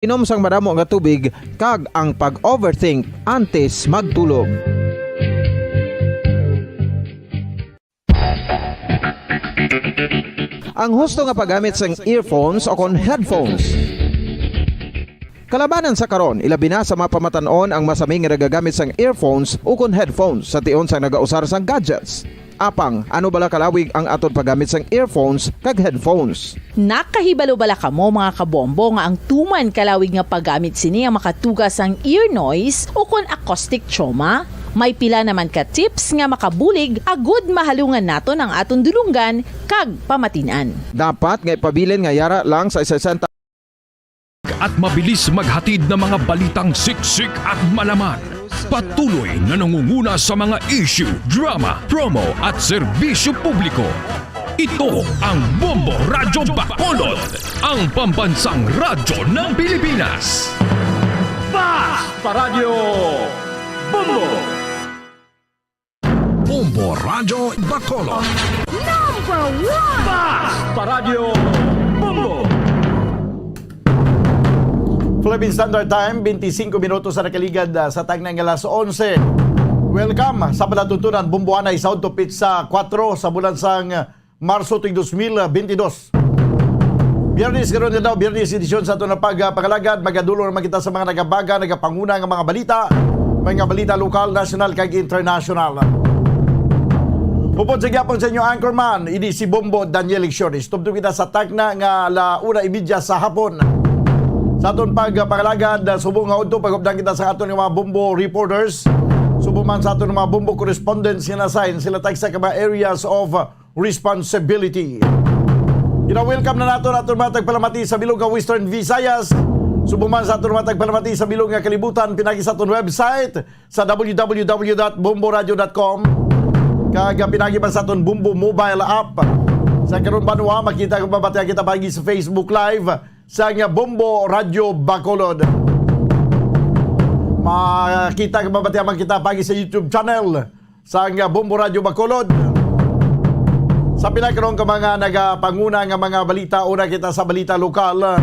Inom sang madamo nga tubig kag ang pag-overthink antes magtulog. Ang husto nga paggamit sang earphones o kon headphones. Kalabanan sa karon, ilabi na sa mga pamatanon ang masaming nga nagagamit sang earphones o kon headphones sa tion sang nagausar sang gadgets. Apang, ano bala kalawig ang aton paggamit sang earphones kag headphones? Nakahibalo bala kamo mga kabombo nga ang tuman kalawig nga paggamit sini ang makatugas ang ear noise o kon acoustic trauma? May pila naman ka tips nga makabulig agud mahalungan naton ang aton dulunggan kag pamatinan. Dapat nga ipabilin nga yara lang sa 60 at mabilis maghatid ng mga balitang siksik at malaman. Patuloy na nangunguna sa mga issue, drama, promo at serbisyo publiko. Ito ang Bombo Radyo Bacolod, ang pambansang radyo ng Pilipinas. Basta Radio Bombo! Bombo Radyo Bacolod. Number 1! Basta Radio Bombo! Philippine Standard Time, 25 minutos sa nakaligad sa tagnang alas 11. Welcome sa palatuntunan Bumbuanay sa Autopit sa 4 sa bulan sang Marso 2022. Biyernes karon na daw, Biyernes edisyon sa ito na pagpakalagad. Magadulo naman kita sa mga nagabaga, nagapanguna ng mga balita lokal, national, kag international. Pupod sa gyapon sa inyo, Anchorman, ini si Bombo Daniel Lecciones. Tubto kita sa tagna nga launa ibidya sa hapon. Sa aton pagpakalagad, subong nga udto pagupdan kita sa aton mga Bombo reporters. Subong man sa aton mga Bombo correspondents nga na-assign sila tag sa mga areas of responsibility. Welcome na nato aton mga tagpalamati sa bilog nga Western Visayas. Subong man sa aton mga tagpalamati sa bilog nga kalibutan pinagi sa aton website sa www.bomboradio.com. Kag pinagi man sa aton Bombo mobile app. Sa karon banwa makita ko babati kita pagi sa Facebook Live sa nga Bombo Radyo Bacolod. Makita ka babatiaman kita pagi sa YouTube channel sa nga Bombo Radyo Bacolod. Sa pinakaroon ka mga nagapanguna nga mga balita, una kita sa balita lokal,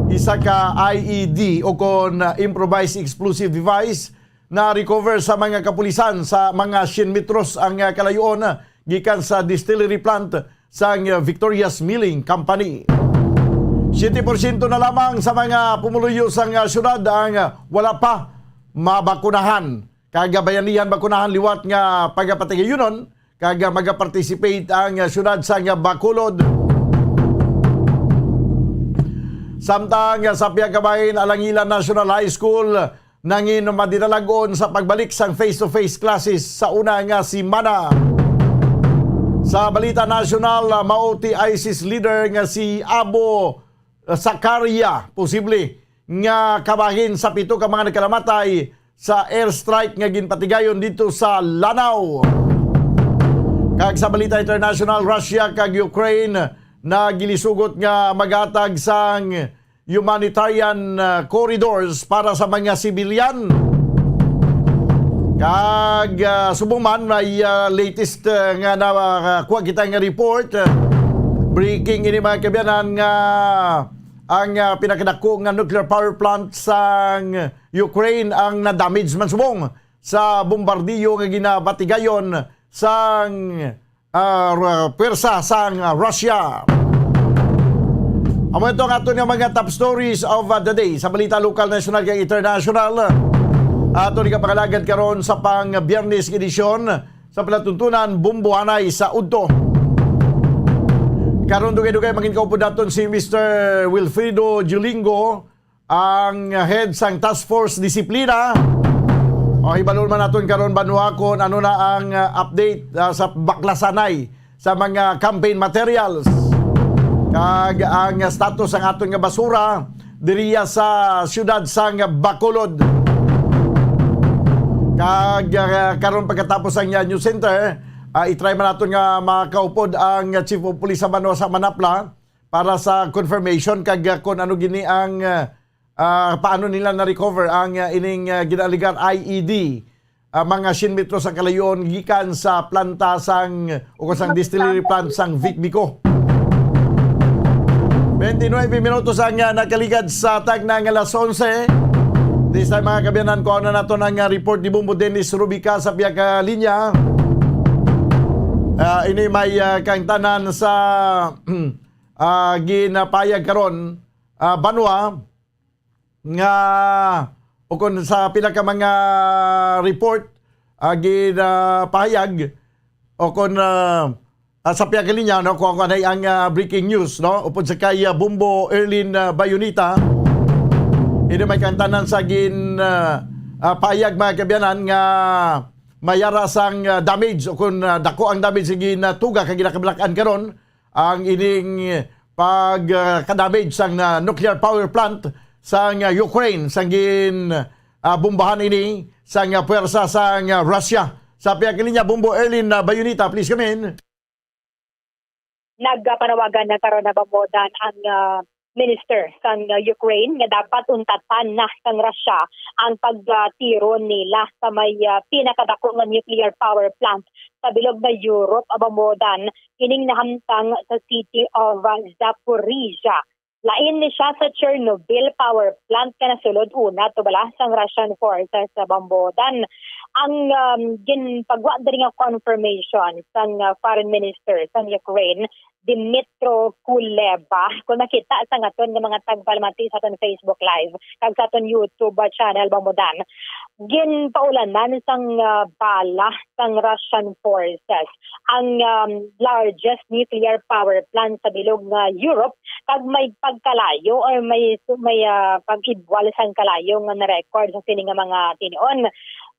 isa ka IED o kon improvised explosive device na recover sa mga kapulisan sa mga 100 metros ang kalayon gikan sa distillery plant sa Victoria's Milling Company. 7% na lamang sa mga pumuluyo sa syudad ang wala pa mabakunahan. Kagabayanihan bakunahan liwat nga pagapatigayonon kaga magaparticipate ang syudad sa Bacolod. Samtang sa Piagabayin Alangilan National High School nangin madinalagon sa pagbalik sang face-to-face classes sa una nga simana. Sa balita national, mauti ISIS leader nga si Abu Zakaria, posible nga kabahin sa 7 ka mga nagkalamatay sa airstrike nga ginpatigayon dito sa Lanao. Kag sa balita international, Russia kag Ukraine na gilisugot nga magatag sang humanitarian corridors para sa mga sibilyan. Kag subong man may latest nga nakuha kita nga report. Breaking ini mga kabiyanan nga ang pinakadako nga nuclear power plant sa Ukraine ang na-damage man subong sa bombardiyo nga ginabatigayon sa pwersa sa Russia. Amo ito ang ato nga mga top stories of the day sa balita lokal, national kag international. Ato ni kapakalagad karon sa pang Biyernes edisyon sa palatuntunan Bumbuanay sa Udto. Karon dugay-dugay maging kaupo daton si Mr. Wilfredo Julingo, ang head sang Task Force Disiplina. O ibalon man naton karon banwa kon ano na ang update sa baklasanay sa mga campaign materials. Kag ang status ang aton nga basura diriya sa siyudad sang Bacolod. Kag karon pagkatapos ang news center, itry man natin nga makaupod ang Chief of Police sa Banwa sa Manapla para sa confirmation kag kung ano gini ang paano nila na-recover ang ining ginaligan IED. Mga 100 metros sa kalayon gikan sa planta sang o sang distillery plant sang Vic Bico. 29 minutos ang nakaligad sa tag ng alas 11. This time mga kabiyanan ko na nato ng report ni Bumbo Dennis Rubica sa piyaka linya. Ini may kang tanan sa ginapayag karon banwa nga ukon sa pinaka mga report ginapahayag ukon sa piyaka linya, no, kung ano ang breaking news, no, upod sa kay Bumbo Erlin Bayonita. Ito may kantanan sa payag mga kabiyanan nga mayara sang damage o kung dako ang damage sa tuga kag ginakabalakan karon ang ining pagka-damage sang nuclear power plant sang Ukraine sang bombahan ini sang puwersa sang Russia. Sa piyaka linya, Bumbo Erlin Bayonita, please come in. Nagpanawagan na karon na bamodan ang minister sang Ukraine nga dapat untatan na sang Russia ang pagtiro nila sa may pinakadako nga nuclear power plant sa bilog na Europe abamodan kining nahamtang sa city of Zaporizhia. Lain ni siya sa Chernobyl power plant ka nasulod una to bala sang Russian forces sa Bambodan. Ang ginpagwa diri nga confirmation sang foreign minister sang Ukraine, Dmytro Kuleba, kung nakita sa ngaton nga mga tagpalmati sa aton Facebook Live kag sa aton YouTube channel Bambodan, ginpaulanan sang bala sang Russian forces ang largest nuclear power plant sa bilog nga Europe kag may pagkalayo or may pag-ibwal sang kalayo nga na-record sa sini nga mga tinuon.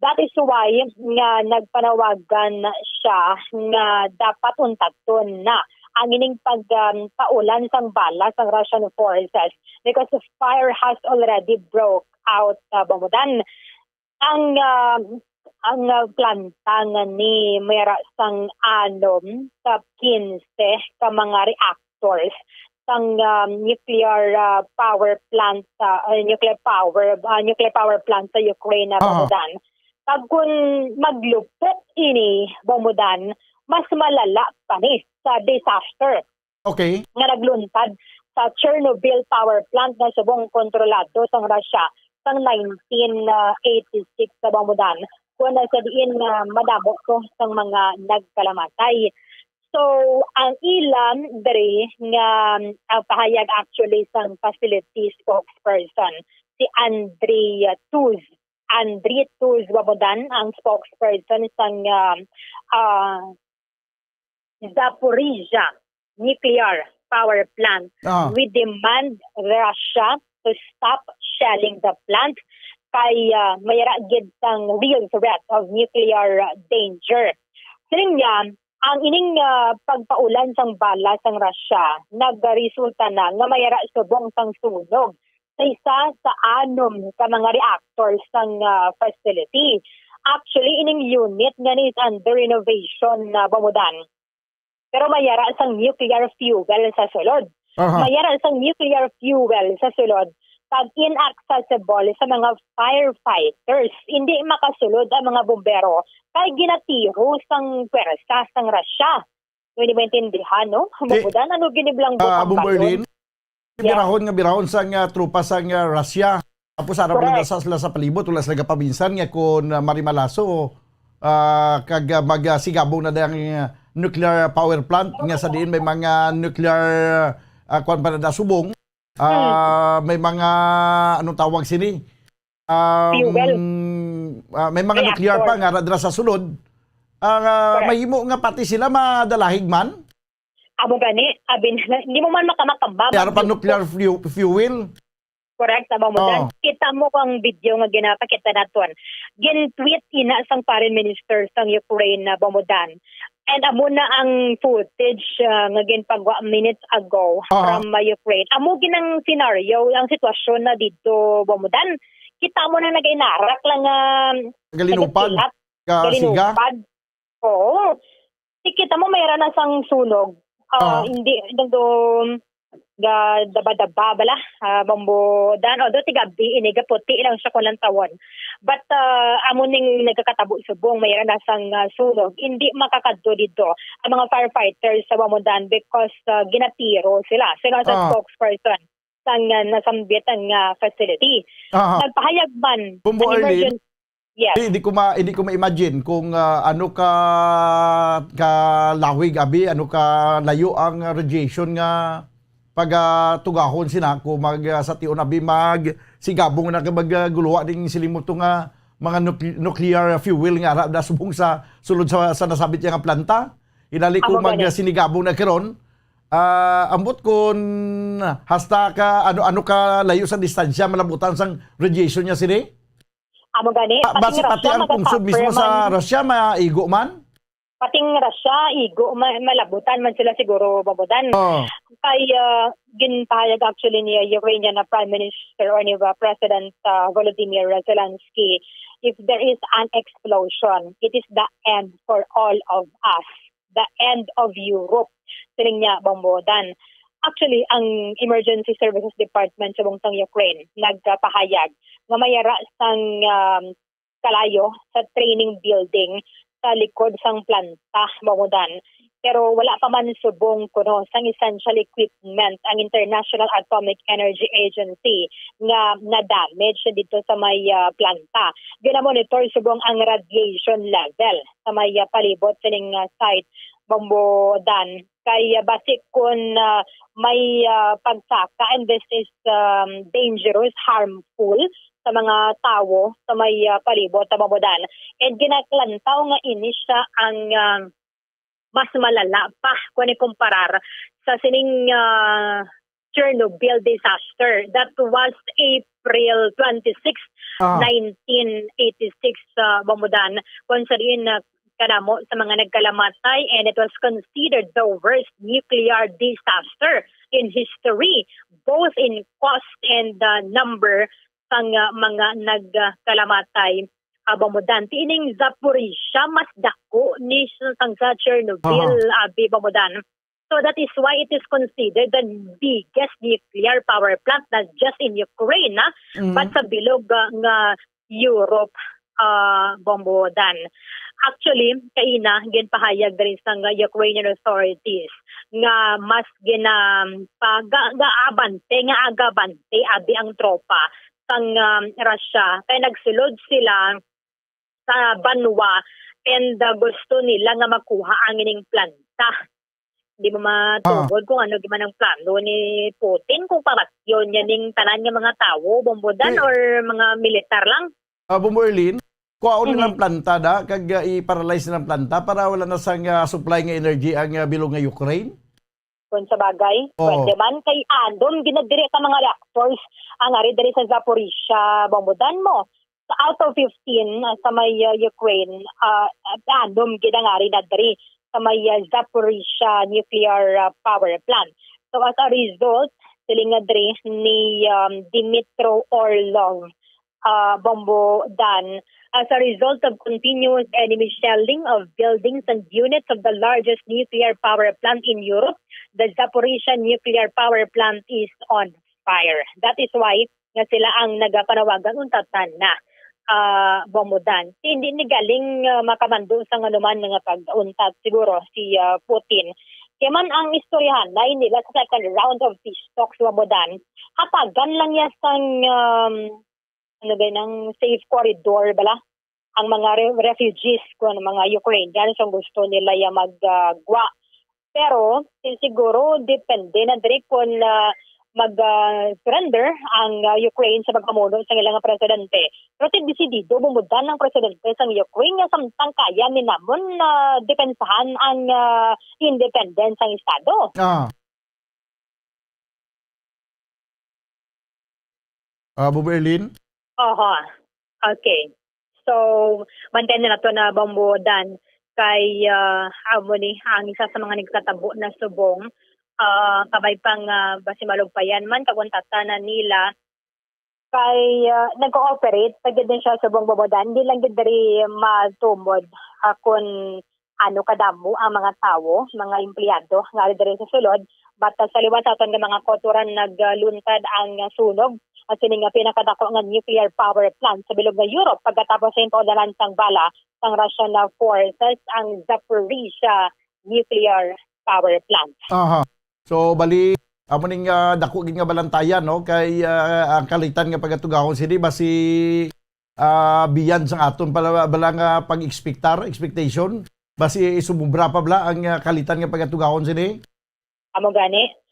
That is why nga nagpanawagan siya nga dapat untaton na ang ining paulan sang bala sang Russian forces because the fire has already broke out Bambodan. Ang planta nga ni mayra sang anom sa 15 ka mga reactors sang nuclear power plant nuclear power plant sa Ukraine Bambodan. Pag kung maglupot ini Bambodan, mas malala pa ni sa disaster. Okay. Nga nagluntad sa Chernobyl power plant na subong kontrolado sang Russia sang 1986 sa Bambodan. Kung nasa diin madamo ko sang mga nagkalamatay. So, ang ilan diri nga pahayag actually sang facility spokesperson, si Andriy Tuz Bambodan, ang spokesperson sang Zaporizhia nuclear power plant. We demand Russia to stop shelling the plant kay mayra gid sang real threat of nuclear danger. Sining niya, ang ining pagpaulan sang bala sang Russia nagresulta na nga mayra subong sang sunog sa isa sa anom ka mga reactors sang facility. Actually, ining unit nga ni is under renovation na Bambodan. Pero mayara sang nuclear fuel sa sulod. Mayara sang nuclear fuel sa sulod pag inaccessible sa mga firefighters. Hindi makasulod ang mga bombero kay ginatiro sang pwersa sang Russia. Hindi ba intindihan, no? Bambodan, ano giniblang butang balon? Birahon sang trupa sang Russia. Tapos arap lang sila sa palibot, wala sila kapabinsan nga kung marimalaso kag magsigabong na dayang nuclear power plant nga sa diin may mga nuclear kuan pa na subong. May mga anong tawag sini? May mga reactor. Nuclear pa nga radra sa sulod. Mahimo nga pati sila madalahig man. Amo gani, hindi mo man makamakamba. Kaya pa nuclear fuel. Correct, abang mo dan. Kita mo kang video nga ginapakita naton. Gin-tweet ina sang foreign minister sang Ukraine na Bambodan. And amo na ang footage nga ginpagwa minutes ago from Ukraine. Amo ginang scenario, ang sitwasyon na dito Bambodan. Kita mo na nag-inarak lang galinupad. Galinupad. Oo. Kita mo mayroon na sang sunog. Hindi daba-daba bala bombo dan although tigabi iniga puti lang siya kulang tawon but amo ning nagkakatabo subong mayroon na sang sunog hindi makakadto dito ang mga firefighters sa Bamudan because ginatiro sila sa spokesperson sang nasambit ang facility nagpahayag man Bumbo ang Arlene, yes hindi ko ma-imagine kung ano ka lawig abi, ano ka layo ang radiation nga pag tugahon sina ko sa tion abi sigabong na magguluwa ding silimot nga mga nuclear fuel nga ara subong sa sulod sa nasabit nga planta. Inali ko sinigabong na karon. Ambot kun hasta ka ano ka layo sa distansya malabutan sang radiation niya sini. Amo gani Pati ang pungsod mismo sa Russia maigo man. Pating Russia, igo, malabutan man sila siguro babudan. Kay ginpahayag actually ni Ukrainian na Prime Minister or ni President Volodymyr Zelensky, if there is an explosion, it is the end for all of us. The end of Europe. Siling niya bambodan. Actually, ang Emergency Services Department sa bunsang Ukraine nagpahayag nga mayara sang kalayo sa training building sa likod sang planta Bamudan. Pero wala pa man subong kuno sang essential equipment ang International Atomic Energy Agency nga na-damage dito sa may planta. Gina-monitor subong ang radiation level sa may palibot sining site Bamudan. Kaya basic kung may pagsaka and this is dangerous, harmful sa mga tao sa may palibot sa Bamudan. And ginaklantaw nga ini siya ang mas malala pa kung ikumparar sa sining Chernobyl disaster. That was April 26, 1986 sa Bamudan. Kung sa rin kanamo sa mga nagkalamatay and it was considered the worst nuclear disaster in history, both in cost and number sang mga nagkalamatay Bamudan. Tiining Zaporizhia mas dako ni sang sa Chernobyl Bamudan. So that is why it is considered the biggest nuclear power plant not just in Ukraine but sa bilog nga Europe Bamudan. Actually, kaina ginpahayag din sa Ukrainian authorities nga mas agabante abi ang tropa sang Russia. Kaya nagsulod sila sa banwa and gusto nila nga makuha ang ining planta. Di mo matugod kung ano man ang plano ni Putin kung parasyon niya ning tanan nga mga tao, bombodan or mga militar lang. Bumbo Arlene, kuhaon nilang planta da, kag i-paralyze nilang planta para wala na sang supply nga energy ang bilog nga Ukraine? Kung sa bagay, pwede man kay andom ginadire ka mga reactors ang ari diri sa Zaporizhia bombodan mo. So out of 15 sa may Ukraine, andom ginangari na diri sa may Zaporizhia nuclear power plant. So as a result, siling nga diri ni Dmytro Orlov Bombodan, as a result of continuous enemy shelling of buildings and units of the largest nuclear power plant in Europe, the Zaporizhia nuclear power plant is on fire. That is why nga sila ang nagapanawagan untatan na Bombodan. Hindi ni galing makamando sa anuman nga pag-untat siguro si Putin. Kaya man ang istoryahan na nila sa second round of peace talks Bombodan, hatagan lang niya sang ng safe corridor bala ang mga refugees kung mga Ukrainians ang gusto nila magwa. Pero siguro depende na diri kung mag-surrender ang Ukraine sa pagpamuno sa ilang presidente. Pero desidido bumudan ng presidente sa Ukraine nga samtang kaya ni namon depensahan ang independence ng estado. Buberlin? Okay. So, mantin na to na Bombodan kay ang isa sa mga nagtatabo na subong kabay pang basi malugpayan man kaguntatanan nila kay nag-cooperate pag din siya subong Bombodan hindi lang gid diri matumod kung ano kadamo ang mga tawo, mga empleyado nga diri sa sulod But sa liwas aton nga mga kotoran nagluntad ang sunog at sining nga pinakadako nga nuclear power plant sa bilog nga Europe pagkatapos sa intoleran sang bala sang Russian forces ang Zaporizhia nuclear power plant. Aha. So bali amo ning dako gid nga balantayan no kay ang kalitan nga pagatugahon sini basi biyan sang aton pala bala nga expectation basi sumubra pa bala ang kalitan nga pagatugahon sini. Amo gani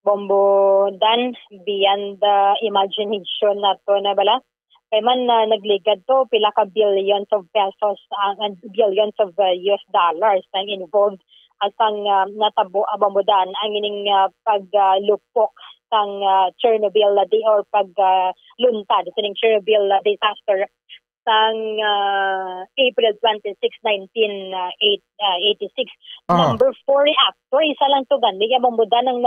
Bombo dan beyond the imagination nato na bala kay man nagligad to pila ka billions of pesos and billions of US dollars ang involved at ang natabo abamudan ang ining paglupok sang Chernobyl or pagluntad sa ning Chernobyl disaster sang April 26, 1986. Number 4 reactor, isa lang to gani, abamudan ang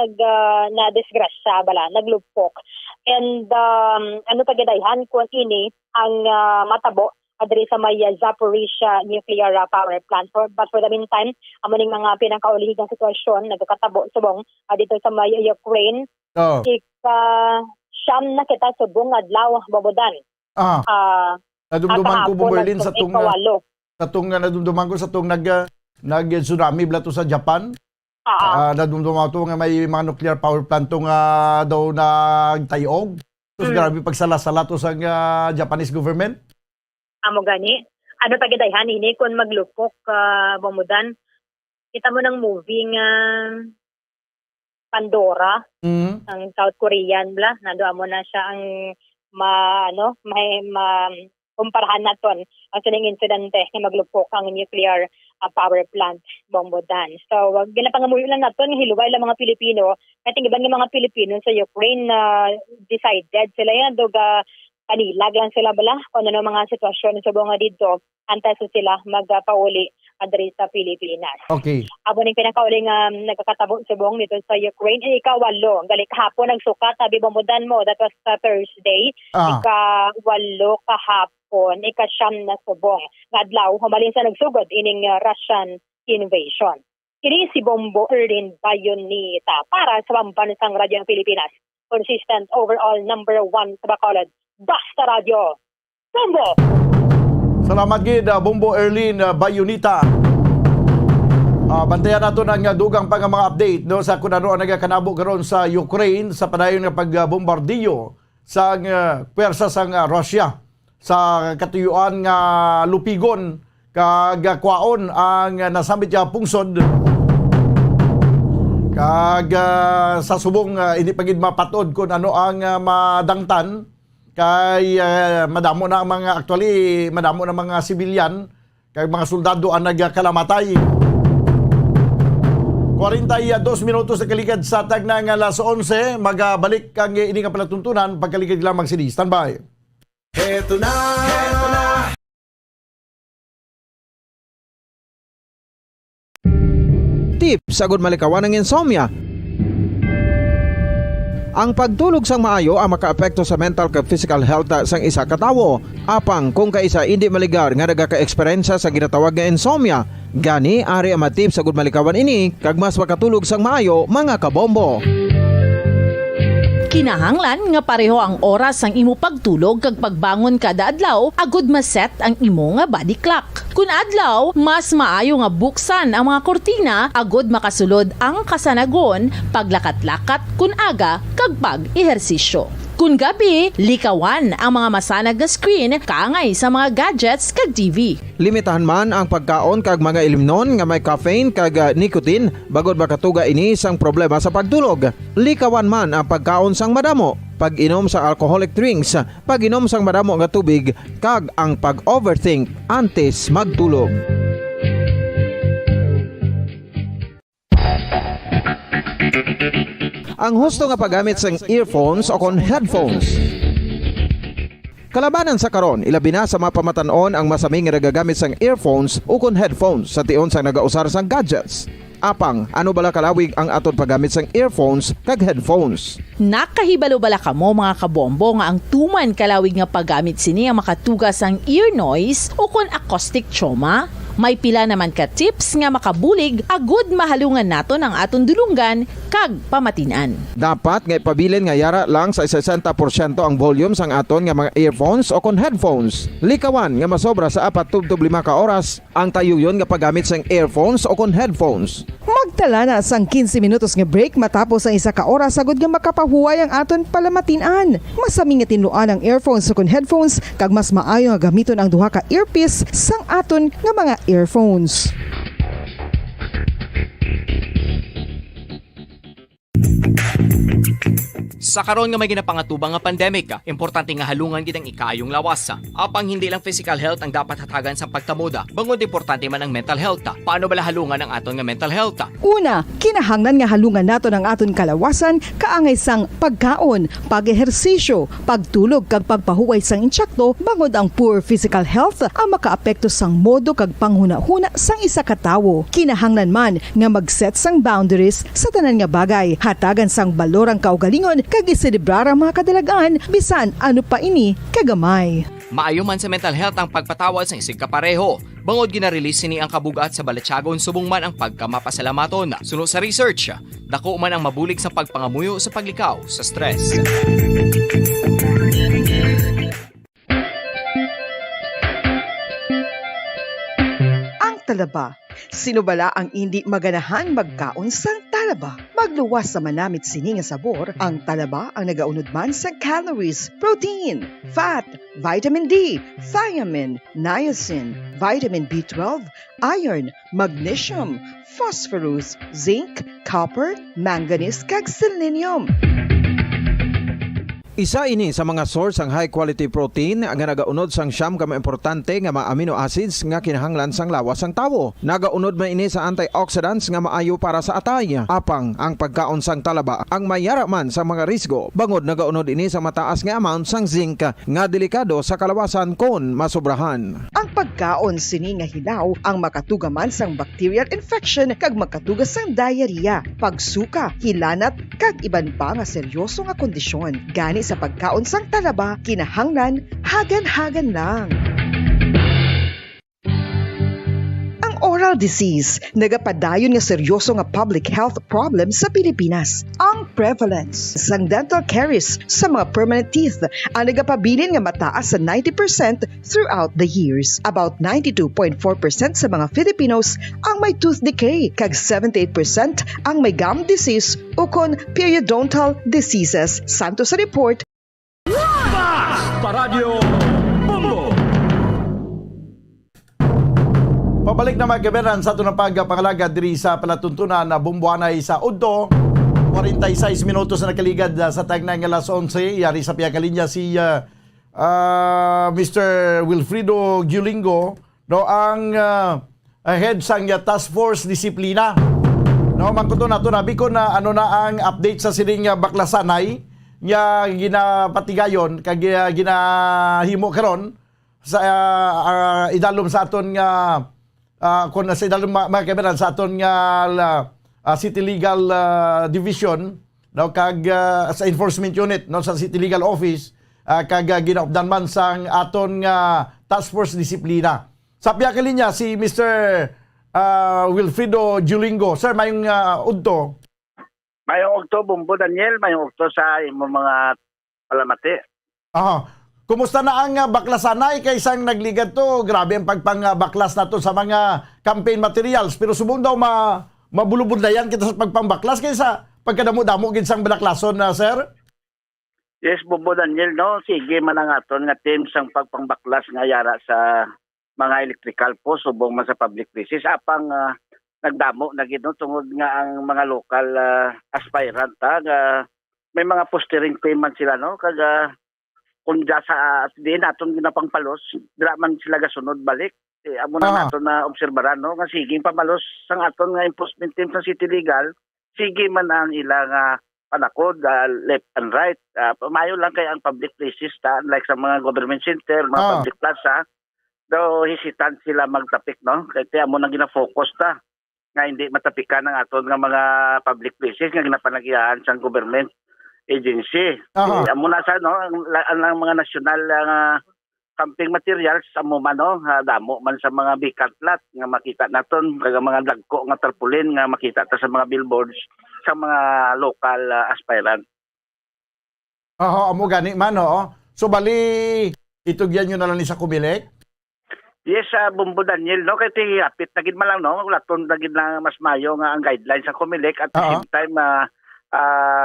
na-disgrasya bala, naglupok. And ano pagidayhan kung ini ang matabo adri sa may Zaporizhia nuclear power plant. But for the meantime, amo ning mga pinakaulihang sitwasyon nagkatabo subong dito sa may Ukraine. Siyam na kita subong adlaw babudan. Nadumduman ko Berlin sa tung nadumduman ko sa tung nag tsunami bla to sa Japan. Nadumduman to nga may mga nuclear power plant to nga daw nagtayog. Tapos grabe pagsala-sala to sa Japanese government. Amo gani. Ano pagidayhan ini kung maglupok bamudan. Kita mo ng movie nga Pandora ang South Korean bla. Nando amo na siya ang kumparahan naton ang sining insidente nga maglupok ang nuclear power plant Bombodan. So wag gila pangamuyo lang naton hiluway lang mga Pilipino kay tingban ng mga Pilipino sa Ukraine decided sila yan doga panilag lang sila bala kung ano mga sitwasyon sa bunga dito antes sila magpauli adri sa Pilipinas. Okay. Abo ning pinakauli nga nagkakatabo sa buong dito sa Ukraine ikawalo gali kahapon nagsukat sabi Bombodan mo that was Thursday. Ikawalo kahapon ikasyam na subong ngadlaw humalin sa nagsugod ining Russian invasion. Kini si Bombo Erlin Bayonita para sa Pambansang Radyo ng Pilipinas. Consistent overall number 1 sa Bacolod. Basta Radio Bombo! Salamat gid Bombo Erlin Bayonita. Bantayan nato ng dugang pang mga update no sa kung ano ang nagakanabo karon sa Ukraine sa padayon nga pagbombardiyo sa pwersa sang Russia sa katuyuan nga lupigon kag kwaon ang nasambit nga pungsod kag sa subong hindi pagid mapatod kung ano ang madangtan kay madamo na mga sibilyan kay mga soldado ang nagkalamatay. 42 minutos na kaligad sa tagnang alas 11 magabalik ang ining palatuntunan pagkaligad lamang sini. Standby. Heto na. Tips sagud malikawan ng insomnia. Ang pagtulog sang maayo ang makaapekto sa mental kag physical health sang isa ka tawo. Apang kung kaisa hindi maligar nga nagaka-eksperyensya sa ginatawag nga insomnia, gani ari ang matip sagud malikawan ini kag mas makatulog sang maayo mga kabombo. Kinahanglan nga pareho ang oras ang imo pagtulog kag pagbangon kada adlaw agud maset ang imo nga body clock. Kun adlaw, mas maayo nga buksan ang mga kortina agud makasulod ang kasanagon paglakat-lakat kun aga kag pag-ehersisyo. Kun gabi, likawan ang mga masanag nga screen kaangay sa mga gadgets kag TV. Limitahan man ang pagkaon kag mga ilimnon nga may caffeine kag nicotine bagod makatuga ini sang problema sa pagtulog. Likawan man ang pagkaon sang madamo, pag-inom sa alcoholic drinks, pag-inom sang madamo nga tubig kag ang pag-overthink antes magtulog. Ang husto nga paggamit sang earphones o kon headphones. Kalabanan sa karon, ilabi na sa mga pamatanon ang masaming nga nagagamit sang earphones o kon headphones sa tion sang nagausar sang gadgets. Apang, ano bala kalawig ang aton paggamit sang earphones kag headphones? Nakahibalo bala kamo mga kabombo nga ang tuman kalawig nga paggamit sini ang makatugas ang ear noise o kon acoustic trauma? May pila naman ka tips nga makabulig agud mahalungan naton ang aton dulungan kag pamatinan. Dapat nga ipabilin nga yara lang sa 60% ang volume sang aton nga mga earphones o kon headphones. Likawan nga masobra sa 4-5 ka oras ang tayuyon nga paggamit sang earphones o kon headphones. Magtala na sang 15 minutos nga break matapos ang 1 ka oras sagod nga makapahuway ang aton palamatinan. Masami nga tinluan ang earphones o kon headphones kag mas maayo nga gamiton ang duha ka earpiece sang aton nga mga earphones. Sa karon nga may ginapangatubang nga pandemic, importante nga halungan gid ang ikayong lawas. Apang hindi lang physical health ang dapat hatagan sa pagtamuda, bangod importante man ang mental health. Paano bala halungan ang aton nga mental health? Una, kinahanglan nga halungan naton ang aton kalawasan kaangay sang pagkaon, pag-ehersisyo, pagtulog kag pagpahuway sang insyakto bangod ang poor physical health ang makaapekto sang modo kag panghuna-huna sang isa ka tawo. Kinahanglan man nga mag-set sang boundaries sa tanan nga bagay, hatagan sang balorang kaugalingon kag iselebrar ang mga kadalagaan bisan ano pa ini kagamay. Maayo man sa mental health ang pagpatawad sa isig kapareho. Bangod gina-release ni ang kabugat sa Balatyagon subong man ang pagkamapasalamaton. Suno sa research, dako man ang mabulig sa pagpangamuyo sa paglikaw sa stress. Ang talaba. Sino bala ang hindi maganahan magkaon sang talaba? Magluwas sa manamit sini nga sabor, ang talaba ang nagaunod man sa calories, protein, fat, vitamin D, thiamine, niacin, vitamin B12, iron, magnesium, phosphorus, zinc, copper, manganese kag selenium. Isa ini sa mga source ang high quality protein nga nagaunod sang siyam ka importante nga mga amino acids nga kinahanglan sang lawas sang tawo. Nagaunod man ini sa antioxidants nga maayo para sa atay. Apang ang pagkaon sang talaba ang mayara man sa mga risgo. Bangod nagaunod ini sa mataas nga amount sang zinc nga delikado sa kalawasan kon masobrahan. Ang pagkaon sini nga hilaw ang makatugaman sang bacterial infection kag makatuga sang diarrhea, pagsuka, hilanat kag iban pa nga seryoso nga kondisyon. Gani sa pagkaon sang talaba, kinahanglan hagan-hagan lang. Ang oral disease, nagapadayon nga seryoso nga public health problem sa Pilipinas. Ang prevalence sang dental caries sa mga permanent teeth ang nagapabilin nga mataas sa 90% throughout the years. About 92.4% sa mga Filipinos ang may tooth decay, kag 78% ang may gum disease o kon periodontal diseases. Santo sa report, Paradyo Bombo! Pabalik na magkaberan sa ito ng pagpangalaga diri sa palatuntunan na bumbuanay sa Udto. 46 minutos na nakaligad sa tagnay ng alas 11. Yari sa piyakalinya si Mr. Wilfredo Giulingo, no, ang head sang Task Force Disiplina. No, mangkuto na ito na bikon na ano na ang update sa sining baklasanay nga ginapatigayon kag ginahimo karon sa idalom sa aton nga kung sa idalom magkaberan sa aton nga City Legal Division, no, kag sa enforcement unit, no, sa City Legal Office, kag ginaupdan man sang aton nga Task Force Disiplina. Sa piyakalinya si Mr. Wilfredo Giulingo. Sir, mayong udto. Mayong okto, Bumbo Daniel, mayong okto sa imong mga palamati. Kumusta na ang baklasanay kay isang nagligad to? Grabe ang pagpangbaklas na to sa mga campaign materials. Pero subong daw mabulubod na yan kita sa pagpangbaklas kaysa pagkadamo-damo gid sang balaklason na, sir? Yes, Bumbo Daniel, no? Sige man ang aton nga team sang pagpangbaklas nga yara sa mga electrical post subong man sa public places. Apang nagdamo na gid, no? Tungod nga ang mga local aspirant may mga postering payment sila, no? Kag kung sa diin naton ginapangpalos, dira man sila gasunod balik. Amo na naton na obserbaran, no? Nga sige pamalos sang aton nga enforcement team sa City Legal, sige man ang ilang panakod left and right. Pamayo lang kay ang public places like sa mga government center, mga public plaza, daw hesitant sila magtapik, no? Kaya mo nang gina-focus ta nga hindi matapikan ng aton nga mga public places nga ginapanagihan sa government agency. Amo na sa, no, ang mga national camping materials sa mo man no, damo man sa mga vacant lot nga makita naton kag mga dagko nga tarpaulin nga makita ta sa mga billboards sa mga local aspirant. Amo gani man oo. So bali itugyan nyo na lang ni sa Comelec? Yes, Bumbo Daniel, no, kay ti apit na gid man lang no, wala ton na gid na mas mayo nga ang guidelines sa Comelec at the same time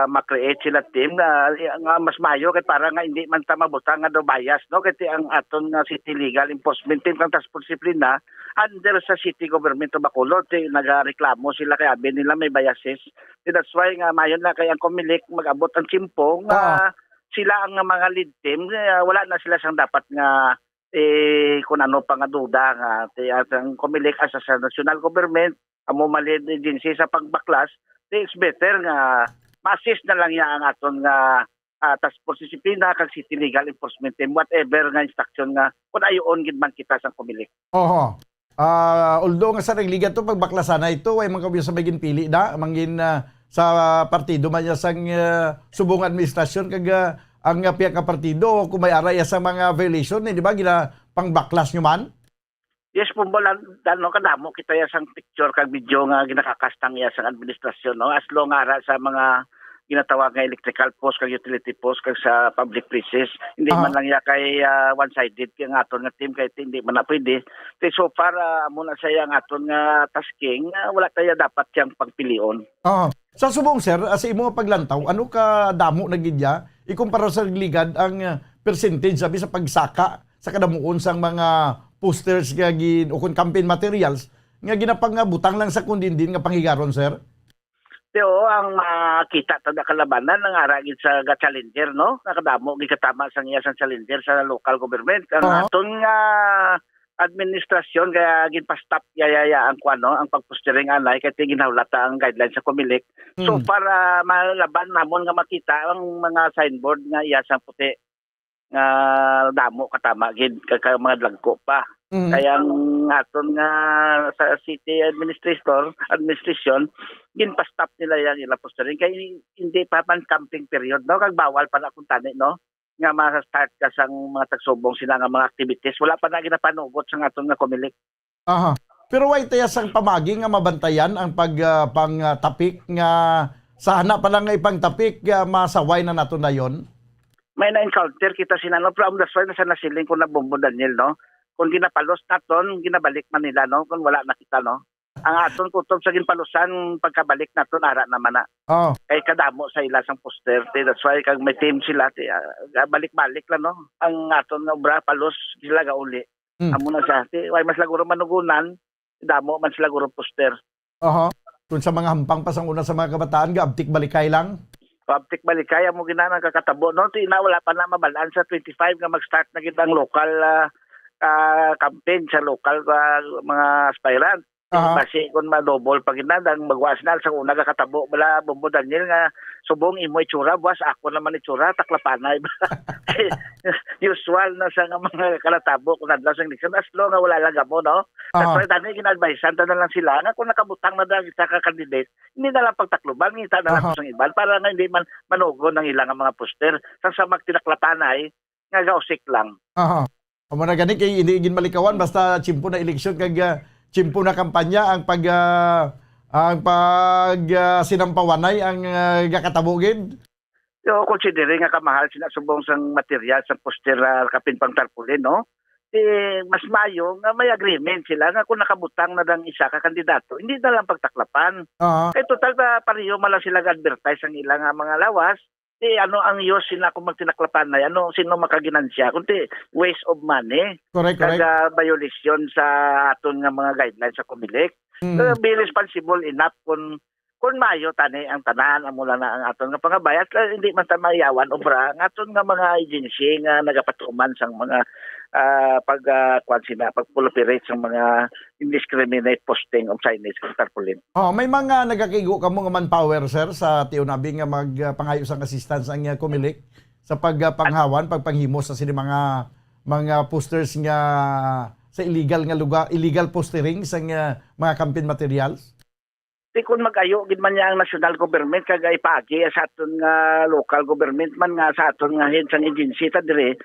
ma-create sila team nga mas mayo kay para nga hindi man ta mabutang nga do bias no kay ang aton nga city legal enforcement team kang task force disiplina under sa city government of Bacolod nagareklamo sila kay abi nila may biases. That's why nga mayon na kay ang Comelec mag-abot ang tiempo nga sila ang mga lead team wala na sila sang dapat nga kung ano pa nga duda nga ang Comelec as a national government amo malid agency sa pagbaklas it's better nga ma-assist na lang ang aton nga task force disiplina kag city legal enforcement team whatever nga instruction nga kung ayoon gid man kita sa Comelec. Although nga sa nagligat to pagbaklasan na ito ay mga kabiyo sa maging pili na mangin sa partido man niya sang subong administrasyon kag ang piyak ka partido kung may araya sa mga violation di ba gina pangbaklas nyo man? Yes, pumbolan no kadamo kita ya sang picture kag video nga ginakakastang ya sang administrasyon no as long ara sa mga ginatawag nga electrical post kag utility post kag sa public places hindi man lang ya kay one-sided kay nga aton nga team kay hindi man na pwede. So far amo na saya ang aton nga tasking wala tayo dapat yang pagpilion. Sa subong sir sa imo paglantaw ano ka damo na gidya ikumpara sa ligad ang percentage sabi sa pagsaka sa kadamuon sang mga posters nga o kung campaign materials nga ginapangabutang lang sa kundindin nga panghigaron sir? Teo ang makita tada kalabanan ng aragid sa challenger no nakadamo gikatama sang iya sang challenger sa local government ang aton nga administrasyon kaya ginpa-stop yayaya ang kuano ang pagpostering anay kay ginahulata ang guidelines sa Comelec. So para malaban namon nga makita ang mga signboard nga iya sang puti nga damo katama gid kag mga dlagko pa. Kaya ang aton nga sa city administration ginpa-stop nila yang ila postering kay hindi pa man camping period no kag bawal pa na kun tani no nga ma-start ka sang mga tagsubong sila nga mga activities wala pa na ginapanugot sa aton nga Comelec. Pero way taya sang pamagi nga mabantayan ang pagpangtapik nga sana pa lang nga ipangtapik masaway na nato na yon. May na-encounter kita sinano from the soil na sa nasiling ko na Bumbo Daniel no kung ginapalos naton ginabalik man nila no kung wala na kita no ang aton kutob sa ginpalusan pagkabalik naton ara naman na kay kadamo sa ila sang poster that's why kag may team sila balik-balik lang no ang aton nga obra palos sila gauli amo na siya way mas laguro manugunan damo man sila guro poster kung sa mga hampang pa sang una sa mga kabataan gaabtik balikay lang Pabtik balikaya mo ginana kakatabo no tina wala pa na mabalaan sa 25 nga mag-start na gid ang local campaign sa local mga aspirant. Kasi kung ma-double pag inadang magwas na sa una kakatabo bala Bumbo Daniel nga subong imo itsura buwas ako naman itsura taklapanay usual na sa mga kalatabo kung nadla sa election as long nga wala lang mo no kasi tani ginadvisean ta na lang sila nga kung nakabutang na dang isa ka candidate hindi na lang pagtakloban ngita na lang sa iban para nga hindi man manugo ng ilang mga poster sa magtinaklapanay nga gausik lang. Amo na gani kay hindi gin malikawan basta chimpo na eleksyon kag chimpo na kampanya ang sinampawanay ang gakatabugid. Yo considering nga kamahal sinasubong sang material sa poster kapin pang tarpaulin no. Mas mayo nga may agreement sila nga kung nakabutang na dang isa ka kandidato hindi na lang pagtaklapan. Kay total pareho man lang sila advertise ang ilang mga lawas. Ano ang use sila kung magtinaklapan na sino makaginansya kundi waste of money correct violation sa aton nga mga guidelines sa Comelec. Be responsible enough kung mayo tani ang tanan amo lang na ang aton nga pangabayat hindi man ta mayawan obra ang aton nga mga agency nga nagapatuman sang mga pagpulperate sa mga indiscriminate posting of signage sa tarpaulin. May mga nagakigo kamo nga manpower sir sa tiunabi nga magpangayo sang assistance ang Comelec sa pagpanghawan pagpanghimo sa sini mga posters nga sa illegal nga lugar illegal postering sa mga campaign materials. Kung mag-ayo gid man niya ang national government kag ipagi sa aton nga local government man nga sa aton nga head sang agency ta dire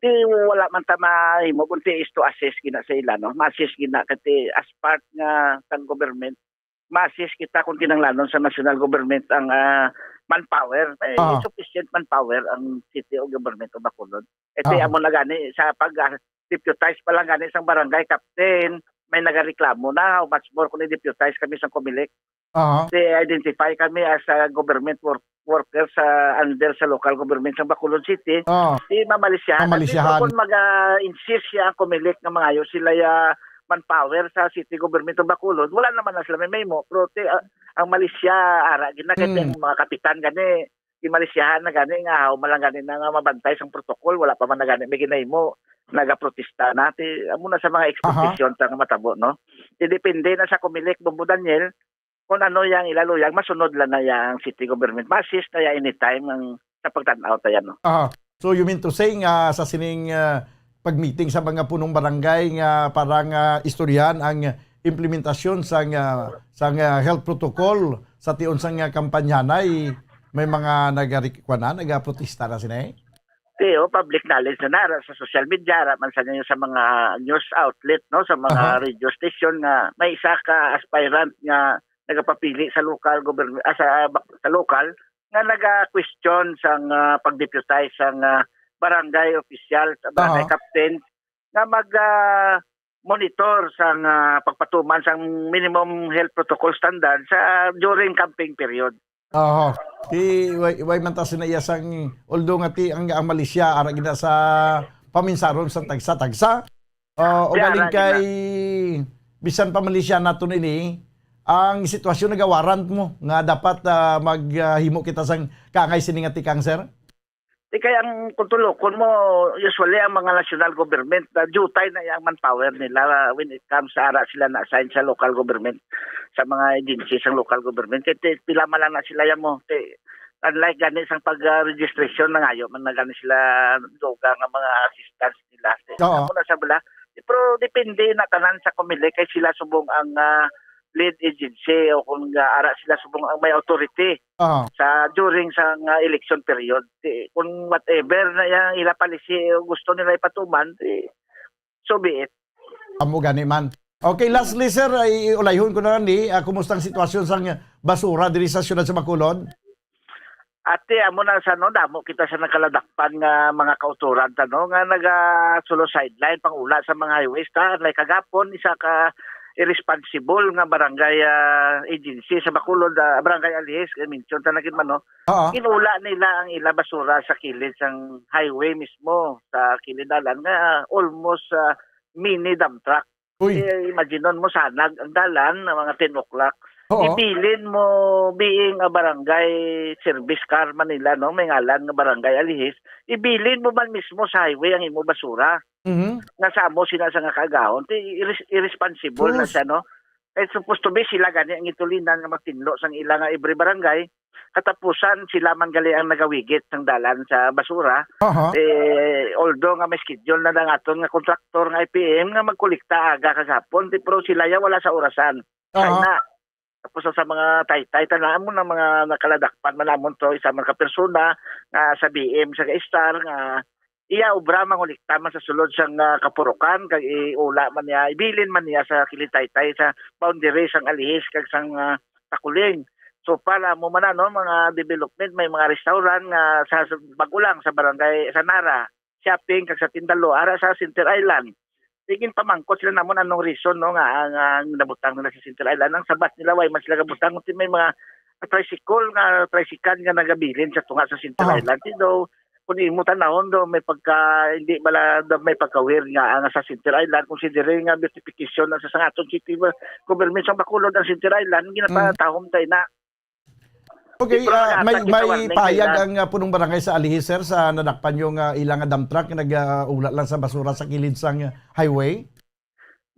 Di wala man ta mahimo kunti is to assist gina sa ila no. Ma-assist gina kati as part nga sang government. Ma-assist kita kung kinanglanon sa national government ang manpower. Sufficient manpower ang city o government o Bacolod. Ito amo na gani sa pag deputize pa lang gani sang barangay captain may nagareklamo na how much more kung i-deputize kami sa Comelec. I-identify kami as a government worker sa under sa local government sa Bacolod City. Di mamalisyahan. Kung mag-insist siya ang Comelec na mga ayo sila manpower sa city government ng Bacolod, wala naman na sila may mo. Pero ang Malaysia, ara, ginakit yung mga kapitan gani, di Malaysiahan na gani nga, malang gani na nga mabantay sa protocol, wala pa man na gani, may ginay mo, nagaprotesta na. Muna sa mga expectation sa matabo, no? Depende na sa Comelec, Bumbo Daniel, kung ano yang ilaluyang, masunod lang na yung city government. Ma-assist na yung anytime ang sa pagtanaw tayo, no? So you mean to say nga sa sining pag-meeting sa mga punong barangay nga parang istoryahan ang implementasyon sang health protocol sa tion sang kampanyanay may mga nagaprotesta na sila public knowledge na sa social media man sa mga news outlet no sa mga radio station nga may isa ka aspirant nga nagapapili sa local government sa local nga naga-question sang pag-deputize sang barangay official, barangay captain nga mag-monitor sa pagpatuman sa minimum health protocol standard sa during camping period. Way man ta sinayasang although nga ti ang Malaysia ara gina sa paminsaron sa tagsa-tagsa. O galing kay bisan pa Malaysia nato nini ang sitwasyon nagawarant mo nga dapat maghimo kita sang kangay sini nga ti cancer. Kaya ang kuntulokon mo, usually ang mga national government, dutay na yung manpower nila when it comes sa ara sila na-assign sa local government, sa mga agencies ng local government. Pila man lang na sila yan mo. Unlike gani sang pag-registration na ngayon, man na gani sila doga ng mga assistants nila. Ako na sa bala. Pero depende na tanan sa Comelec kay sila subong ang lead agency o kung ara sila subong ang may authority sa during sa election period. Kung whatever na yung ila policy gusto nila ipatuman, so be it. Amo gani man. Okay, lastly sir, ay ulayhon ko na ni kumusta ang sitwasyon sa basura diri sa syudad sa Bacolod? Ate, amo na sa damo kita sa nakaladakpan nga mga kauturan no nga naga-sulo sideline pangula sa mga highways like kagapon isa ka irresponsible nga barangay agency sa Bacolod, barangay Alihis, mention tanagin man no. Inula nila ang ila basura sa kilid sang highway mismo sa kilidalan nga almost mini dump truck. Imaginon mo sanag ang dalan ng mga 10 o'clock. Ibilin mo being a barangay service car Manila no, may ngalan nga barangay Alihis, ibilin mo man mismo sa highway ang imo basura. Nasa mo sila sa nga kagahon, irresponsible na siya no. It's supposed to be sila gani ang itulinan nga magtinlo sang ila nga every barangay. Katapusan sila man gali ang nagawigit ng dalan sa basura. Although nga may schedule na lang aton nga kontraktor nga IPM nga magkolekta aga kagapon, pero sila ya wala sa orasan. Kaya tapos sa mga taytay tanaan mo na mga nakaladakpan manamon to isa man ka persona nga sa BM sa Star nga iya obra mangulikta man sa sulod sang kapurukan kag iula man niya ibilin man niya sa kilitaytay sa boundary sang Alihis kag sang Takuling. So para mo man no mga development may mga restaurant nga sa Bagulang sa barangay sa Nara, shopping kag sa Tindalo ara sa Center Island. Tingin pamangkot sila namon anong reason no nga ang nabutang nila sa Center Island ang sabat nila way mas sila gabutang kundi may mga tricycle nga nagabilin sa tunga sa Center Island do kung imo tanawon do may pagka hindi bala may pagkawir nga ang sa Center Island considering nga beautification sa sangaton city government sa Bacolod ang Center Island ginapatahom tay na. Okay, may payag ang punong barangay sa Alihis sir sa nadakpan yung ilang dump truck na nag-ulat lang sa basura sa kilid sang highway?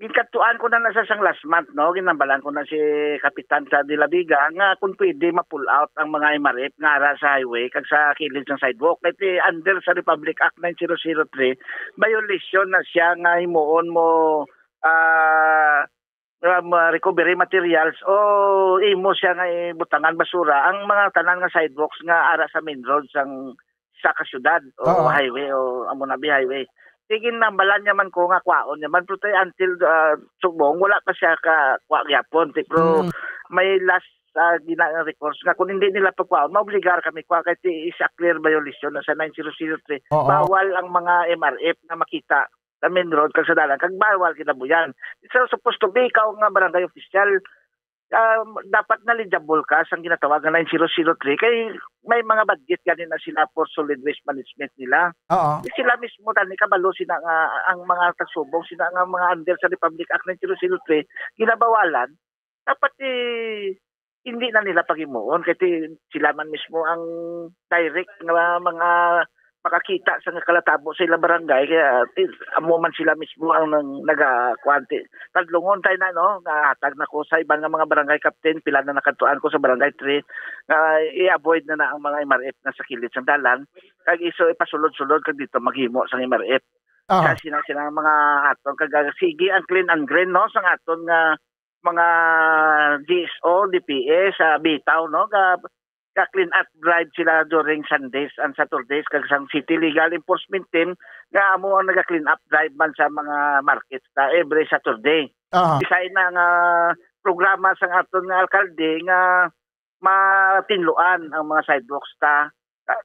Ginkatuan ko na nasa sang last month no, ginambalan ko na si Kapitan sa Dilabiga nga kung pwede ma-pull out ang mga MRF nga ara sa highway kag sa kilid sang sidewalk. Kaya under sa Republic Act 9003, violation na siya nga himuon mo recovery materials o imo siya nga butangan basura ang mga tanan nga sidewalks nga ara sa main road sang sa kasyudad o Oo. highway o Amunabi Highway. Sige na balan naman ko nga kwaon naman pero tayo until subong wala pa siya ka kwa gyapon pero may last ginang records nga kung hindi nila pagkwaon maobligar kami kwa kay is a clear violation na sa 9003 Oo. bawal ang mga MRF na makita sa main road kag sa dalan kag bawal kinabuyan. It's supposed to be ikaw nga barangay official dapat knowledgeable ka sa ginatawag na 9003 kay may mga budget ganin na sila for solid waste management nila. Oo. Sila mismo tani kabalo sila nga ang mga tagsubong sila nga mga under sa Republic Act 9003 ginabawalan dapat hindi na nila pagimuon kay sila man mismo ang direct nga mga makakita sa kalatabo sa ilang barangay kaya amo man sila mismo ang nagakwante tadlungon tayo na no hatag na ko sa ibang nga mga barangay captain pila na nakatuan ko sa barangay 3 i-avoid na ang mga MRF na sa kilid sa dalan kag iso ipasulod-sulod kag dito maghimo sa MRF Aha. kasi sila mga aton kag sige ang clean and green no sa aton nga mga GSO, DPS sa bitaw no ka-clean up drive sila during Sundays and Saturdays kag sang city legal enforcement team nga amo ang naga-clean up drive man sa mga markets every Saturday. Aha. Isa na nga programa sa aton nga alkalde nga matinluan ang mga sidewalks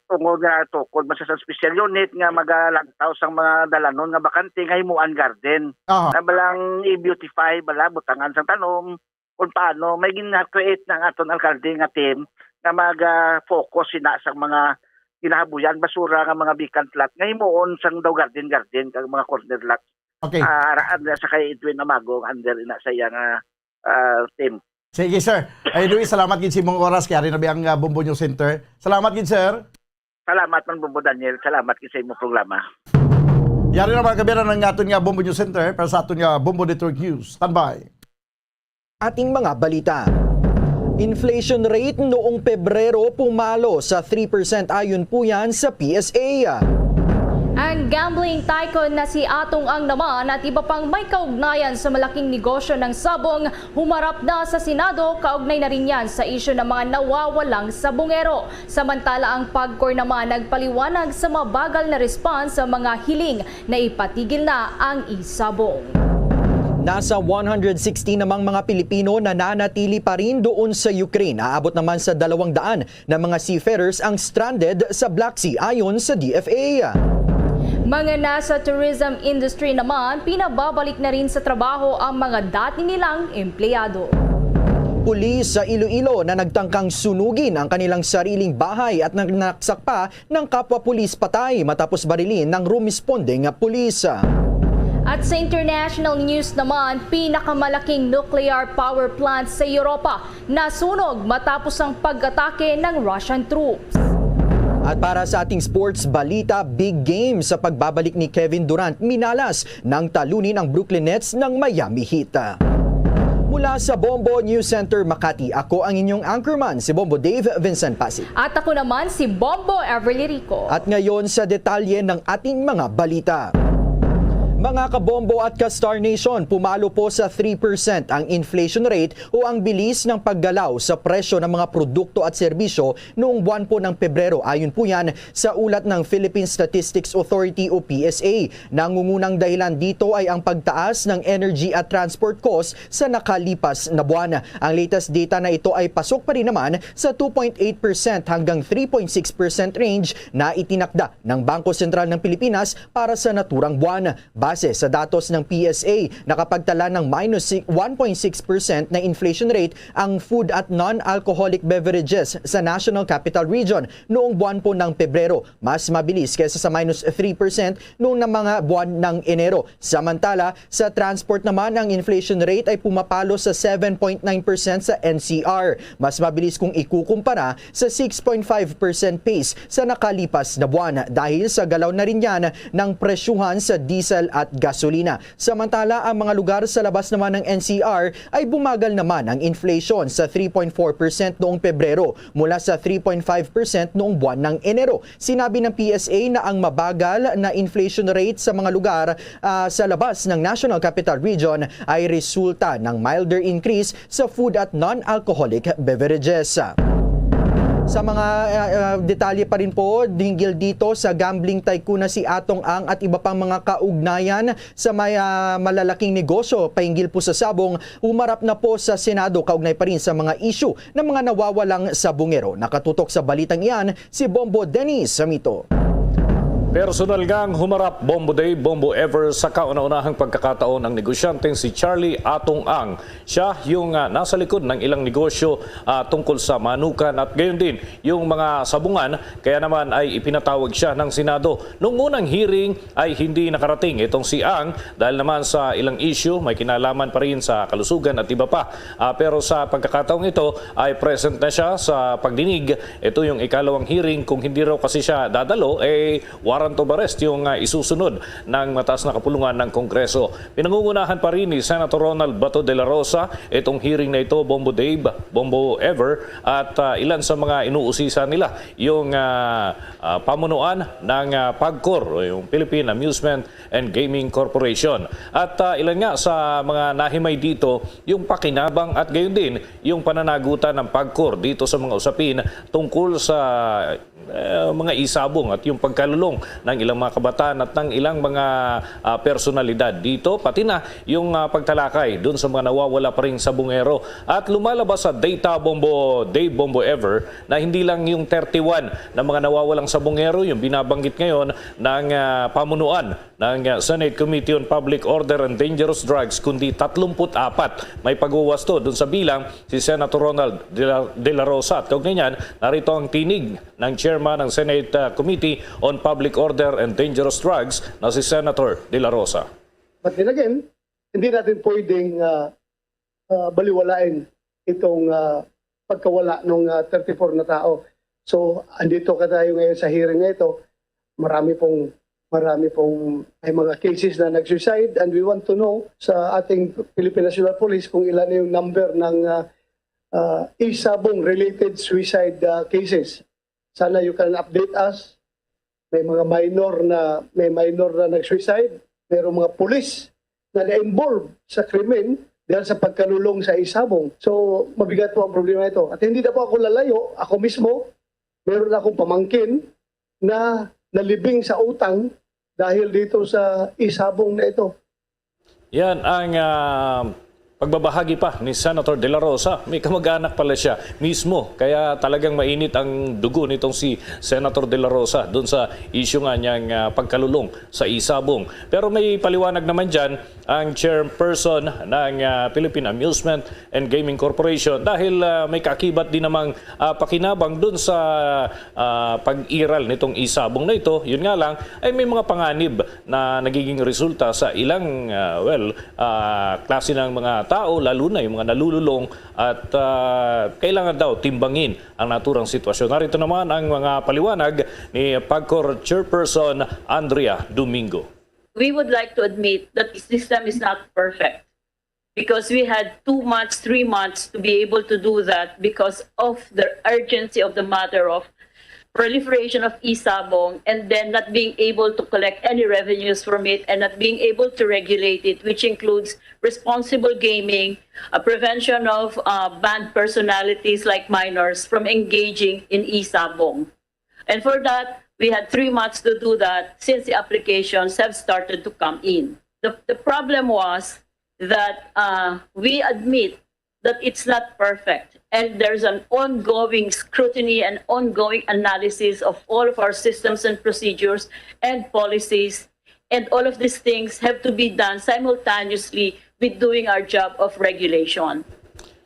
tungod nga tukod man sa special unit nga magalantaw sang mga dalanon nga bakante nga himuan garden. Aha. Na balang i-beautify bala butangan sang tanom kung paano may gina-create ng aton alkalde nga team nga mag-focus sina sa mga ginahabuyan basura nga mga vacant lot nga himuon sang daw garden kag mga corner lot. Okay. Araan sa kay Edwin Amagong under ina sa iyang team. Sige, sir. Anyway, salamat gid si mong oras kaya rin na ang Bombo News Center. Salamat gid, sir. Salamat man Bumbo Daniel. Salamat sa imong programa. Yari na mga kabira ng aton nga Bombo News Center para sa aton nga Bombo Network News. Standby. Ating mga balita. Inflation rate noong Pebrero pumalo sa 3% ayon po yan sa PSA. Ang gambling tycoon na si Atong Ang naman at iba pang may kaugnayan sa malaking negosyo ng sabong humarap na sa Senado, kaugnay na rin yan sa isyu ng mga nawawalang sabongero. Samantala ang PAGCOR naman nagpaliwanag sa mabagal na response sa mga hiling na ipatigil na ang isabong. Nasa 160 namang mga Pilipino na nanatili pa rin doon sa Ukraine. Aabot naman sa 200 na mga seafarers ang stranded sa Black Sea ayon sa DFA. Mga nasa tourism industry naman, pinababalik na rin sa trabaho ang mga dati nilang empleyado. Pulis sa Iloilo na nagtangkang sunugin ang kanilang sariling bahay at nanaksak pa ng kapwa pulis patay matapos barilin ng rumispondeng pulis. At sa international news naman, pinakamalaking nuclear power plant sa Europa nasunog matapos ang pag-atake ng Russian troops. At para sa ating sports balita, big game sa pagbabalik ni Kevin Durant, minalas ng talunin ang Brooklyn Nets ng Miami Heat. Mula sa Bombo News Center, Makati, ako ang inyong anchorman, si Bombo Dave Vincent Pasig. At ako naman si Bombo Everly Rico. At ngayon sa detalye ng ating mga balita. Mga kabombo at ka-Star Nation, pumalo po sa 3% ang inflation rate o ang bilis ng paggalaw sa presyo ng mga produkto at serbisyo noong buwan po ng Pebrero. Ayon po yan sa ulat ng Philippine Statistics Authority o PSA. Nangungunang dahilan dito ay ang pagtaas ng energy at transport cost sa nakalipas na buwan. Ang latest data na ito ay pasok pa rin naman sa 2.8% hanggang 3.6% range na itinakda ng Bangko Sentral ng Pilipinas para sa naturang buwan. Base sa datos ng PSA, nakapagtala ng minus 1.6% na inflation rate ang food at non-alcoholic beverages sa National Capital Region noong buwan po ng Pebrero. Mas mabilis kaysa sa minus 3% noong mga buwan ng Enero. Samantala, sa transport naman, ang inflation rate ay pumapalo sa 7.9% sa NCR. Mas mabilis kung ikukumpara sa 6.5% pace sa nakalipas na buwan dahil sa galaw na rin yan ng presyuhan sa diesel at gasolina. Samantala, ang mga lugar sa labas naman ng NCR ay bumagal naman ang inflation sa 3.4% noong Pebrero mula sa 3.5% noong buwan ng Enero. Sinabi ng PSA na ang mabagal na inflation rate sa mga lugar sa labas ng National Capital Region ay resulta ng milder increase sa food at non-alcoholic beverages. Sa mga detalye pa rin po hinggil dito sa gambling tycoon na si Atong Ang at iba pang mga kaugnayan sa may malalaking negosyo pahinggil po sa sabong, umarap na po sa Senado kaugnay pa rin sa mga issue ng mga nawawalang sabongero. Nakatutok sa balitang iyan si Bombo Dennis Samito. Personal gang humarap Bombo Day, Bombo Ever sa kauna-unahang pagkakataon ng negosyanteng si Charlie Atong Ang. Siya yung nasa likod ng ilang negosyo tungkol sa manukan at gayon din yung mga sabungan, kaya naman ay ipinatawag siya ng Senado. Noong unang hearing ay hindi nakarating itong si Ang dahil naman sa ilang issue may kinalaman pa rin sa kalusugan at iba pa. Pero sa pagkakataong ito ay present na siya sa pagdinig. Ito yung ikalawang hearing, kung hindi raw kasi siya dadalo warrant of arrest yung isusunod ng mataas na kapulungan ng Kongreso. Pinangungunahan pa rin ni Senator Ronald Bato de la Rosa itong hearing na ito, Bombo Dave, Bombo Ever, at ilan sa mga inuusisa nila yung pamunuan ng PAGCOR, yung Philippine Amusement and Gaming Corporation. At ilan nga sa mga nahimay dito yung pakinabang at gayon din yung pananagutan ng PAGCOR dito sa mga usapin tungkol sa mga isabong at yung pagkalulong ng ilang mga kabataan at ng ilang mga personalidad dito, pati na yung pagtalakay doon sa mga nawawala pa rin sabongero. At lumalabas sa data, Bombo Day, Bombo Ever, na hindi lang yung 31 na mga nawawalang sabongero yung binabanggit ngayon ng pamunuan ng Senate Committee on Public Order and Dangerous Drugs, kundi 34. May pagwawasto doon sa bilang si Senator Ronald de la Rosa. At kaugnay niyan, narito ang tinig ng chairman ng Senate Committee on Public Order and Dangerous Drugs na si Senator de la Rosa. But then again, hindi natin pwedeng baliwalain itong pagkawala ng 34 na tao. So, andito ka tayo ngayon sa hearing na ito. Marami pong may mga cases na nag-suicide, and we want to know sa ating Philippine National Police kung ilan yung number ng isabong related suicide cases. Sana you can update us. May mga minor na nag-suicide, mayroong mga pulis na na-involve sa krimen dahil sa pagkalulong sa isabong. So, mabigat po ang problema ito. At hindi na po ako lalayo, ako mismo, meron akong pamangkin na nalibing sa utang dahil dito sa isabong na ito. Yan ang pagbabahagi pa ni Senator de la Rosa. May kamag-anak pala siya mismo. Kaya talagang mainit ang dugo nitong si Senator de la Rosa doon sa issue nga niyang pagkalulong sa isabong. Pero may paliwanag naman dyan ang chairperson ng Philippine Amusement and Gaming Corporation dahil may kakibat din namang pakinabang doon sa pag-iral nitong isabong na ito. Yun nga lang ay may mga panganib na nagiging resulta sa ilang klase ng mga tao, lalo na yung mga nalululong, at kailangan daw timbangin ang naturang sitwasyon. Narito naman ang mga paliwanag ni PAGCOR Chairperson Andrea Domingo. We would like to admit that the system is not perfect because we had 2 months, 3 months to be able to do that because of the urgency of the matter of proliferation of isabong and then not being able to collect any revenues from it and not being able to regulate it, which includes responsible gaming, a prevention of banned personalities like minors from engaging in isabong. And for that, we had 3 months to do that since the applications have started to come in. The problem was that we admit that it's not perfect. And there's an ongoing scrutiny and ongoing analysis of all of our systems and procedures and policies. And all of these things have to be done simultaneously with doing our job of regulation.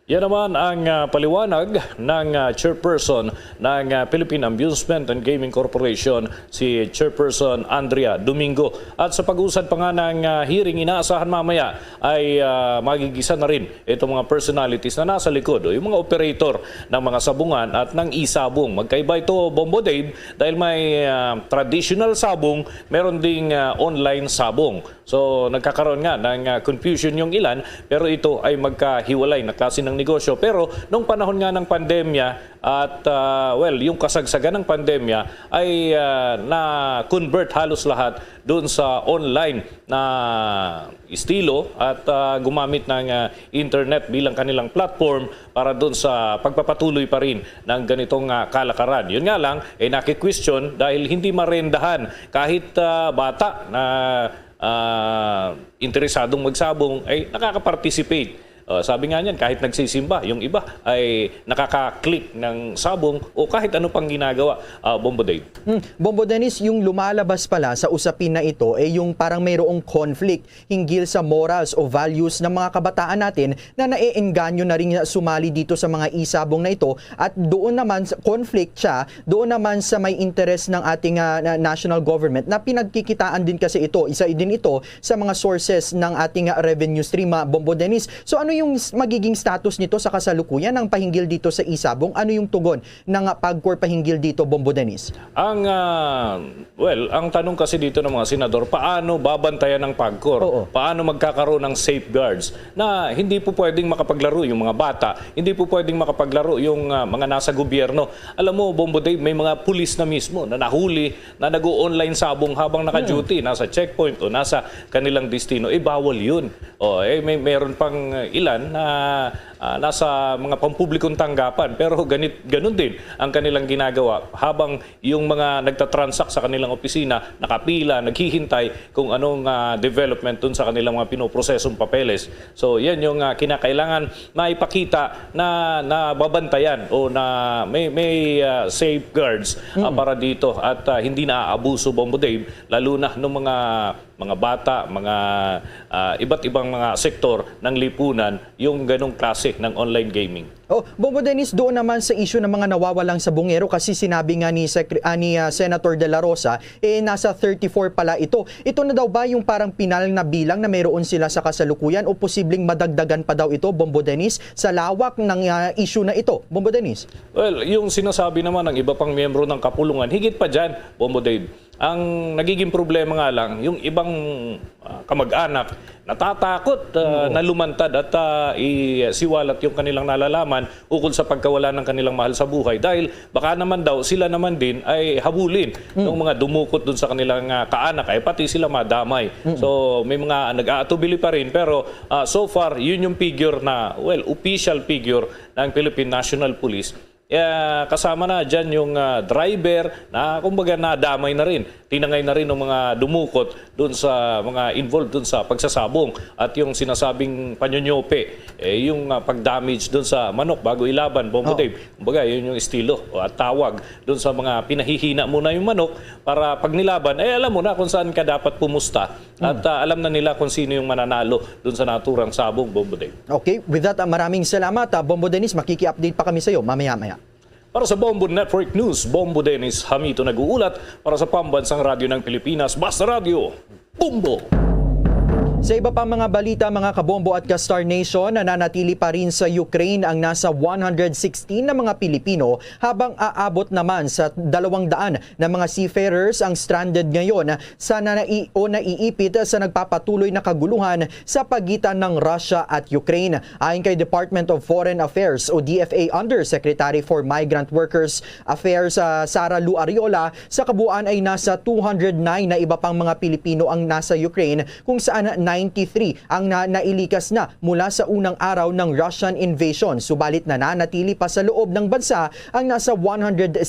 Yan naman ang paliwanag ng chairperson ng Philippine Amusement and Gaming Corporation, si Chairperson Andrea Domingo. At sa pag-usad pa nga ng hearing, inaasahan mamaya ay magigisa na rin itong mga personalities na nasa likod o yung mga operator ng mga sabungan at ng isabong. Magkaiba ito, Bombo Dave, dahil may traditional sabong, meron ding online sabong. So nagkakaroon nga ng confusion yung ilan, pero ito ay magkahiwalay na klase ng kanilang negosyo. Pero nung panahon nga ng pandemya at yung kasagsagan ng pandemya ay na-convert halos lahat doon sa online na estilo at gumamit ng internet bilang kanilang platform para doon sa pagpapatuloy pa rin ng ganitong kalakaran. Yun nga lang, naki-question dahil hindi marendahan kahit bata na interesadong magsabong ay nakaka-participate. Sabi nga niyan, kahit nagsisimba, yung iba ay nakaka-click ng sabong o kahit ano pang ginagawa. Bombo Dave. Bombo Dennis, yung lumalabas pala sa usapin na ito ay yung parang mayroong conflict hinggil sa morals o values ng mga kabataan natin na naiengganyo na rin sumali dito sa mga isabong na ito at doon naman conflict siya, doon naman sa may interest ng ating national government na pinagkikitaan din kasi ito, isa din ito sa mga sources ng ating revenue stream, Bombo Dennis. So ano yung magiging status nito sa kasalukuyan ng pahinggil dito sa isabong? Ano yung tugon ng PAGCOR pahinggil dito, Bombo Dennis? Ang tanong kasi dito ng mga senador, paano babantayan ng PAGCOR? Paano magkakaroon ng safeguards na hindi po pwedeng makapaglaro yung mga bata, hindi po pwedeng makapaglaro yung mga nasa gobyerno. Alam mo, Bombo Dave, may mga pulis na mismo na nahuli na nag-o-online sabong habang naka-duty, nasa checkpoint o nasa kanilang destino. Bawal yun. Meron pang ilan na nasa mga pampublikong tanggapan pero ganun din ang kanilang ginagawa habang yung mga nagtatransact sa kanilang opisina nakapila, naghihintay kung anong development dun sa kanilang mga pinoprosesong papeles. So yan yung kinakailangan maipakita na babantayan o na may safeguards para dito at hindi na aabuso, Bombo Dave, lalo na ng mga bata, mga iba't ibang mga sektor ng lipunan yung ganong klase ng online gaming. Bombo Dennis, doon naman sa issue ng mga nawawalang sabongero kasi sinabi nga ni Senator De La Rosa, nasa 34 pala ito. Ito na daw ba yung parang pinal na bilang na mayroon sila sa kasalukuyan o posibleng madagdagan pa daw ito, Bombo Dennis, sa lawak ng issue na ito, Bombo Dennis? Well, yung sinasabi naman ng iba pang miyembro ng kapulungan, higit pa dyan, Bombo Dave. Ang nagiging problema nga lang, yung ibang kamag-anak natatakot na lumantad at isiwalat yung kanilang nalalaman ukol sa pagkawala ng kanilang mahal sa buhay dahil baka naman daw sila naman din ay habulin ng mga dumukot dun sa kanilang kaanak ay pati sila madamay. So may mga nag-aatubili pa rin pero so far yun yung figure na official figure ng Philippine National Police. Kasama na dyan yung driver na kumbaga nadamay na rin. Tinangay na rin ng mga dumukot dun sa mga involved dun sa pagsasabong at yung sinasabing panyonyope, yung pag-damage dun sa manok bago ilaban, Bombo Dave. Kumbaga yun yung estilo at tawag dun sa mga pinahihina muna yung manok para pag nilaban, alam mo na kung saan ka dapat pumusta at alam na nila kung sino yung mananalo dun sa naturang sabong, Bombo Dave. Okay, with that maraming salamat, Bombo Dennis. Makiki-update pa kami sa iyo mamaya-maya. Para sa Bombo Network News, Bombo Dennis Hamito nag-uulat para sa Pambansang Radyo ng Pilipinas, Basta Radio, Bombo! Sa iba pang mga balita, mga kabombo at ka-Star Nation, nananatili pa rin sa Ukraine ang nasa 116 na mga Pilipino habang aabot naman sa 200 na mga seafarers ang stranded ngayon sa naiipit sa nagpapatuloy na kaguluhan sa pagitan ng Russia at Ukraine. Ayon kay Department of Foreign Affairs o DFA Undersecretary for Migrant Workers Affairs Sara Lu Ariola, sa kabuuan ay nasa 209 na iba pang mga Pilipino ang nasa Ukraine kung saan 93 ang nailikas na mula sa unang araw ng Russian invasion. Subalit nananatili pa sa loob ng bansa ang nasa 116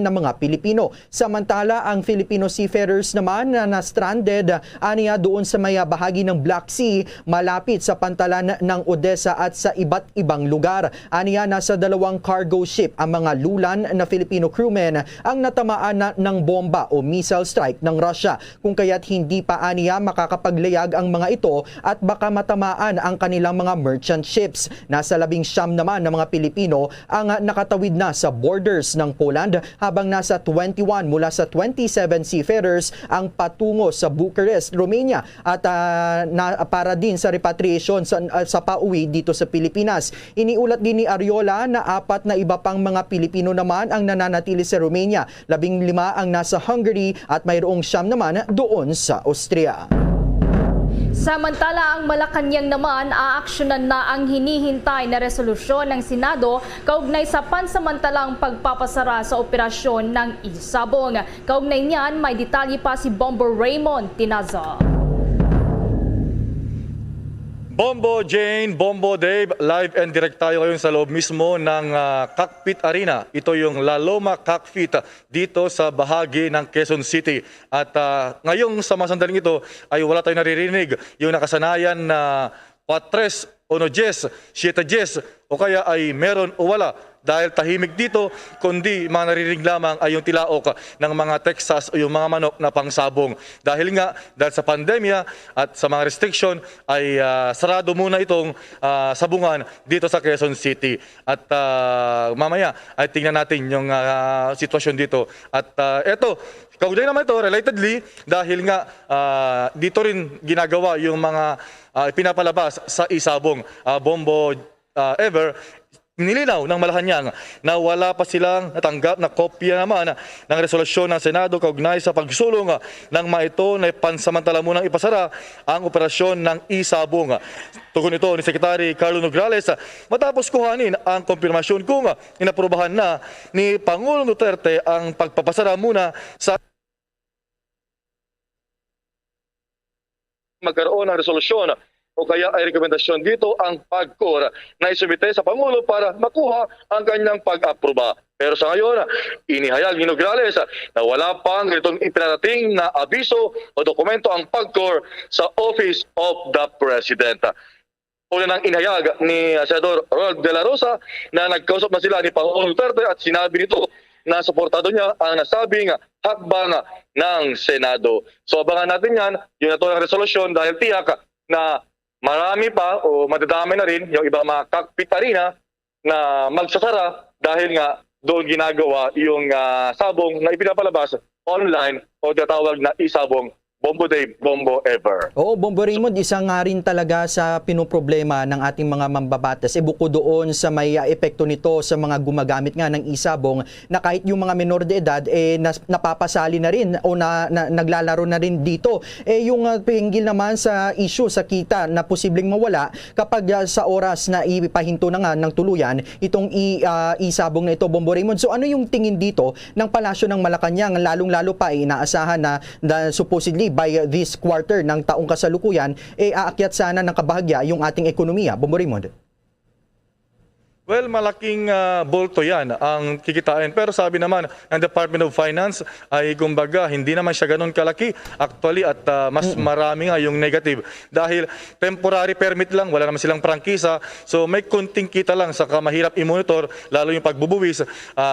na mga Pilipino. Samantala, ang Filipino seafarers naman na na-stranded aniya doon sa may bahagi ng Black Sea malapit sa pantalan ng Odessa at sa iba't ibang lugar. Aniya, nasa 2 cargo ship ang mga lulan na Filipino crewmen ang natamaan ng bomba o missile strike ng Russia. Kung kaya't hindi pa aniya makakapaglayag ang mga ito at baka matamaan ang kanilang mga merchant ships. Nasa 19 naman ng mga Pilipino ang nakatawid na sa borders ng Poland habang nasa 21 mula sa 27 seafarers ang patungo sa Bucharest, Romania at para din sa repatriation sa pauwi dito sa Pilipinas. Iniulat din ni Ariola na 4 na iba pang mga Pilipino naman ang nananatili sa Romania, 15 ang nasa Hungary at mayroong 9 naman doon sa Austria. Samantala, ang Malacanang naman aaksyonan na ang hinihintay na resolusyon ng Senado kaugnay sa pansamantalang pagpapasara sa operasyon ng isabong. Kaugnay niyan, may detalye pa si Bombo Raymond Tinaza. Bombo Jane, Bombo Dave, live and direct tayo ngayon sa loob mismo ng Cockpit Arena. Ito yung La Loma Cockpit dito sa bahagi ng Quezon City. At ngayong sa mga sandaling ito ay wala tayong naririnig yung nakasanayan na 4, 1, 10, 7, 10 o kaya ay meron o wala. Dahil tahimik dito, kundi mga naririnig lamang ay yung tilaok ng mga Texas o yung mga manok na pangsabong. Dahil sa pandemya at sa mga restriction ay sarado muna itong sabungan dito sa Quezon City. At mamaya ay tingnan natin yung sitwasyon dito. At eto, kaugnay naman ito, relatedly, dahil dito rin ginagawa yung mga pinapalabas sa isabong. Bombo Ever, nilinaw ng Malacanang na wala pa silang natanggap na kopya naman ng resolusyon ng Senado kaugnay sa pagsulong ng mga ito na pansamantala munang ipasara ang operasyon ng isabong. Tugon ito ni Secretary Carlo Nograles matapos kuhanin ang kompirmasyon kung inaprubahan na ni Pangulong Duterte ang pagpapasara muna sa magkaroon ng resolusyon o kaya ay rekomendasyon dito ang PAGCOR na isumite sa Pangulo para makuha ang kanyang pag-aproba. Pero sa ngayon, inihayag ni Nograles na wala pang ganitong ipinarating na abiso o dokumento ang PAGCOR sa Office of the President. Una nang inihayag ni Senador Ronald De La Rosa na nagkausap na sila ni Pangulong Duterte at sinabi nito na suportado niya ang nasabing hakbang ng Senado. So abangan natin yan, yun na ito ang resolusyon dahil tiyak na marami pa o madadami na rin yung ibang mga cockpit arena na magsasara dahil doon ginagawa yung sabong na ipinapalabas online o tinatawag na isabong Bombo Day, Bombo Ever. Oo, Bombo Raymond, isa nga rin talaga sa pinoproblema ng ating mga mambabatas. Bukod doon sa may epekto nito sa mga gumagamit nga ng isabong na kahit yung mga menor de edad napapasali na rin o naglalaro na rin dito. Yung pinggil naman sa issue sa kita na posibleng mawala kapag sa oras na ipahinto na nga ng tuluyan itong isabong na ito, Bombo Raymond. So ano yung tingin dito ng Palasyo ng Malacanang, lalong-lalo pa inaasahan na supposedly by this quarter ng taong kasalukuyan, aakyat sana ng kabahagya yung ating ekonomiya. Bombo Raymond. Well, malaking bolto yan ang kikitain. Pero sabi naman ng Department of Finance ay kumbaga hindi naman siya ganun kalaki actually at mas marami nga yung negative. Dahil temporary permit lang, wala naman silang prangkisa. So may kunting kita lang sa mahirap i-monitor, lalo yung pagbubuwis.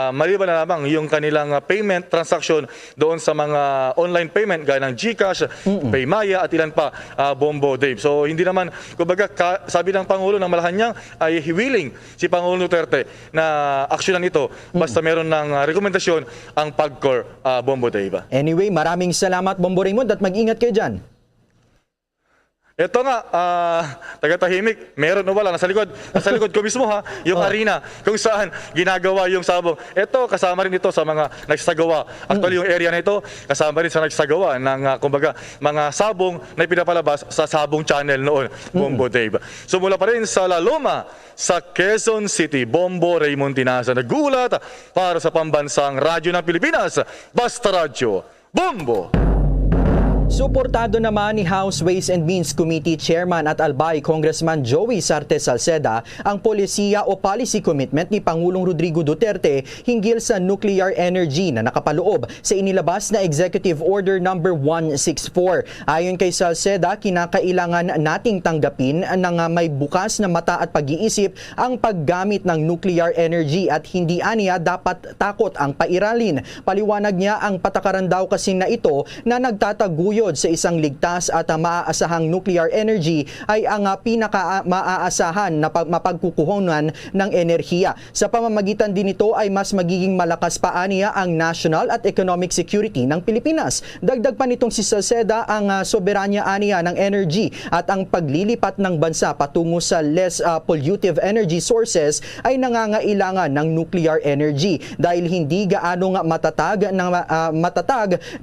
Maliban na lamang yung kanilang payment transaction doon sa mga online payment gaya ng GCash, Paymaya at ilan pa, Bombo Dave. So hindi naman, kumbaga sabi ng Pangulo ng Malacanang ay willing si Pangulong Duterte na aksyonan ito basta meron ng rekomendasyon ang PAGCOR, Bombo Dave. Anyway, maraming salamat Bombo Raymond at mag-ingat kayo dyan. Ito nga, taga-tahimik, meron o wala, nasa likod ko mismo yung arena kung saan ginagawa yung sabong. Ito, kasama rin ito sa mga nagsasagawa. Actually, yung area na ito, kasama rin sa nagsasagawa ng, kumbaga, mga sabong na ipinapalabas sa Sabong Channel noon, Bombo Dave. So mula pa rin sa La Loma, sa Quezon City, Bombo Raymond Tinaza, nagulat para sa pambansang radyo ng Pilipinas, Basta Radyo, Bombo! Suportado naman ni House Ways and Means Committee Chairman at Albay Congressman Joey Sarte Salceda ang polisiya o policy commitment ni Pangulong Rodrigo Duterte hinggil sa nuclear energy na nakapaloob sa inilabas na Executive Order No. 164. Ayon kay Salceda, kinakailangan nating tanggapin na may bukas na mata at pag-iisip ang paggamit ng nuclear energy at hindi aniya dapat takot ang pairalin. Paliwanag niya ang patakaran daw kasi na ito na nagtataguyod sa isang ligtas at maaasahang nuclear energy ay ang pinaka-maaasahan na mapagkukuhonan ng enerhiya. Sa pamamagitan din nito ay mas magiging malakas pa aniya ang national at economic security ng Pilipinas. Dagdag pa nitong si Salceda, ang soberanya aniya ng energy at ang paglilipat ng bansa patungo sa less pollutive energy sources ay nangangailangan ng nuclear energy dahil hindi gaano matatag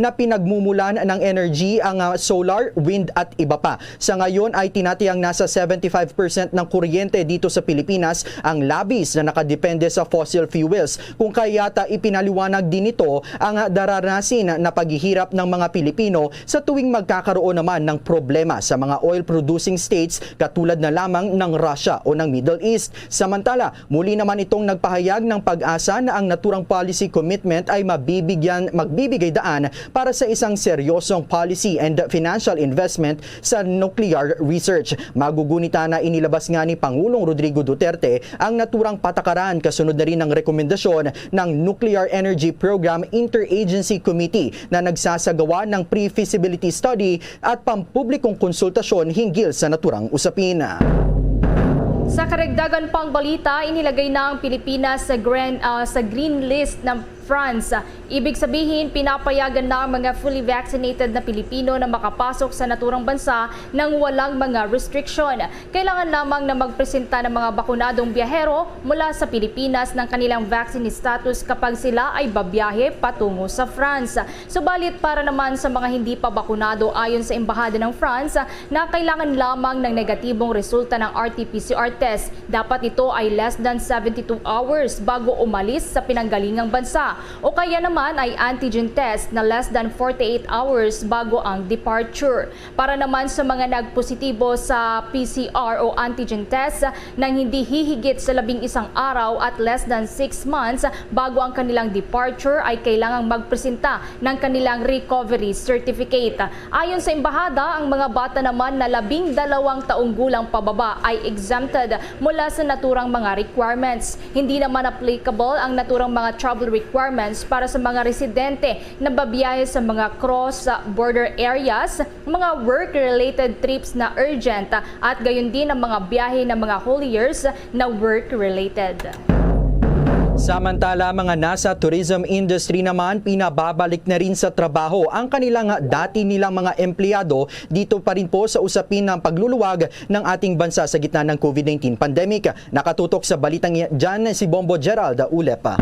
na pinagmumulan ng energy LNG, ang solar, wind at iba pa. Sa ngayon ay tinatayang nasa 75% ng kuryente dito sa Pilipinas ang labis na nakadepende sa fossil fuels. Kung kayata ipinaliwanag din ito ang daranasin na paghihirap ng mga Pilipino sa tuwing magkakaroon naman ng problema sa mga oil-producing states katulad na lamang ng Russia o ng Middle East. Samantala, muli naman itong nagpahayag ng pag-asa na ang naturang policy commitment ay magbibigay daan para sa isang seryosong policy and financial investment sa nuclear research. Magugunita na inilabas nga ni Pangulong Rodrigo Duterte ang naturang patakaran kasunod na rin ng rekomendasyon ng Nuclear Energy Program Interagency Committee na nagsasagawa ng pre-feasibility study at pampublikong konsultasyon hinggil sa naturang usapin. Sa karagdagan pang balita, inilagay na ang Pilipinas sa green list ng France. Ibig sabihin, pinapayagan na ang mga fully vaccinated na Pilipino na makapasok sa naturang bansa nang walang mga restriction. Kailangan lamang na magpresenta ng mga bakunadong biyahero mula sa Pilipinas ng kanilang vaccine status kapag sila ay babiyahe patungo sa France. Subalit para naman sa mga hindi pa bakunado ayon sa Embahada ng France na kailangan lamang ng negatibong resulta ng RT-PCR test. Dapat ito ay less than 72 hours bago umalis sa pinanggalingang bansa. O kaya naman ay antigen test na less than 48 hours bago ang departure. Para naman sa mga nagpositibo sa PCR o antigen test nang hindi hihigit sa 11 araw at less than 6 months bago ang kanilang departure ay kailangang magpresenta ng kanilang recovery certificate. Ayon sa embahada, ang mga bata naman na 12 taong gulang pababa ay exempted mula sa naturang mga requirements. Hindi naman applicable ang naturang mga travel requirements para sa mga residente na babiyahe sa mga cross-border areas, mga work-related trips na urgent at gayon din ang mga biyahe ng mga holiers na work-related. Samantala, mga nasa tourism industry naman, pinababalik na rin sa trabaho ang kanilang dati nilang mga empleyado dito pa rin po sa usapin ng pagluluwag ng ating bansa sa gitna ng COVID-19 pandemic. Nakatutok sa balitang dyan si Bombo Gerald Ulepa.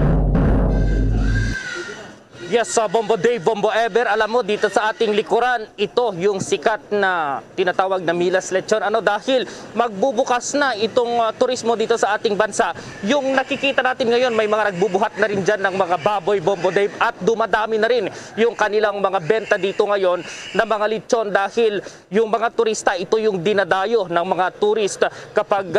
Yes, Bombo Dave, Bombo Ever, alam mo dito sa ating likuran, ito yung sikat na tinatawag na Milas Lechon. Dahil magbubukas na itong turismo dito sa ating bansa. Yung nakikita natin ngayon, may mga nagbubuhat na rin dyan ng mga baboy, Bombo Dave, at dumadami na rin yung kanilang mga benta dito ngayon na mga lechon dahil yung mga turista, ito yung dinadayo ng mga turista kapag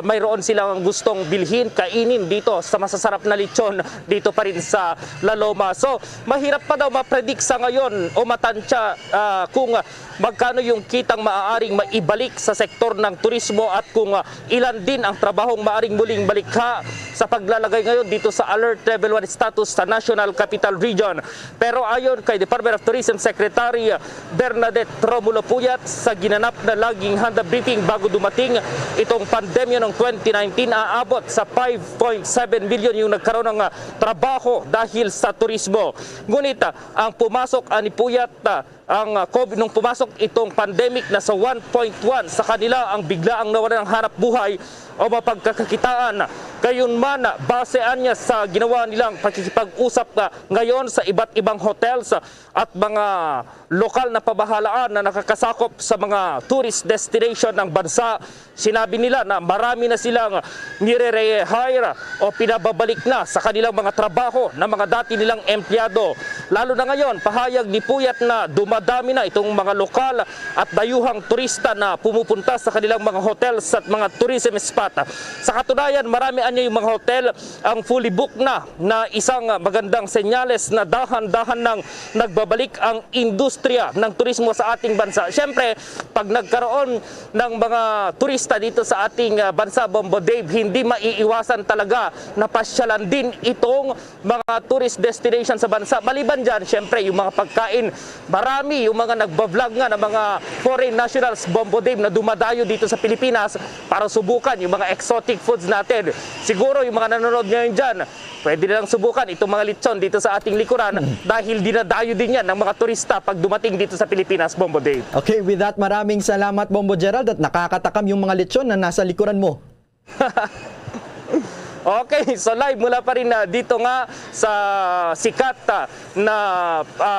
mayroon silang gustong bilhin, kainin dito sa masasarap na lechon dito pa rin sa Laloma. So, mahirap pa daw ma-predict sa ngayon o matansya kung magkano yung kitang maaaring maibalik sa sektor ng turismo at kung ilan din ang trabahong maaaring muling balikha sa paglalagay ngayon dito sa Alert Level 1 status sa National Capital Region. Pero ayon kay Department of Tourism Secretary Bernadette Romulo Puyat, sa ginanap na laging handa briefing bago dumating itong pandemya ng 2019, aabot sa 5.7 billion yung nagkaroon ng trabaho dahil sa turismo. Ngunit ang pumasok ani Puyat ang COVID nung pumasok itong pandemic na sa 1.1 sa kanila ang biglaang nawalan ng hanap buhay o mapagkakakitaan. Gayon man, basean niya sa ginawa nilang pakikipag-usap ngayon sa iba't ibang hotels at mga lokal na pabahalaan na nakakasakop sa mga tourist destination ng bansa. Sinabi nila na marami na silang nire-rehire o pinababalik na sa kanilang mga trabaho na mga dati nilang empleyado. Lalo na ngayon, pahayag ni Puyat na dumadami na itong mga lokal at dayuhang turista na pumupunta sa kanilang mga hotels at mga tourism spot. Sa katunayan, marami niya yung mga hotel ang fully booked na isang magandang senyales na dahan-dahan nang nagbabalik ang industriya ng turismo sa ating bansa. Siyempre, pag nagkaroon ng mga turista dito sa ating bansa, Bombo Dave, hindi maiiwasan talaga na pasyalan din itong mga tourist destination sa bansa. Maliban dyan, siyempre, yung mga pagkain, marami yung mga nagbablog nga ng mga foreign nationals, Bombo Dave, na dumadayo dito sa Pilipinas para subukan yung mga exotic foods natin. Siguro yung mga nanonood ngayon dyan, pwede nilang subukan itong mga lechon dito sa ating likuran dahil dinadayo din yan ng mga turista pag dumating dito sa Pilipinas, Bombo Dave. Okay, with that, maraming salamat, Bombo Gerald, at nakakatakam yung mga lechon na nasa likuran mo. Okay, so live mula pa rin dito nga sa sikat na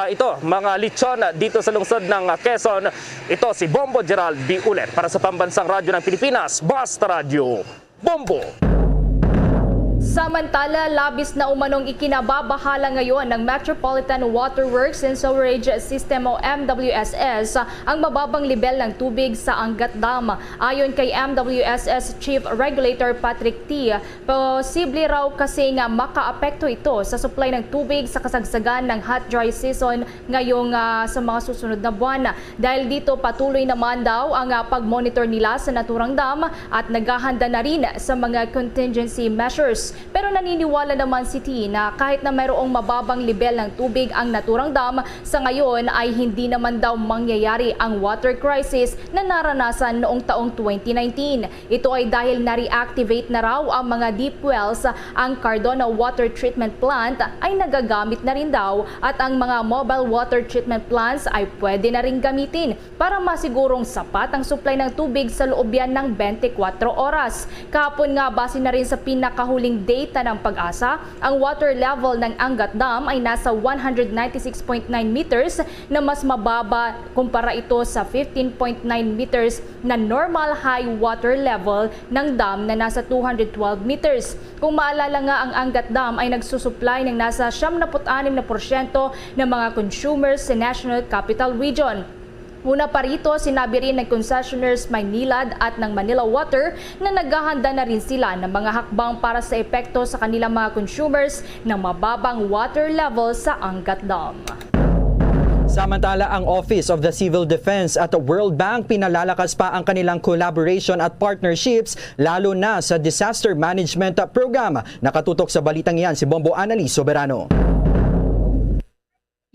ito, mga lechon dito sa lungsod ng Quezon. Ito si Bombo Gerald B. Ulet para sa Pambansang Radyo ng Pilipinas, Basta Radio, Bombo! Samantala, labis na umanong ikinababahala ngayon ng Metropolitan Water Works and Sewerage System o MWSS ang mababang level ng tubig sa Angat Dam. Ayon kay MWSS Chief Regulator Patrick T, posible raw kasi nga makaapekto ito sa supply ng tubig sa kasagsagan ng hot dry season ngayong sa mga susunod na buwan. Dahil dito patuloy naman daw ang pag-monitor nila sa naturang dam at naghahanda na rin sa mga contingency measures. Pero naniniwala naman si T na kahit na mayroong mababang level ng tubig ang naturang dam, sa ngayon ay hindi naman daw mangyayari ang water crisis na naranasan noong taong 2019. Ito ay dahil na-reactivate na raw ang mga deep wells, ang Cardona Water Treatment Plant ay nagagamit na rin daw at ang mga mobile water treatment plants ay pwede na rin gamitin para masigurong sapat ang supply ng tubig sa loob yan ng 24 oras. Kahapon nga base na rin sa pinakahuling data ng Pag-asa, ang water level ng Angat Dam ay nasa 196.9 meters na mas mababa kumpara ito sa 15.9 meters na normal high water level ng dam na nasa 212 meters. Kung maalala nga, ang Angat Dam ay nagsusupply ng nasa 76% ng mga consumers sa National Capital Region. Una pa rito, sinabi rin ng concessionaires Maynilad at ng Manila Water na naghahanda na rin sila ng mga hakbang para sa epekto sa kanilang mga consumers ng mababang water level sa Angat Dam. Samantala, ang Office of the Civil Defense at the World Bank pinalalakas pa ang kanilang collaboration at partnerships lalo na sa Disaster Management Program. Nakatutok sa balitang yan si Bombo Annalise Soberano.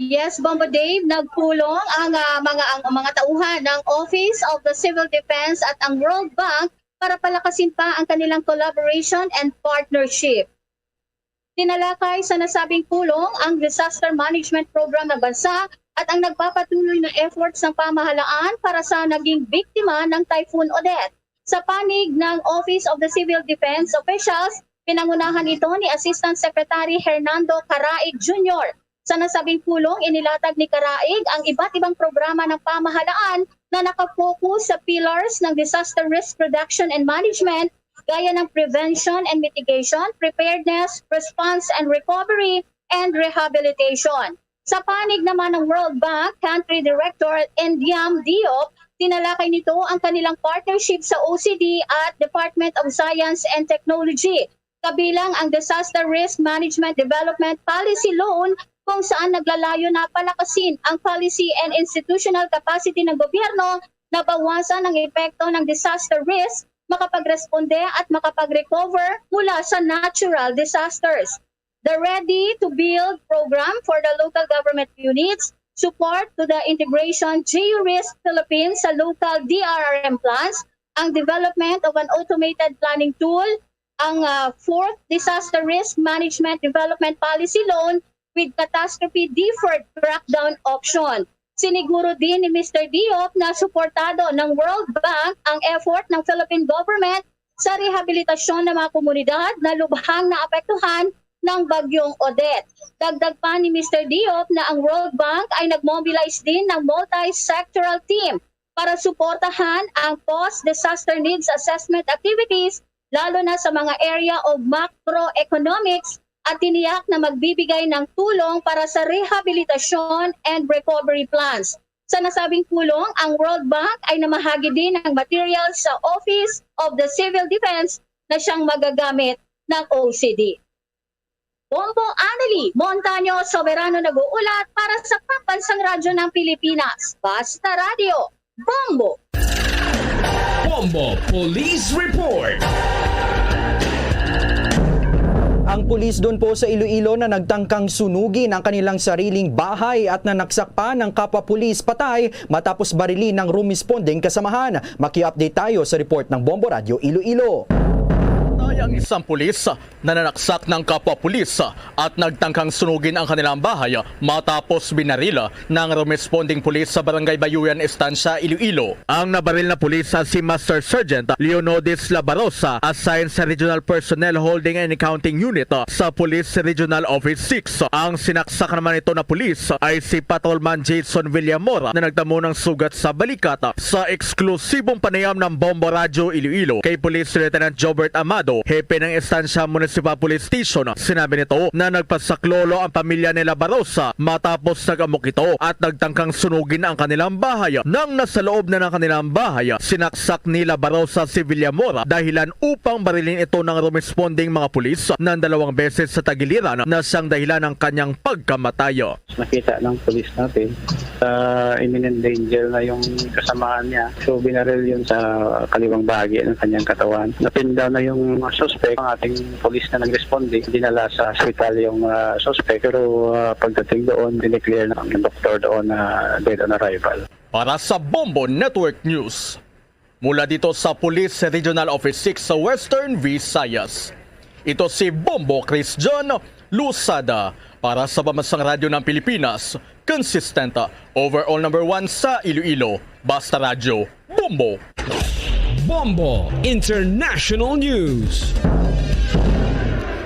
Yes, Bombo Dave, nagpulong ang mga tauhan ng Office of the Civil Defense at ang World Bank para palakasin pa ang kanilang collaboration and partnership. Tinalakay sa nasabing pulong ang Disaster Management Program ng bansa at ang nagpapatuloy na efforts ng pamahalaan para sa naging biktima ng Typhoon Odette. Sa panig ng Office of the Civil Defense officials, pinangunahan ito ni Assistant Secretary Hernando Caraig Jr. Sa nasabing pulong, inilatag ni Caraig ang iba't ibang programa ng pamahalaan na nakapokus sa pillars ng disaster risk reduction and management gaya ng prevention and mitigation, preparedness, response and recovery, and rehabilitation. Sa panig naman ng World Bank, Country Director Endiam Diop, tinalakay nito ang kanilang partnership sa OCD at Department of Science and Technology, kabilang ang Disaster Risk Management Development Policy Loan kung saan naglalayo na palakasin ang policy and institutional capacity ng gobyerno na bawasan ang epekto ng disaster risk, makapagresponde at makapag-recover mula sa natural disasters. The Ready to Build program for the local government units, support to the integration GeoRisk Philippines sa local DRRM plans, ang development of an automated planning tool, ang fourth Disaster Risk Management Development Policy Loan with catastrophe deferred crackdown option. Siniguro din ni Mr. Diop na suportado ng World Bank ang effort ng Philippine government sa rehabilitasyon ng mga komunidad na lubhang naapektuhan ng bagyong Odette. Dagdag pa ni Mr. Diop na ang World Bank ay nag-mobilize din ng multi-sectoral team para suportahan ang post-disaster needs assessment activities lalo na sa mga area of macroeconomics at tiniyak na magbibigay ng tulong para sa rehabilitasyon and recovery plans. Sa nasabing tulong, ang World Bank ay namahagi din ng materials sa Office of the Civil Defense na siyang magagamit ng OCD. Bombo Annalise Montaño Soberano nag-uulat para sa Pambansang Radyo ng Pilipinas. Basta Radio, Bombo! Bombo Police Report! Ang pulis doon po sa Iloilo na nagtangkang sunugin ang kanilang sariling bahay at nanaksak pa ng kapwa-pulis patay matapos barilin ng rumisponding kasamahan. Maki-update tayo sa report ng Bombo Radio Iloilo. Ang isang pulis na nanaksak ng kapwa pulis at nagtangkang sunugin ang kanilang bahay matapos binarila ng responding pulis sa Barangay Bayuyan Estancia, Iloilo. Ang nabaril na pulis si Master Sergeant Leonodis Labarosa, assigned sa Regional Personnel Holding and Accounting Unit sa Police Regional Office 6. Ang sinaksak naman ito na pulis ay si Patrolman Jason Villamora na nagtamo ng sugat sa balikat sa eksklusibong panayam ng Bombo Radio Iloilo kay Police Lieutenant Jobert Amado, hepe ng Estancia Municipal Police Station. Sinabi nito na nagpasaklolo ang pamilya ni Labarosa matapos nagamok ito at nagtangkang sunugin ang kanilang bahay. Nang nasa loob na ng kanilang bahay, sinaksak ni Labarosa si Villamora dahilan upang barilin ito ng responding mga pulis ng 2 beses sa tagiliran na siyang dahilan ng kanyang pagkamatay. Nakita ng pulis natin imminent danger na yung kasamaan niya. So binaril yun sa kaliwang bahagi ng kanyang katawan. Napin down na yung suspect. Ang ating polis na nag-responding, dinala sa hospital yung suspect. Pero pagdating doon, dineclare na ng doktor doon na dead on arrival. Para sa Bombo Network News, mula dito sa Police Regional Office 6 sa Western Visayas, ito si Bombo Chris John Lusada para sa Pambansang Radyo ng Pilipinas, consistent, overall number 1 sa Iloilo, Basta Radyo, Bombo! Bombo International News.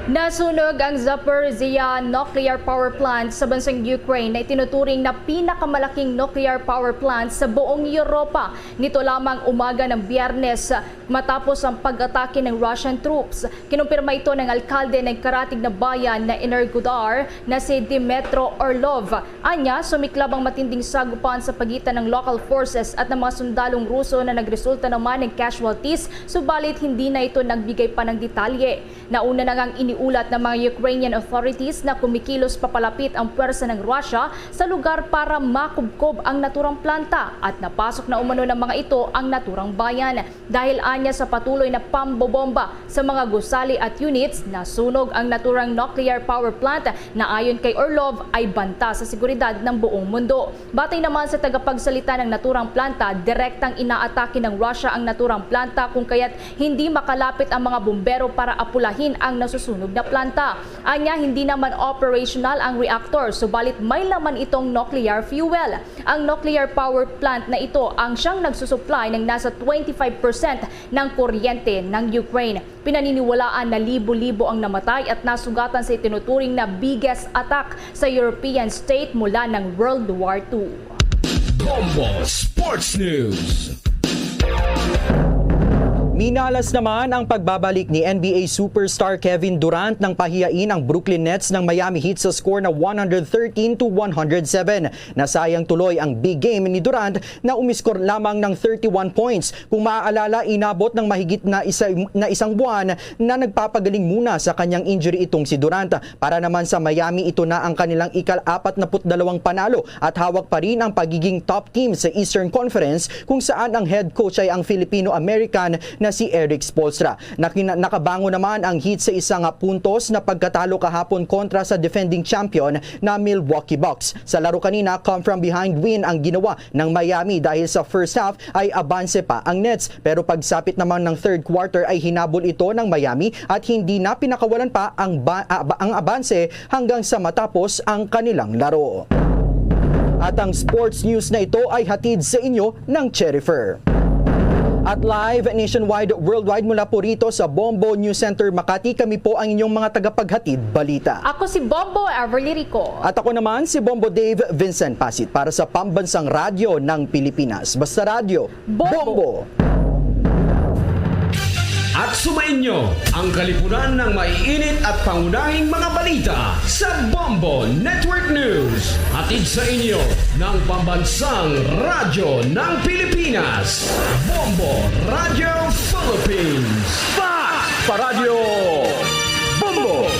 Nasunog ang Zaporizhzhia Nuclear Power Plant sa bansang Ukraine na itinuturing na pinakamalaking nuclear power plant sa buong Europa. Nito lamang umaga ng Biyernes matapos ang pag-atake ng Russian troops. Kinumpirma ito ng alkalde ng karatig na bayan na Energodar na si Dmytro Orlov. Anya, sumiklab ang matinding sagupan sa pagitan ng local forces at ng mga sundalong Ruso na nagresulta naman ng casualties, subalit hindi na ito nagbigay pa ng detalye. Nauna na ngang iniulat ng mga Ukrainian authorities na kumikilos papalapit ang puwersa ng Russia sa lugar para makubkob ang naturang planta at napasok na umano ng mga ito ang naturang bayan. Dahil anya sa patuloy na pambobomba sa mga gusali at units, nasunog ang naturang nuclear power plant na ayon kay Orlov ay banta sa seguridad ng buong mundo. Batay naman sa tagapagsalita ng naturang planta, direktang inaatake ng Russia ang naturang planta kung kaya't hindi makalapit ang mga bumbero para apulahin ang nasusunog na planta. Anya, hindi naman operational ang reactor, subalit may laman itong nuclear fuel. Ang nuclear power plant na ito ang siyang nagsusupply ng nasa 25% ng kuryente ng Ukraine. Pinaniniwalaan na libo-libo ang namatay at nasugatan sa itinuturing na biggest attack sa European state mula ng World War II. Bombo Sports News. Minalas naman ang pagbabalik ni NBA superstar Kevin Durant nang pahiyain ang Brooklyn Nets ng Miami Heat sa score na 113-107. Nasayang tuloy ang big game ni Durant na umiskor lamang ng 31 points. Kung maaalala, inabot ng mahigit na isang buwan na nagpapagaling muna sa kanyang injury itong si Durant. Para naman sa Miami, ito na ang kanilang ikal-42 panalo at hawak pa rin ang pagiging top team sa Eastern Conference kung saan ang head coach ay ang Filipino-American na si Eric Spoelstra. Nakabango naman ang Heat sa isang puntos na pagkatalo kahapon kontra sa defending champion na Milwaukee Bucks. Sa laro kanina, come from behind win ang ginawa ng Miami dahil sa first half ay abanse pa ang Nets. Pero pagsapit naman ng third quarter ay hinabol ito ng Miami at hindi na pinakawalan pa ang abanse hanggang sa matapos ang kanilang laro. At ang sports news na ito ay hatid sa inyo ng Cherifer. At live, nationwide, worldwide mula po rito sa Bombo News Center Makati, kami po ang inyong mga tagapaghatid balita. Ako si Bombo Everly Rico. At ako naman si Bombo Dave Vincent Pasit para sa Pambansang Radyo ng Pilipinas. Basta Radyo, Bombo! At sumainyo ang kalipunan ng maiinit at pangunahing mga balita sa Bombo Network News. Hatid sa inyo ng Pambansang Radyo ng Pilipinas, Bombo Radio Philippines. Pa Radio Bombo!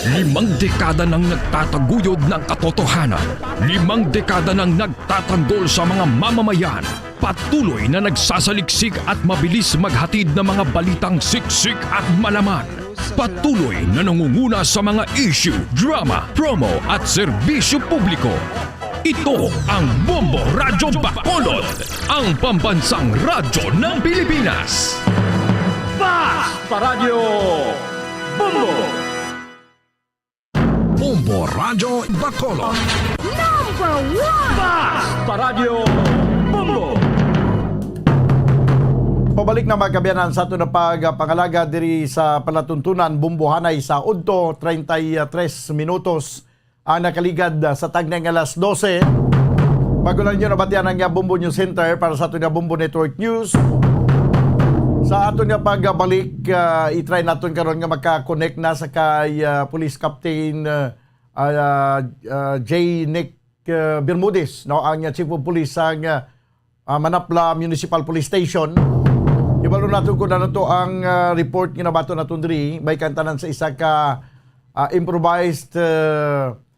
Limang dekada nang nagtataguyod ng katotohanan. 5 dekada nang nagtatanggol sa mga mamamayan. Patuloy na nagsasaliksik at mabilis maghatid ng mga balitang siksik at malaman. Patuloy na nangunguna sa mga issue, drama, promo at serbisyo publiko. Ito ang Bombo Radyo Bacolod, ang pambansang radyo ng Pilipinas. Fast Paradyo Bombo! Bombo Radyo Bacolod. Number 1! Fast Paradyo Bombo! Pabalik na mga kabiyanan sa ito na pangalaga diri sa palatuntunan Bumbuhanay sa Udto, 33 minutos ang nakaligad sa tagnay ng alas 12. Bago lang nyo nabatian ang Bumbo News Center para sa ito na Bumbo Network News. Sa ato nga pagbalik, itry natin karon nga magka-connect na sa kay Police Captain J. Nick Bermudez, no? Ang Chief of Police ang Manapla Municipal Police Station. Ibalo natin ko na ito ang report nga nabato na diri may kantanan sa isa ka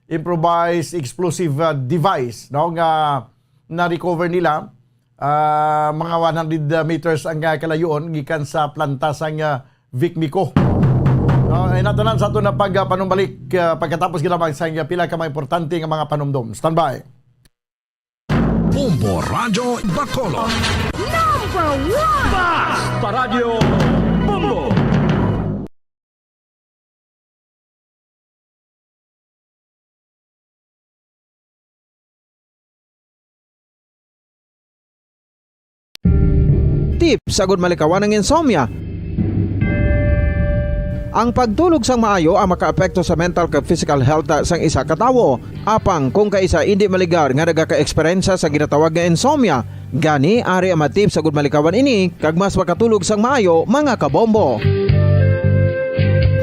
improvised explosive device, no, nga na-recover nila. Mga 100 meters ang kalayuan gikan sa planta sang Vicmico. No, ay natanan sa ito na panumbalik pagkatapos ginamang sa pila ka mga importante nga mga panumdom. Standby. Bombo Radyo Bacolod. Number 1! Fast Paradyo Bombo! Tips sagud malikawan ng insomnia. Ang pagtulog sang maayo ang makaapekto sa mental kag physical health sang isa ka tawo. Apang kung kaisa hindi maligar nga nagaka-eksperyensya sa ginatawag nga insomnia, gani ari ang matip sagud malikawan ini kag mas makatulog sang maayo mga kabombo.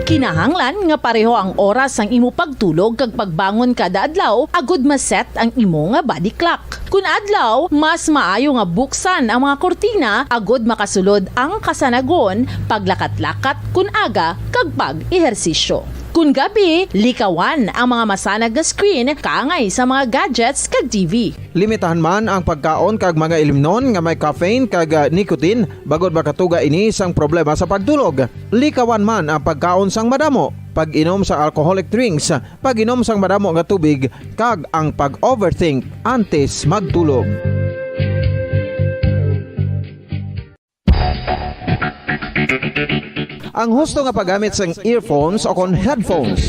Kinahanglan nga pareho ang oras ang imo pagtulog kag pagbangon kada adlaw agud maset ang imo nga body clock. Kun adlaw, mas maayo nga buksan ang mga kortina agud makasulod ang kasanagon, paglakat-lakat kun aga kag pag-ehersisyo. Kun gabi, likawan ang mga masanag nga screen kaangay sa mga gadgets kag TV. Limitahan man ang pagkaon kag mga ilimnon nga may caffeine kag nicotine bagod makatuga ini sang problema sa pagtulog. Likawan man ang pagkaon sang madamo, pag-inom sa alcoholic drinks, pag-inom sang madamo nga tubig kag ang pag-overthink antes magtulog. Ang husto nga paggamit sang earphones o kon headphones.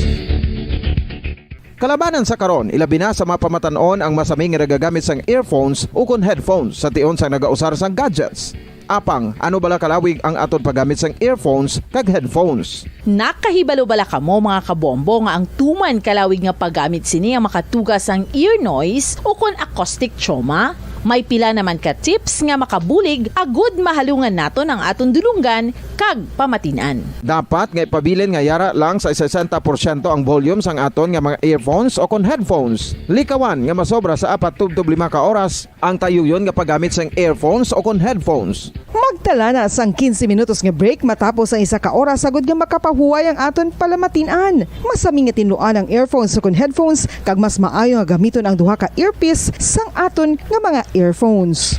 Kalabanan sa karon, ilabi na sa mapamatanon ang masami nga nagagamit sang earphones o kon headphones sa tion sang nagausar sang gadgets. Apang, ano bala kalawig ang aton paggamit sang earphones kag headphones? Nakahibalo bala kamo mga kabombo nga ang tuman kalawig nga paggamit sini ang makatugas ang ear noise o kon acoustic trauma? May pila naman ka tips nga makabulig agud mahalungan naton ang aton dulunggan kag pamatinan. Dapat nga ipabilin nga yara lang sa 60% ang volume sang aton nga mga earphones o kon headphones. Likawan nga masobra sa 4-5 ka oras ang tayuyon nga paggamit sang earphones o kon headphones. Magtala na sang 15 minutos nga break matapos ang 1 ka oras sagud nga makapahuway ang aton palamatinan. Masami nga tinluan ang earphones o kon headphones kag mas maayo nga gamiton ang duha ka earpiece sang aton nga mga earphones.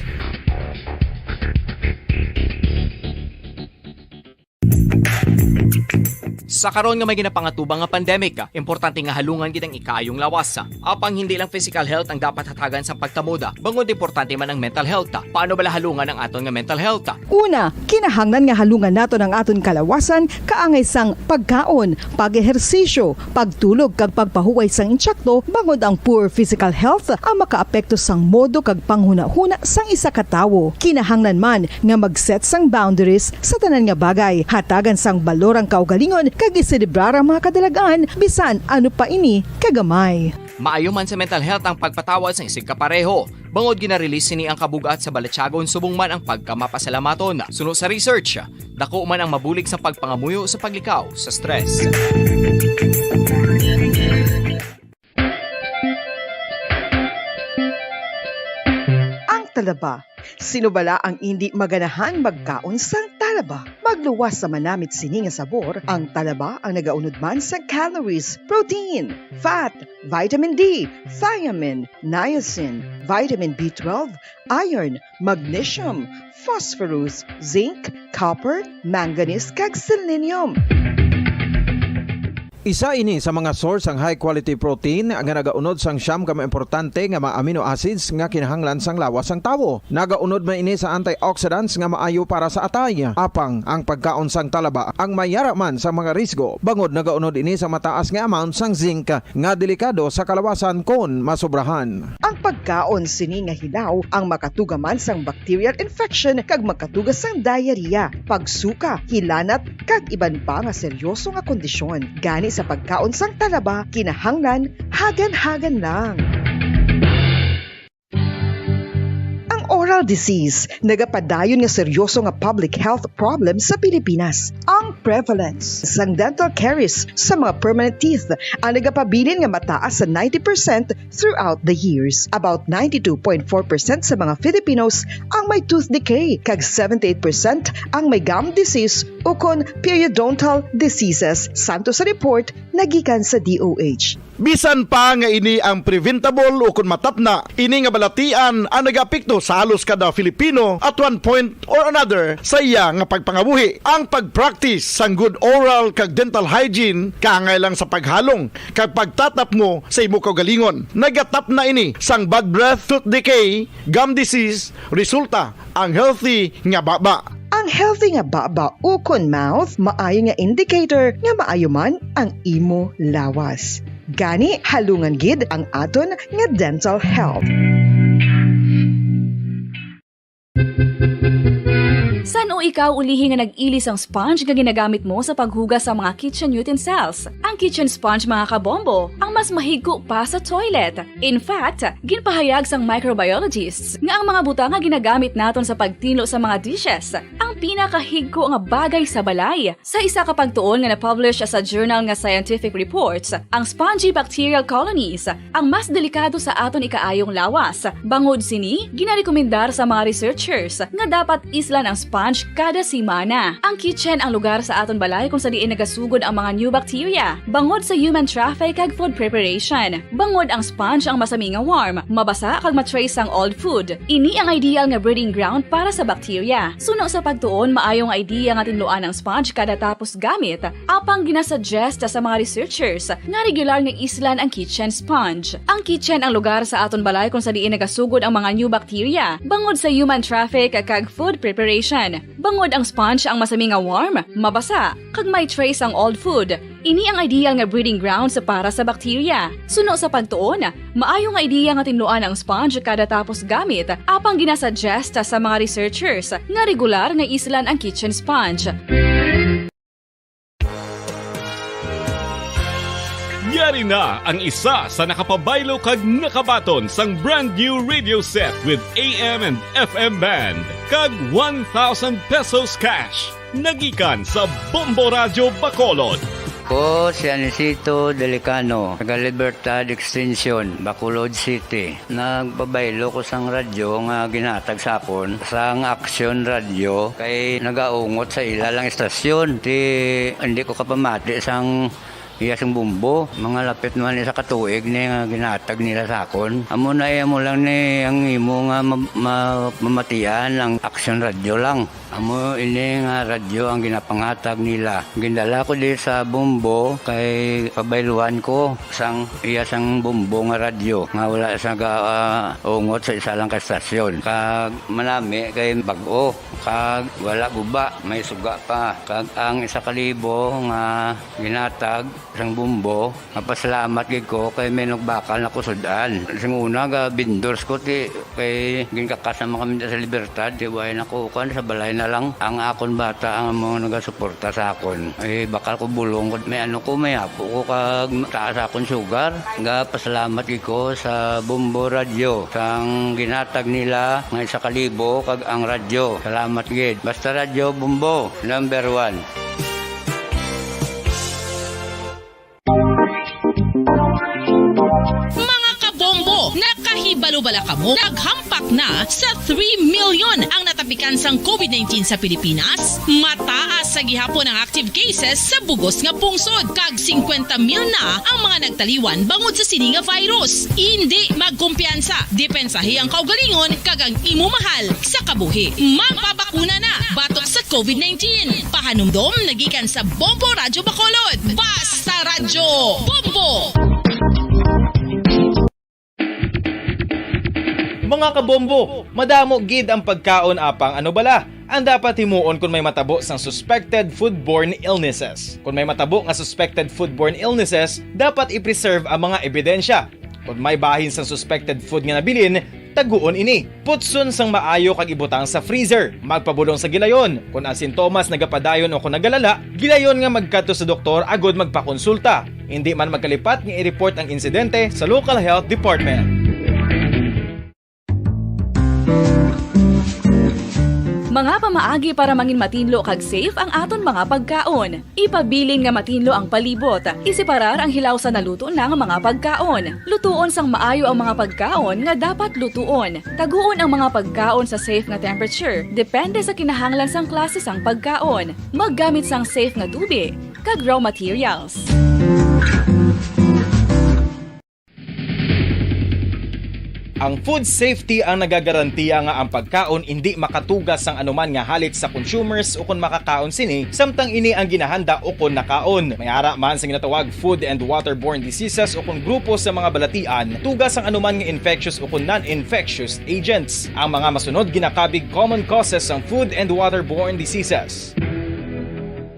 Sa karon nga may ginapangatubang nga pandemic, importante nga halungan gid ang ikaayong lawas. Apang hindi lang physical health ang dapat hatagan sa pagtamuda, bangod importante man ang mental health. Paano bala halungan ang aton nga mental health? Una, kinahanglan nga halungan naton ang aton kalawasan kaangay sang pagkaon, pag-ehersisyo, pagtulog kag pagpahuway sang insyakto bangod ang poor physical health ang makaapekto sang modo kag panghuna-huna sang isa ka tawo. Kinahanglan man nga mag-set sang boundaries sa tanan nga bagay, hatagan sang balorang kaugalingon kag iselebrar ang mga kadalagaan bisan ano pa ini kagamay. Maayo man sa mental health ang pagpatawad sa isig kapareho. Bangod gina-release ni ang kabugat sa Balatyagon subong man ang pagkamapasalamaton. Suno sa research, dako man ang mabulig sa pagpangamuyo sa paglikaw sa stress. Ang talaba. Sino bala ang hindi maganahan magkaon sang talaba? Magluwas sa manamit sini nga sabor, ang talaba ang nagaunod man sa calories, protein, fat, vitamin D, thiamine, niacin, vitamin B12, iron, magnesium, phosphorus, zinc, copper, manganese kag selenium. Isa ini sa mga source ang high quality protein nga nagaunod sang siyam ka importante nga mga amino acids nga kinahanglan sang lawas sang tawo. Nagaunod man ini sa antioxidants nga maayo para sa atay. Apang ang pagkaon sang talaba ang mayara man sa mga risgo. Bangod nagaunod ini sa mataas nga amount sang zinc nga delikado sa kalawasan kon masobrahan. Ang pagkaon sini nga hilaw ang makatugaman sang bacterial infection kag makatugas sang diarrhea, pagsuka, hilanat kag iban pa nga seryoso nga kondisyon. Gani sa pagkaon sang talaba, kinahanglan hagan-hagan lang. Oral disease, nagapadayon nga seryoso nga public health problem sa Pilipinas. Ang prevalence sang dental caries sa mga permanent teeth ang nagapabilin nga mataas sa 90% throughout the years. About 92.4% sa mga Filipinos ang may tooth decay, kag 78% ang may gum disease o kon periodontal diseases, santo sa report nagikan sa DOH. Bisan pa nga ini ang preventable o kung matapna, ini nga balatian ang nagapikto sa halos kada Filipino at one point or another sa iya nga pagpangabuhi. Ang pag-practice sang good oral kag dental hygiene kaangay lang sa paghalong kag pagtatap mo sa imo kaugalingon. Nagatap na ini sang bad breath, tooth decay, gum disease, resulta ang healthy nga baba. Ang healthy nga baba o kon mouth, maayo nga indicator nga maayo man ang imo lawas. Gani halungan gid ang aton nga dental health. San o ikaw ulihi nga nag-ilis ang sponge nga ginagamit mo sa paghugas sa mga kitchen utensils? Ang kitchen sponge, mga kabombo, ang mas mahigko pa sa toilet. In fact, ginpahayag sang microbiologists nga ang mga butang nga ginagamit naton sa pagtino sa mga dishes ang pinakahigko nga bagay sa balay. Sa isa ka pagtuon nga na-publish sa journal nga Scientific Reports, ang spongy bacterial colonies ang mas delikado sa aton ikaayong lawas. Bangod sini, ginarekomendar sa mga researchers nga dapat islan ang sponge kada simana. Ang kitchen ang lugar sa aton balay kung sa diin nagasugod ang mga new bacteria. Bangod sa human traffic kag food preparation. Bangod ang sponge ang masami nga warm, mabasa kag matrace ang old food. Ini ang ideal nga breeding ground para sa bacteria. Suno sa pagtuon, maayong idea nga tinluan ang sponge kada tapos gamit. Apang ginasuggest sa mga researchers nga regular nga islan ang kitchen sponge. Ang kitchen ang lugar sa aton balay kung sa diin nagasugod ang mga new bacteria. Bangod sa human traffic kag food preparation. Bangod ang sponge ang masami nga warm, mabasa, kag may trace ang old food. Ini ang ideal nga breeding grounds para sa bacteria. Suno sa pagtuon, maayo nga idea nga tinluan ang sponge kada tapos gamit, apang ginasuggest sa mga researchers nga regular nga islan ang kitchen sponge. Yari na ang isa sa nakapabaylo kag nakabaton sang brand new radio set with AM and FM band kag 1,000 pesos cash. Nagikan sa Bombo Radio Bacolod. Ko si Anisito Delicano, taga Libertad Extension, Bacolod City. Nagbabaylo ko sang radyo nga ginatag sapon sang Action Radio kay nagaungot sa ilalang estasyon. Hindi ko kapamati sang iyasang bumbo, mga lapit naman sa katuig ni nga ginatag nila sakon. Amo na mo lang ni ang imo nga mamatian ang Action Radio lang. Amo ini nga radyo ang ginapangatag nila. Gindala ko di sa bumbo kay pabayluan ko sang iyasang bumbo nga radyo nga wala sa ungot sa isa lang ka stasyon. Kag manami kay bag-o, kag wala guba, may suga pa. Kag ang 1,000 nga ginatag sang bumbo, mapasalamat gid ko kay may nagbakal na kusudan. Sing una ga bindors ko ti kay ginkakasama kami sa Libertad, di way nako kan sa balay na lang ang akon bata ang mga nagasuporta sa akon. Ay bakal ko bulong ko may ano ko may apo ko kag taas akon sugar. Nga pasalamat gid ko sa Bombo Radio sang ginatag nila nga 1,000 kag ang radyo. Salamat gid. Basta Radio Bombo number 1. Mga kabombo, nakahibalo bala kamo, naghampak Sumabak na sa 3 million ang natapikan sang COVID-19 sa Pilipinas. Mataas sa gihapon ang active cases sa bugos nga pungsod. Kag 50 mil na ang mga nagtaliwan bangod sa sini nga virus. Hindi magkumpiyansa. Depensahi ang kaugalingon kag ang imo mahal sa kabuhi. Magpabakuna na batok sa COVID-19. Pahanumdom nagikan sa Bombo Radyo Bacolod. Basta Radyo Bombo! Mga kabombo, madamo gid ang pagkaon apang ano bala. Ang dapat himuon kung may matabo sang suspected foodborne illnesses. Kung may matabo nga suspected foodborne illnesses, dapat i-preserve ang mga ebidensya. Kung may bahin sang suspected food nga nabilin, taguon ini. Putson sang maayo kag ibutang sa freezer. Magpabulong sa gilayon. Kung ang sintomas nagapadayon o kung nagalala, gilayon nga magkadto sa doktor agod magpakonsulta. Hindi man magkalipat nga i-report ang insidente sa local health department. Mga pamaagi para mangin matinlo kag safe ang aton mga pagkaon. Ipabilin nga matinlo ang palibot. Isiparar ang hilaw sa naluto ng mga pagkaon. Lutuon sang maayo ang mga pagkaon nga dapat lutuon. Taguon ang mga pagkaon sa safe nga temperature. Depende sa kinahanglan sang klase sang pagkaon. Maggamit sang safe nga tubig kag raw materials. Ang food safety ang nagagarantiya nga ang pagkaon hindi makatugas sang anuman nga halit sa consumers o kung makakaon sini, samtang ini ang ginahanda o kung nakaon. May ara man sa ginatawag food and waterborne diseases o kung grupo sa mga balatian, tugas ang anuman nga infectious o kung non-infectious agents. Ang mga masunod ginakabig common causes ng food and waterborne diseases.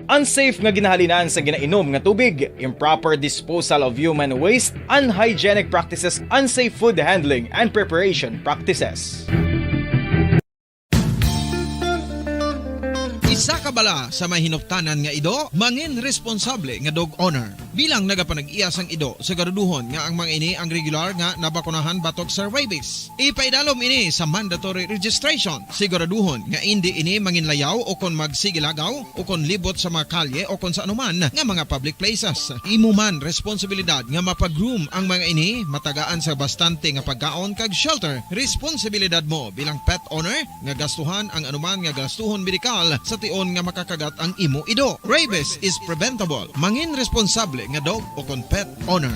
Unsafe nga ginahalinan sa ginainom nga tubig, improper disposal of human waste, unhygienic practices, unsafe food handling, and preparation practices. Isa ka bala sa may hinuptanan nga ido, mangin responsable nga dog owner. Bilang nagapanag-iyas ang ido, siguraduhon nga ang mga ini ang regular nga nabakunahan batok sa rabies. Ipaidalom ini sa mandatory registration. Siguraduhon nga hindi ini manginlayaw o kon magsigilagaw o kon libot sa mga kalye o kon sa anuman nga mga public places. Imo man responsibilidad nga mapag-groom ang mga ini, matagaan sa bastante nga pagkaon kag shelter. Responsibilidad mo bilang pet owner nga gastuhan ang anuman nga gastuhon medikal sa tion nga makakagat ang imo ido. Rabies is preventable. Mangin responsable nga dog o kon pet owner.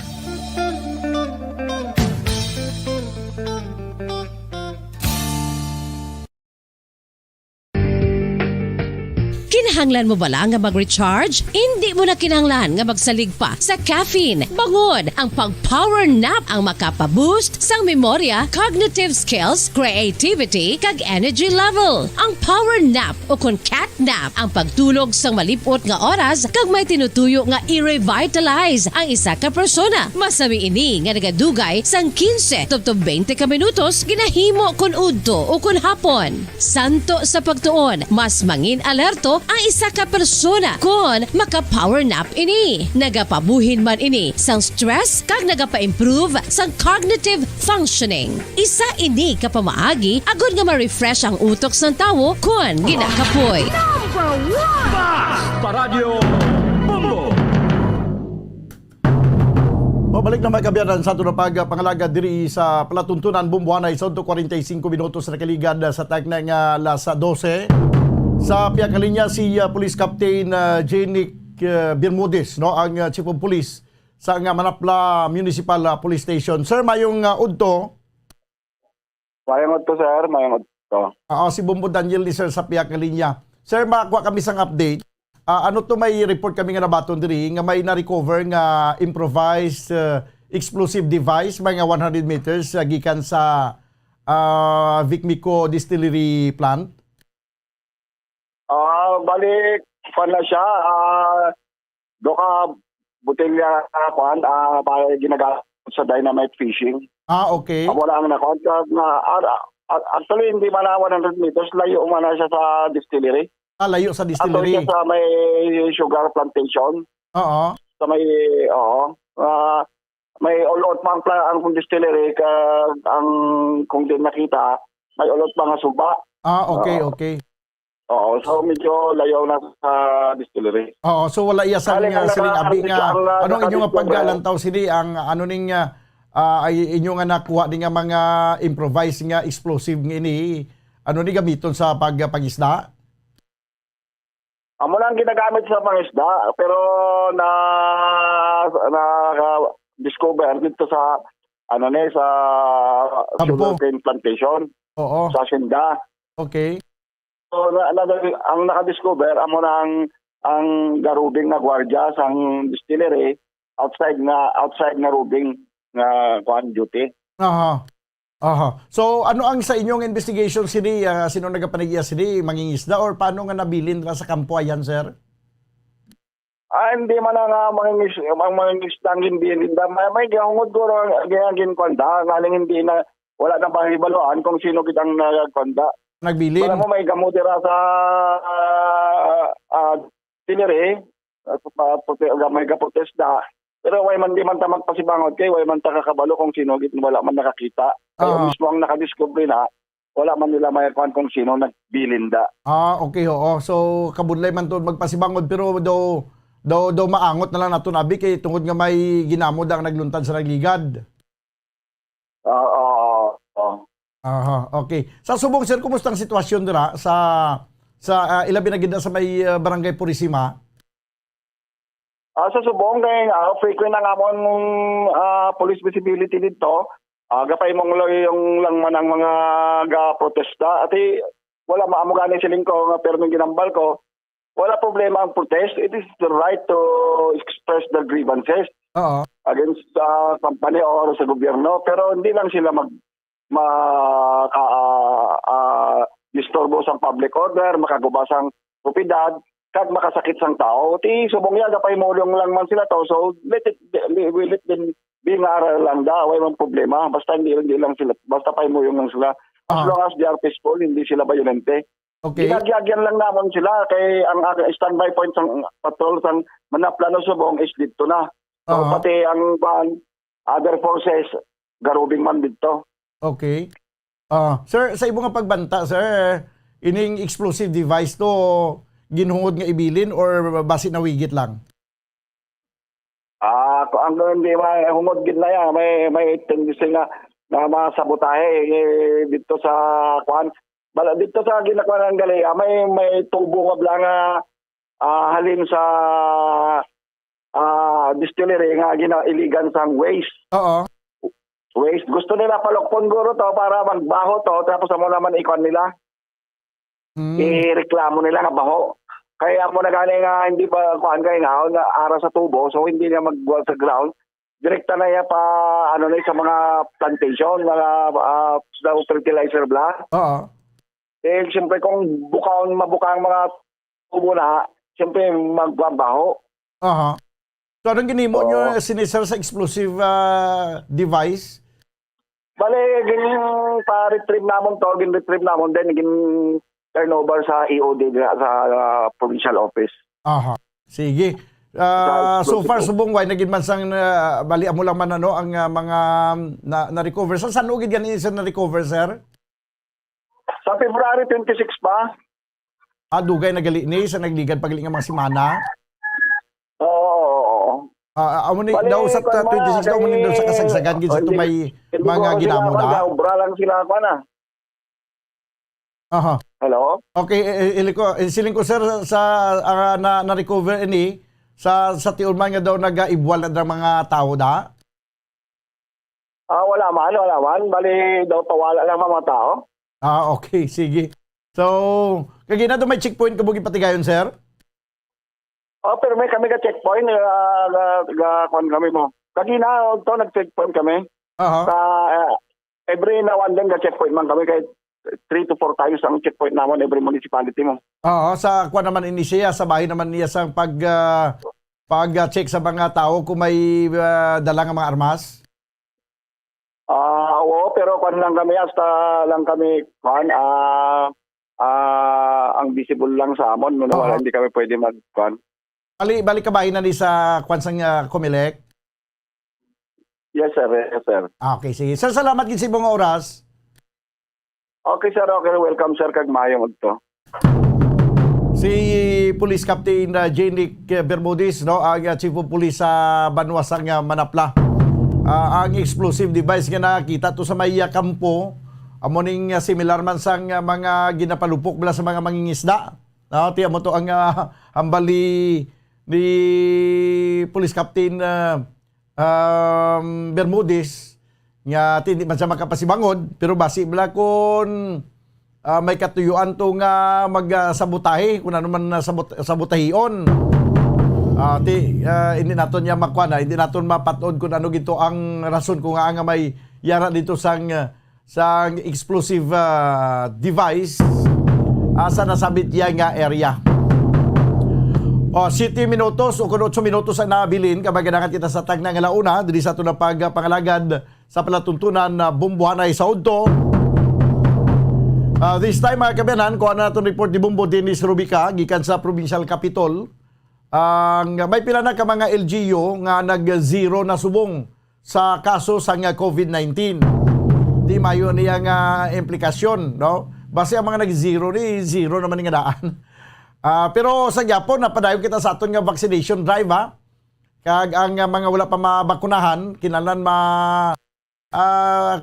Kinahanglan mo bala nga mag-recharge? Hindi mo na kinahanglan nga magsalig pa sa caffeine. Bangod, ang pag-power nap ang makapaboost sang memorya, cognitive skills, creativity, kag energy level. Ang power nap o kun cat nap ang pagtulog sang malipot nga oras kag may tinutuyo nga i-revitalize ang isa ka persona. Masami ini nga nagadugay sang 15 tubtob 20 ka minutos ginahimo kun udto o kun hapon. Santo sa pagtuon, mas mangin alerto ang isa ka persona kung maka-power nap ini. Nagapabuhin man ini sang stress kag nagapa-improve sang cognitive functioning. Isa ini ka pamaagi agud nga ma-refresh ang utok sang tawo kung ginakapoy. Number 1! Basta Radio Bombo! Mabalik na may kabiyanan sa ito na pangalaga diri sa palatuntunan Bumbuanay sa 45 minutos na kaligad sa tag ng alas 12. Sa piyakalinya si Police Captain Janick Bermudez, no, ang Chief of Police sa Manapla Municipal Police Station. Sir, mayong udto. Mayong udto, sir. Mayong udto. Si Bombo Daniel ni sir sa piyakalinya. Sir, makuha kami sang update. Ano to may report kami nga nabaton diri nga may na-recover nga improvised explosive device mga 100 meters gikan sa Vicmico Distillery Plant. Balik pa na siya. Doka butilya para ginagamit sa dynamite fishing. Okay. Wala ang na-contact na actually hindi man na 100 meters, layo man na siya sa distillery. Layo sa distillery. Siya sa may sugar plantation. Oo. Sa may may ulot pang ang distillery ang kung din nakita, may ulot pang suba. Okay. Oo, so medyo layaw na sa distillery. Oo, so wala iya sa siling abi nga anong inyong paggalantaw sini ang ano ning ay inyo nga nakuha ni nga mga improvised nga explosive nga ini ano ni gamiton sa pagisda? Amo lang ginagamit sa pangisda pero na discover dito sa sa sugarcane plantation. Oo. Sa Sinda. Okay. So ang naka-discover amo nang ang garubing na gwardiya sa distillery outside na rubing nga duty. Aha. So ano ang sa inyong investigation sini sino nagapanagya sini mangingisda or paano nga nabilin ra sa kampo ayan sir? Hindi man nga mangingisda hindi may gihungod ko gin kwanda ngaling hindi na wala na pahibaluan kung sino kitang nagkwanda. Nagbilin. Para mo may gamotira sa distillery may gaprotesta. Pero way man di man ta magpasibangot kay way man ta kakabalo kung sino git wala man nakakita. Kaya mismo ang nakadiscover na wala man nila mayakuan kung sino nagbilinda. Okay oo. So kabudlay man to magpasibangot pero daw maangot na lang nato nabi kay tungod nga may ginamod ang nagluntad sa nagligad. Okay. Sa Subong sir, kumusta ang sitwasyon dira sa ilabi na gid sa may barangay Purisima? Sa Subong kay frequent na ngamon police visibility dito. Gapay mong yung lang man ang mga protesta at wala maamo gani siling ko nga pero may ginambal ko. Wala problema ang protest. It is the right to express their grievances against the company or sa gobyerno. Pero hindi lang sila disturbo sa public order, makagubas ang propiedad, kag makasakit sang tao. Subong yan, kapay mulong lang man sila to. So, let them be nga lang da. Way mang problema. Basta hindi lang sila. Basta pay mulong lang sila. As long as they are peaceful, hindi sila violente. Okay. Ginagyagyan lang naman sila kay ang standby point sang patrol sang Manaplano Subong is dito na. So pati ang other forces garubing man dito. Okay. Sir, sa ibong pagbanta, sir, ining explosive device to ginhungod nga ibilin or basi nawigit lang? Ang hindi mahungod gid na yan, may tendency nga na mga sabotahe dito sa bala dito sa ginakuha ng Galea, may tubo nga blang halin sa distillery nga ginailigan sang waste. Waste. Gusto nila palokpon guro to para magbaho to tapos amo naman ikon nila. Ireklamo nila nga baho. Kaya mo na gani nga hindi pa kuan kay nga ara sa tubo so hindi na magbuwag sa ground. Direkta na ya pa na sa mga plantation mga fertilizer bla. Siyempre kung mabuka ang mga tubo na, siyempre magbabaho. So anong ginimo nyo sinisir sa explosive device? Bale, ganyan pa-retrieve namon to, gin-retrieve namon din, gin-turnover sa EOD sa provincial office. Sige. So far, Subong, why naging mansang balian mo lang man ang mga na-recover. Saan ugid ganin sa na-recover, sir? Sa February 26 pa. Dugay nagali ni sa nagligad pagaling nga mga simana. Amo ni daw sa 26 daw mo ni daw sa kasagsagan gid sa may mga ginamo na. Obra lang sila pa na. Hello? Okay, siling ko sir sa na-recover ini sa tiul man nga daw nagaibwal na mga tao da. Wala man. Bali daw pawala lang mga tao. Okay, sige. So, kagina daw may checkpoint kabugi patigayon, sir? Pero may kami ka checkpoint kuan kami mo. Kagina to nag-checkpoint kami. Every now and then checkpoint man kami kay 3 to 4 times ang checkpoint naman every municipality mo. Sa kuan naman ini siya sa bahay naman niya sa pag-check sa mga tao kung may dala nga mga armas. Oo, pero kuan lang kami hasta lang kami kuan ang visible lang sa amon wala hindi kami pwede mag-kuan. Balik kabahin na ni sa kwansang Comelec? Yes, sir. Okay, sige. Sir, salamat gid sa ibong oras. Okay, sir. Okay, welcome, sir. Kag maayo magto. Si Police Captain Janick Bermudez, no, ang Chief of Police sa Banwasang Manapla. ang explosive device nga nakita to sa may kampo amoning similar man sang mga ginapalupok bala sa mga mangingisda. No, tiya mo to ang hambali ni Police Captain Bermudez nga hindi man siya makapasibangod pero basi bala kun may katuyuan to nga magsabotahe kung ano man sabotahion. Hindi naton niya makwana, hindi naton mapatod kung ano gito ang rason kung nga may yara dito sang explosive device sa nasabit niya nga area. 7 minutos o 8 minutos ang nabilin kabagadangan kita sa tagna nga launa dili sa ito na pagpangalagad sa palatuntunan na Bumbuanay sa Udto. This time mga kabayanan, kuha na itong report ni Bumbo Dennis Rubica gikan sa Provincial Capitol. May pila na ka mga LGU nga nag-zero na subong sa kaso sa COVID-19. Di mayo niya nga implikasyon, no? Base ang mga nag-zero ni zero naman nga daan. Pero sa Japon napadayon kita sa aton nga vaccination drive ha. Kag ang mga wala pa mabakunahan kinahanglan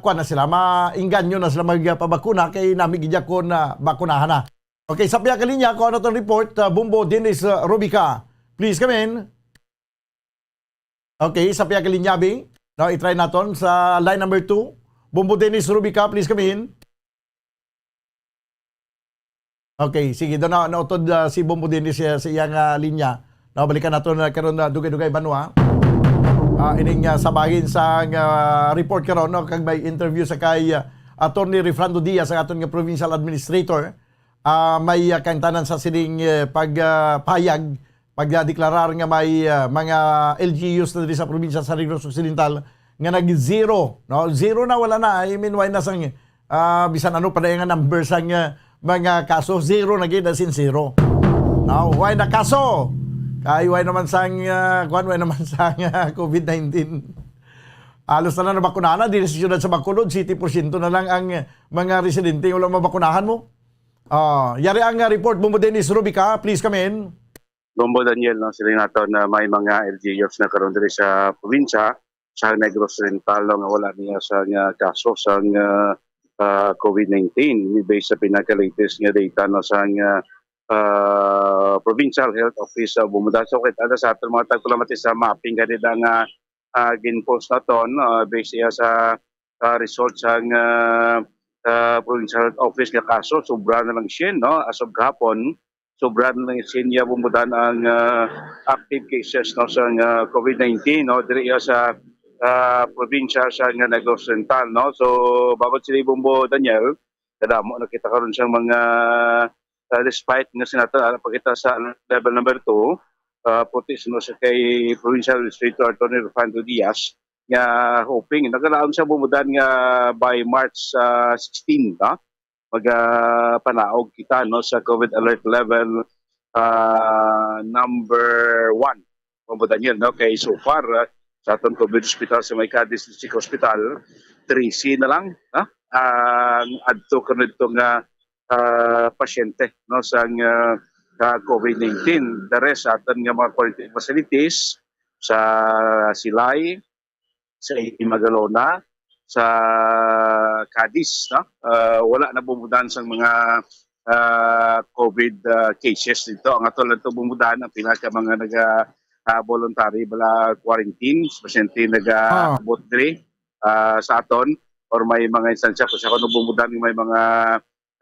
kuan na sila mainganyo na sila magpabakuna kay nami gidya ko na bakunahan na. Okay, sa piya kalinya ko ano tong report Bumbo Dennis Rubica. Please come in. Okay, sa piya kalinya bing. Now i-try naton sa line number 2. Bumbo Dennis Rubica, please come in. Okay, sige, doon na nautod si Bumbo Dennis sa iyang linya. Balikan nato na karon na dugay-dugay banwa. Ining sabahin sa report karon no kag may interview sa kay Attorney Refrando Diaz ang aton nga provincial administrator. May kantanan sa sining pagpayag pagdeklarar nga may mga LGUs na diri sa probinsya sa Negros Occidental nga nag-zero, no? Zero na wala na. I mean, why na sang bisan ano pa nga number sang mga kaso zero na gid as in zero. Now, why na kaso? Kay why naman sang why naman sang COVID-19. Alos na nabakunahan na diri sa siyudad sa Bacolod, 70% na lang ang mga residente wala mabakunahan mo. Yari ang report Bumbo Dennis Rubica, please come in. Bumbo Daniel, no, sila nato na may mga LGUs na karon diri sa probinsya sa Negros Oriental nga wala niya sa kaso sa COVID-19 ni based sa pinaka-latest nga data no sa Provincial Health Office sa Bumudan. So kita sa ato mga tagkulamati sa mapping kanila nga ginpost na ton based sa results sa Provincial Health Office nga kaso sobra na lang siya no as of gahapon sobra na lang siya Bumudan ang active cases no sa COVID-19 no diri sa probinsya sa Negros Oriental no. So babad sila Bumbo Daniel kadamo nakita karon siyang mga despite nga sinata pagkita sa level number 2 protest no sa kay Provincial Administrator Attorney Refrando Diaz nga hoping nagalaon siya Bumudan nga by March 16 no magpanaog kita no sa COVID alert level number 1 Bumbo Daniel no. Okay, so far sa atong COVID hospital sa may Cadiz District Hospital 3C na lang ang adto karon itong pasyente no sa COVID-19. The rest aton nga mga quarantine facilities sa Silay, sa Imagalona, sa Cadiz no? Wala na bumudan sa mga COVID cases dito. Ang ato lang ito bumudan ang pinaka mga voluntary bala quarantine, pasyente nag-abot diri sa aton or may mga instansya kung sa kuno bumudan may mga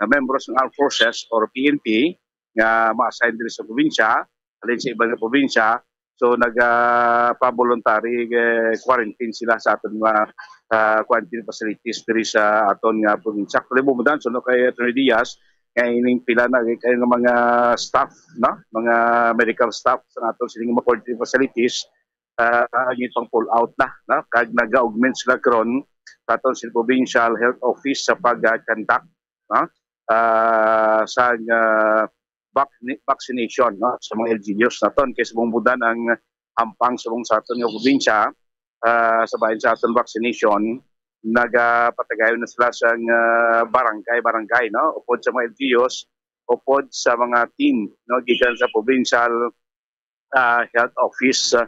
members ng Armed Forces or PNP nga ma-assign diri sa probinsya, alin sa ibang probinsya. So nag-pa-voluntary quarantine sila sa aton mga quarantine facilities diri sa aton nga probinsya. Kung bumudan so no kay Attorney Diaz ining pila na kay mga staff no mga medical staff sa aton sining mga quarantine facilities yung pang pull out na no? Kag nag-augment sila karon sa aton sa Provincial Health Office sa pag-conduct no? Sa vaccination no? Sa mga LGUs naton kay sa bumudan ang hampang sa aton nga probinsya sa bahin sa aton vaccination nagapatagayon na sila sa barangay no upod sa mga LGUs upod sa mga team no gikan sa Provincial Health Office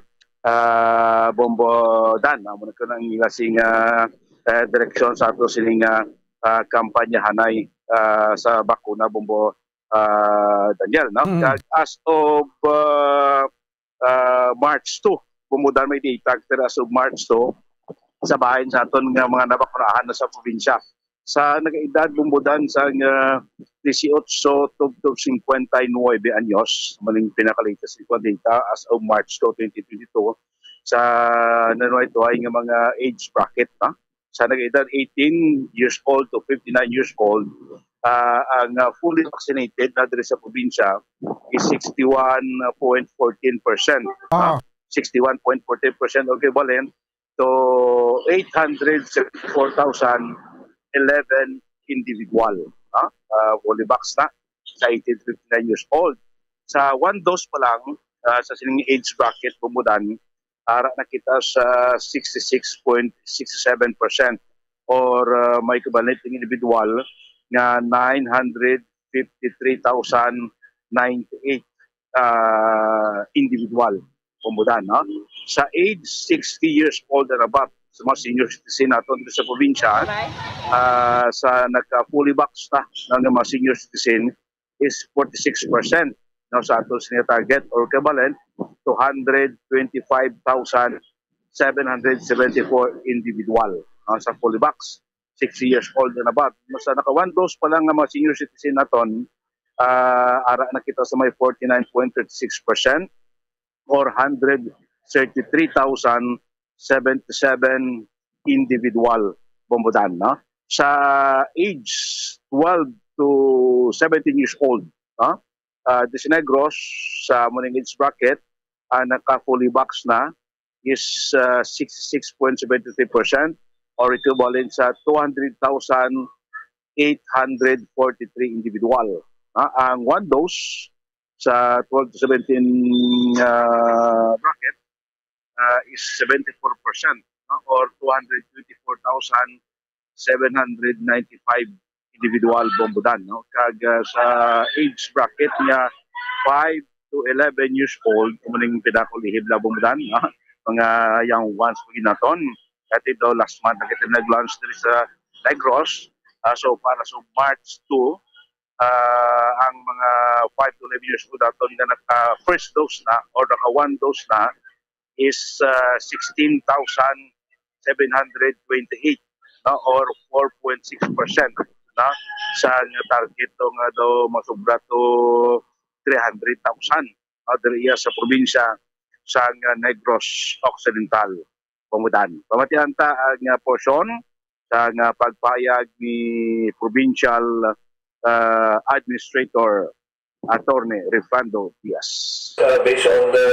Bombo Dan, amo na ko nang ilasing direksyon sa ato sining kampanya hanay sa bakuna Bombo Daniel, no? Kag as of March 2, bumudan may data as of March 2 sa bahin sa aton nga mga nabakunahan na sa probinsya. Sa nag-edad bumudan sa 18 to 59 anyos, maling pinaka-latest data as of March 2, 2022 sa nanuay ito ay nga mga age bracket, no? Sa nag-edad 18 years old to 59 years old, ang fully vaccinated na diri sa probinsya is 61.14%. 61.14% equivalent to 874,011 individual. Fully vax na sa 18 to 59 years old. Sa one dose pa lang, sa sining age bracket bumudan, ara na kita sa 66.67% or may equivalent individual nga 953,098 individual pumudan. No? Sa age 60 years old and above, sa mga senior citizen natin sa probinsya, sa nagka-fully vax na ng mga senior citizen is 46%. No, sa ato siya target or equivalent to 125,774 individual sa fully vax, 60 years old and above. Sa naka-one dose pa lang ng mga senior citizen natin, ara na kita sa may 49.36% or 133,077 individual bumbudan. No? Sa age 12 to 17 years old, Desinegros sa morning age bracket, naka-fully vax na is 66.73% or equivalent sa 200,843 individual. Ang one dose sa 12 to 17 bracket is 74% or 224,795 individual bombudan. No? Kag sa age bracket niya 5 to 11 years old, kumuning pinakulihib na bombudan, mga young ones po ginaton. At ito last month, nakita nag-launch dito sa Negros. So para sa March 2, ang mga 5 to 11 years old natin na naka-first dose na or naka-one dose na is 16,728 or 4.6%. Sa target nga daw masubra to 300,000 diriya sa probinsya sa Negros Occidental Pumudan. Pamatian ta ang portion sa pagpayag ni Provincial Administrator Attorney Refrando Diaz. Based on the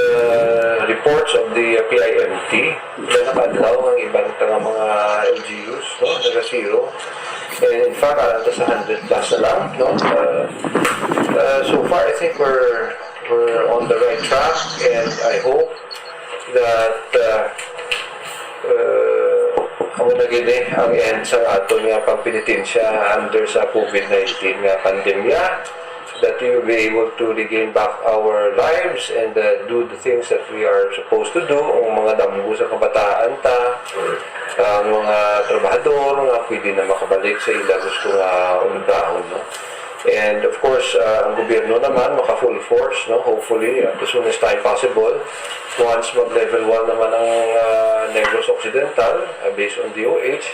reports of the PIMT, nakadlaw ang ibang mga LGUs, no, nag-zero. And in fact, ito sa 100 plus na lang. No? So far, I think we're on the right track, and I hope that ang naging ang end sa ato nga pagpinitensya under sa COVID-19 nga pandemya, that we will be able to regain back our lives and do the things that we are supposed to do. Ang mga damgo sa kabataan ta, ang mga trabahador nga pwede na makabalik sa ila gusto nga umdahon. No? And of course, ang gobyerno naman maka-full force, no? Hopefully, as soon as time possible, once mag-level 1 naman ang Negros Occidental, based on DOH,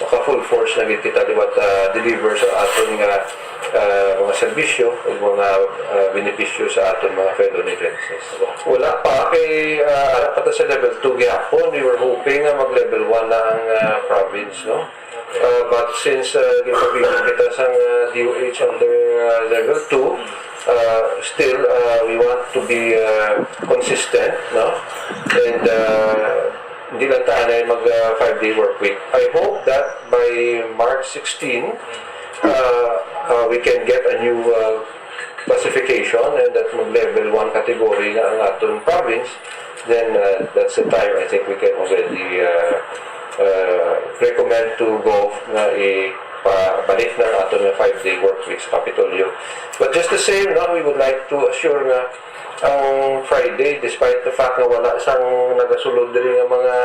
maka-full force na kita liwat deliver sa aton nga mga serbisyo o mga benepisyo sa aton mga fellow Negrenses. Wala pa kay pata sa level 2 gyapon, we were hoping nga mag-level 1 na ang province, no? But since ginabigan kita sa DOH under level 2, still we want to be consistent, no? And hindi lang tayo na mag 5-day work week. I hope that by March 16, we can get a new classification and that mag-level 1 category na ang aton province. Then that's the time I think we can already recommend to go na balik na ato nga 5-day work week sa Kapitolyo. But just the same, no, we would like to assure nga ang Friday, despite the fact na wala sang nagasulod rin nga mga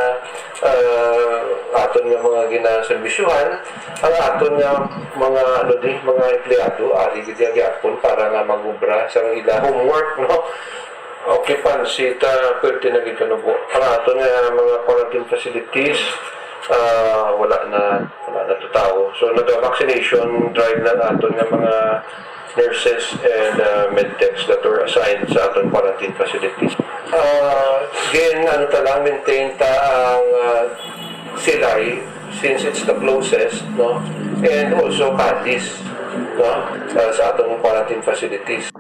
aton nga mga ginaserbisyuhan, ang aton nga mga mga empleyado ari gid gyapon para nga magubra sang ila homework, no, occupancy ta perti na gid kanubo. Ang aton nga mga quarantine facilities wala na tao. So nag-vaccination drive na aton nga mga nurses and medtechs that were assigned sa aton quarantine facilities. Again, maintain ta ang silay since it's the closest, no? And also Cadiz, no? Sa aton quarantine facilities.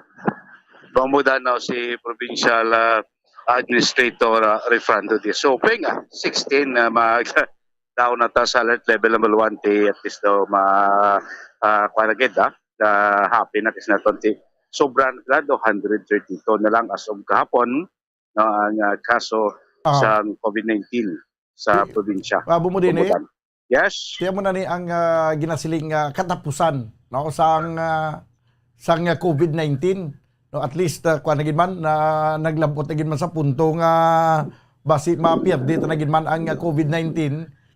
Pamuda na si Provincial Administrator Refrando de Sope nga 16 na mag down na ta sa alert level number 1 at least daw kwaragid happy na kasi na tonti sobrang grado 132 na lang as of kahapon no, ang kaso sa COVID-19 sa probinsya. Bumudin eh. Yes. Kaya mo na ni ang ginasiling katapusan no sang COVID-19 no, at least kuan nagid man naglabot nagid man sa punto nga basi mapirdi ta nagid man ang COVID-19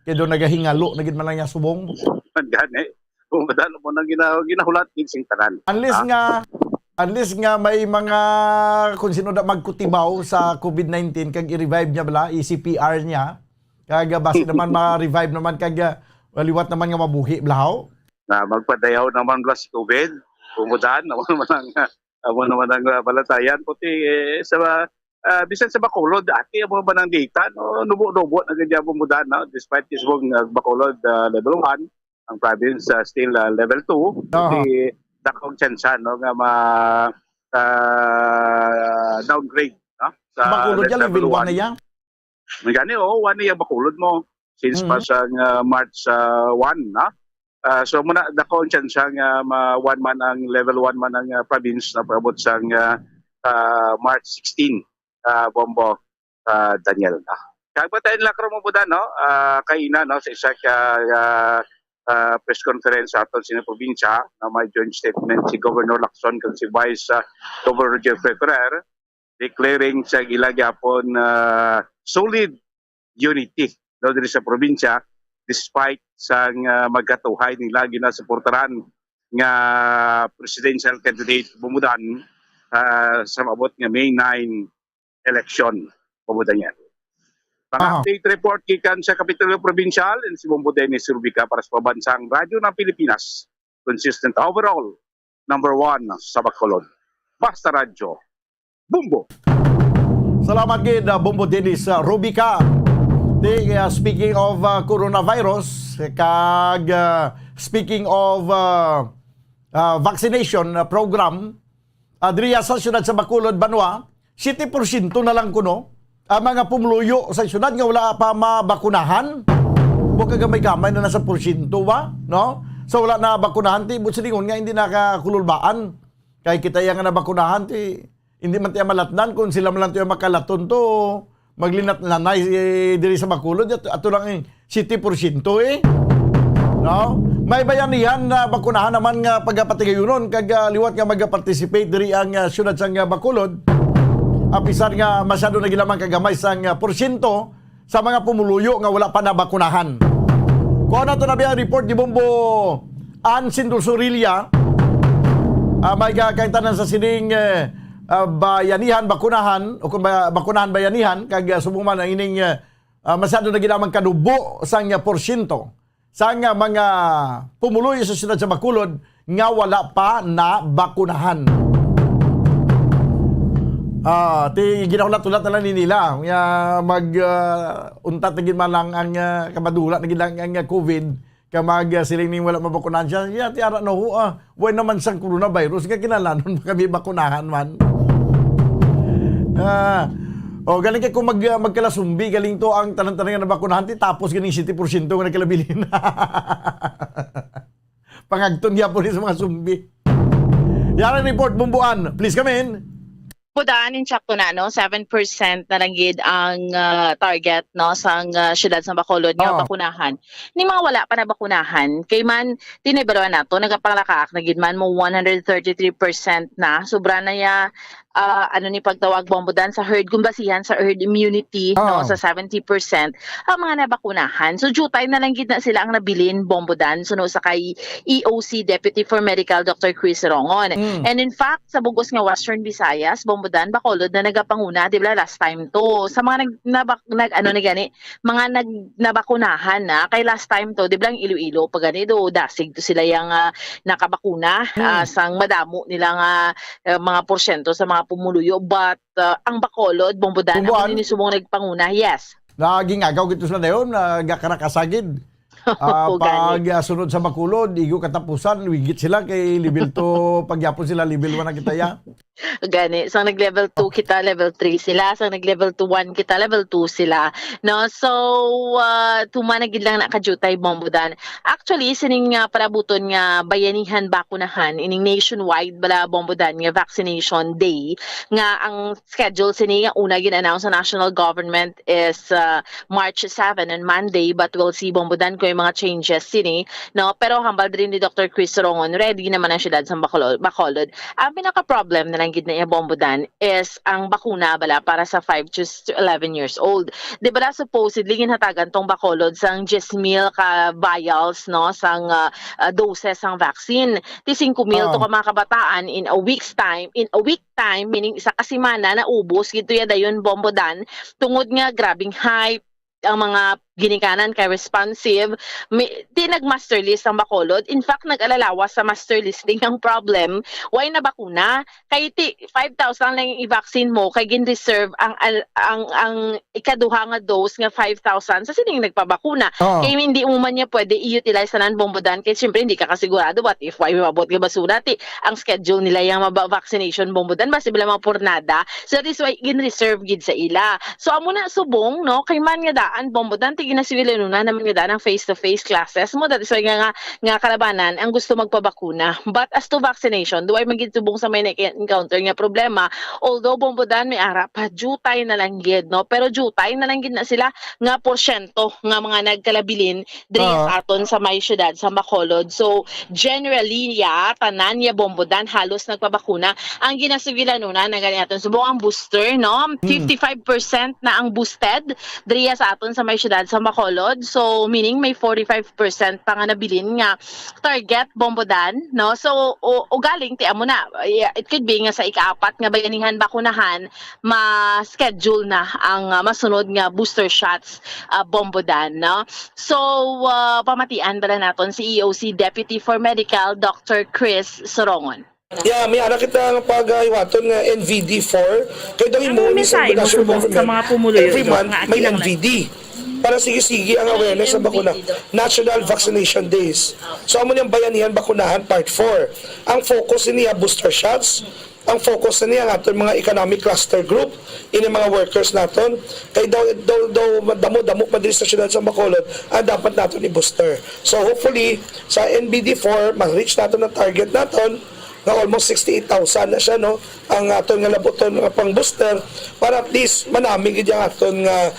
kay do nagahingalo nagid man lang nga subong. Gani. Kung madalo mo nang ginahulat ginsing tanan. Unless nga may mga kung sino na magkutibaw sa COVID-19 kag i-revive niya bala, i-CPR niya. Kag basi naman ma-revive naman kag liwat naman nga mabuhi blahaw. Na magpadayaw naman bala si COVID. Kumudan naman ang balatayan puti sa bisan sa Bacolod dati mo ba ng data no nubo-nubo na ganyan bumudan no despite this Bacolod level 1 ang province still level 2 di dakong tsansa no nga downgrade no sa Bacolod ya level 1 na yan. Magani 1 niya Bacolod mo since pa sa March 1 no. So muna dakong tsansa nga 1 man ang level 1 man ang province na paabot sa March 16 Bombo Daniel na. Kagpatayin lang mo po no kaina no sa isa press conference aton sa probinsya na may joint statement si Governor Lacson kag si Vice Governor Jeffrey Ferrer declaring sa gilagapon solid unity no diri sa probinsya despite sa magkatuhay nila ginasuportaran nga presidential candidate bumudan sa maabot nga May 9 election bumudan yan. Pang-update report gikan sa Kapitolyo Provincial and si Bombo Dennis Rubica para sa Pabansang Radyo ng Pilipinas. Consistent overall, number 1 sa Bacolod. Basta Radyo, Bombo. Salamat gid Bombo Dennis Rubica. Speaking of coronavirus kag speaking of vaccination program adriya sa syudad sa Bacolod, Banwa, 7% na lang kuno ang mga pumuluyo sa syudad nga wala pa mabakunahan. Buka gamay-gamay na nasa porsyento ba? No? So wala na bakunahan, ti but silingon nga hindi nakakululbaan. Kaya kita yang na bakunahan, ti hindi man tayo malatnan kung sila man lang tayo makalaton to maglinat nanay diri sa Bacolod ato lang 7% eh. No? May bayanihan na bakunahan naman nga pagpatigayunon kag liwat nga mag-participate diri ang syudad sa Bacolod. Apisar nga masyado na gilamang kagamay sang porsyento sa mga pumuluyo nga wala pa na bakunahan. Kung na ito na biya report di Bombo Ansin Dulsurilia, may kakaitanan sa sining bayanihan, bakunahan, o kung bakunahan bayanihan, kag subuman ang ining masyado na gilamang kanubo sang porsyento sang mga pumuluyo sa syudad sa Bacolod nga wala pa na bakunahan. Ti ginahulat-ulat na lang nila nga untat na man lang ang kamadula na lang ang COVID kamag siling ning wala mabakunahan siya ti ara no way naman sang coronavirus nga kinalanon kami bakunahan man galing kay kung magkalasumbi galing to ang tanan-tanan nga nabakunahan ti tapos ganing 7% nga nagkalabilin pangagton gyapon sa mga sumbi. Yan ang report Bumbuan, please come in. Bombodan in sakto na no 7% na lang gid ang target no sang syudad sa Bacolod nga bakunahan. Ni mga wala pa na bakunahan kay man tinibalo nato nagapanglakaak na gid man mo 133% na sobra na ya ni pagtawag Bombodan sa herd kung basihan sa herd immunity no sa 70% ang mga nabakunahan. So jutay na lang gid na sila ang nabilin Bombodan so no sa kay EOC Deputy for Medical Dr. Chris Rongon. And in fact sa bugos nga Western Visayas, Bombodan, Bacolod na nagapanguna, di ba last time to. Sa mga mga nabakunahan na kay last time to, di ba ang Iloilo pag ganito dasig to sila yang nakabakuna sang madamo nilang mga porsyento sa mga pumuluyo but ang Bacolod, Bombodan, ako din subong nagpanguna. Yes. Naging agaw gito sila na yun, nagkarakasagid. Pag sunod sa Bacolod, igo katapusan, wigit sila kay level 2, pagyapon sila level 1 na kita ya. Gani, so nag-level 2 kita, level 3 sila, so nag-level 1 kita, level 2 sila. No, so tumanagid lang nakajutay Bombodan. Actually, sining parabuton nga bayanihan bakunahan ining nationwide bala Bombodan nga vaccination day nga ang schedule sini nga una gin-announce sa national government is March 7 on Monday, but we'll see Bombodan ko yung mga changes sini, no, pero hambal din ni Dr. Chris Rongon, ready naman ang syudad sa Bacolod. Ang pinaka-problem na lang gid na Bombodan is ang bakuna bala para sa 5 to 11 years old. Di ba supposedly ginhatagan tong Bacolod sang 10,000 ka vials no sang doses sang vaccine. Ti 5,000 to ka mga kabataan in a week time meaning isa ka semana na ubos gito ya dayon Bombodan tungod nga grabing hype ang mga ginikanan kay responsive, di nag-master list ang Bacolod. In fact, nag-alalawas sa master listing ang problem. Why na bakuna? Kay 5,000 lang yung i-vaccine mo, kay gin-reserve ang ikaduha nga dose nga 5,000 sa sining nagpabakuna. Kaya hindi mo man niya pwede i-utilize na Bombodan kaya siyempre hindi ka kasigurado what if why mabot ka basura ang schedule nila yung vaccination Bombodan basta bila mga pornada. So that is why gin-reserve gid sa ila. So amo na subong no kay man nga daan Bombodan ginasibilan na naman nga ng face-to-face classes mo. That is why nga kalabanan ang gusto magpabakuna. But as to vaccination, do ay magitubong sa may encounter nga problema. Although Bombodan may ara pa, jutay na lang gid, no? Pero jutay na lang gid na sila nga porsyento nga mga nagkalabilin diri aton sa may syudad sa Bacolod. So generally tanan ya Bombodan halos nagpabakuna. Ang ginasibilan na ganito subong ang booster, no? 55% na ang boosted diri sa aton sa may syudad sa Bacolod. So, meaning may 45% pa nga nabilin nga target Bombodan, no? So, galing, tiyan mo na. It could be nga sa ika-4 nga bayanihan bakunahan, ma-schedule na ang masunod nga booster shots Bombodan, no? So, pamatian bala naton si EOC Deputy for Medical Dr. Chris Sorongon. Yeah, may ara kita pag-iwaton nga NVD4 kay daw mo sa mga pumuluyo every month may NVD para sige-sige ang awareness sa bakuna. National Vaccination Days. So amo niyang bayanihan bakunahan part 4. Ang focus niya booster shots. Ang focus niya ang aton mga economic cluster group ini mga workers naton kay daw damo pa diri sa syudad sa Bacolod ang dapat naton i-booster. So hopefully sa NBD4 ma-reach naton ang target naton na almost 68,000 na siya no ang aton nga laboton nga pang booster para at least manami gid ang aton nga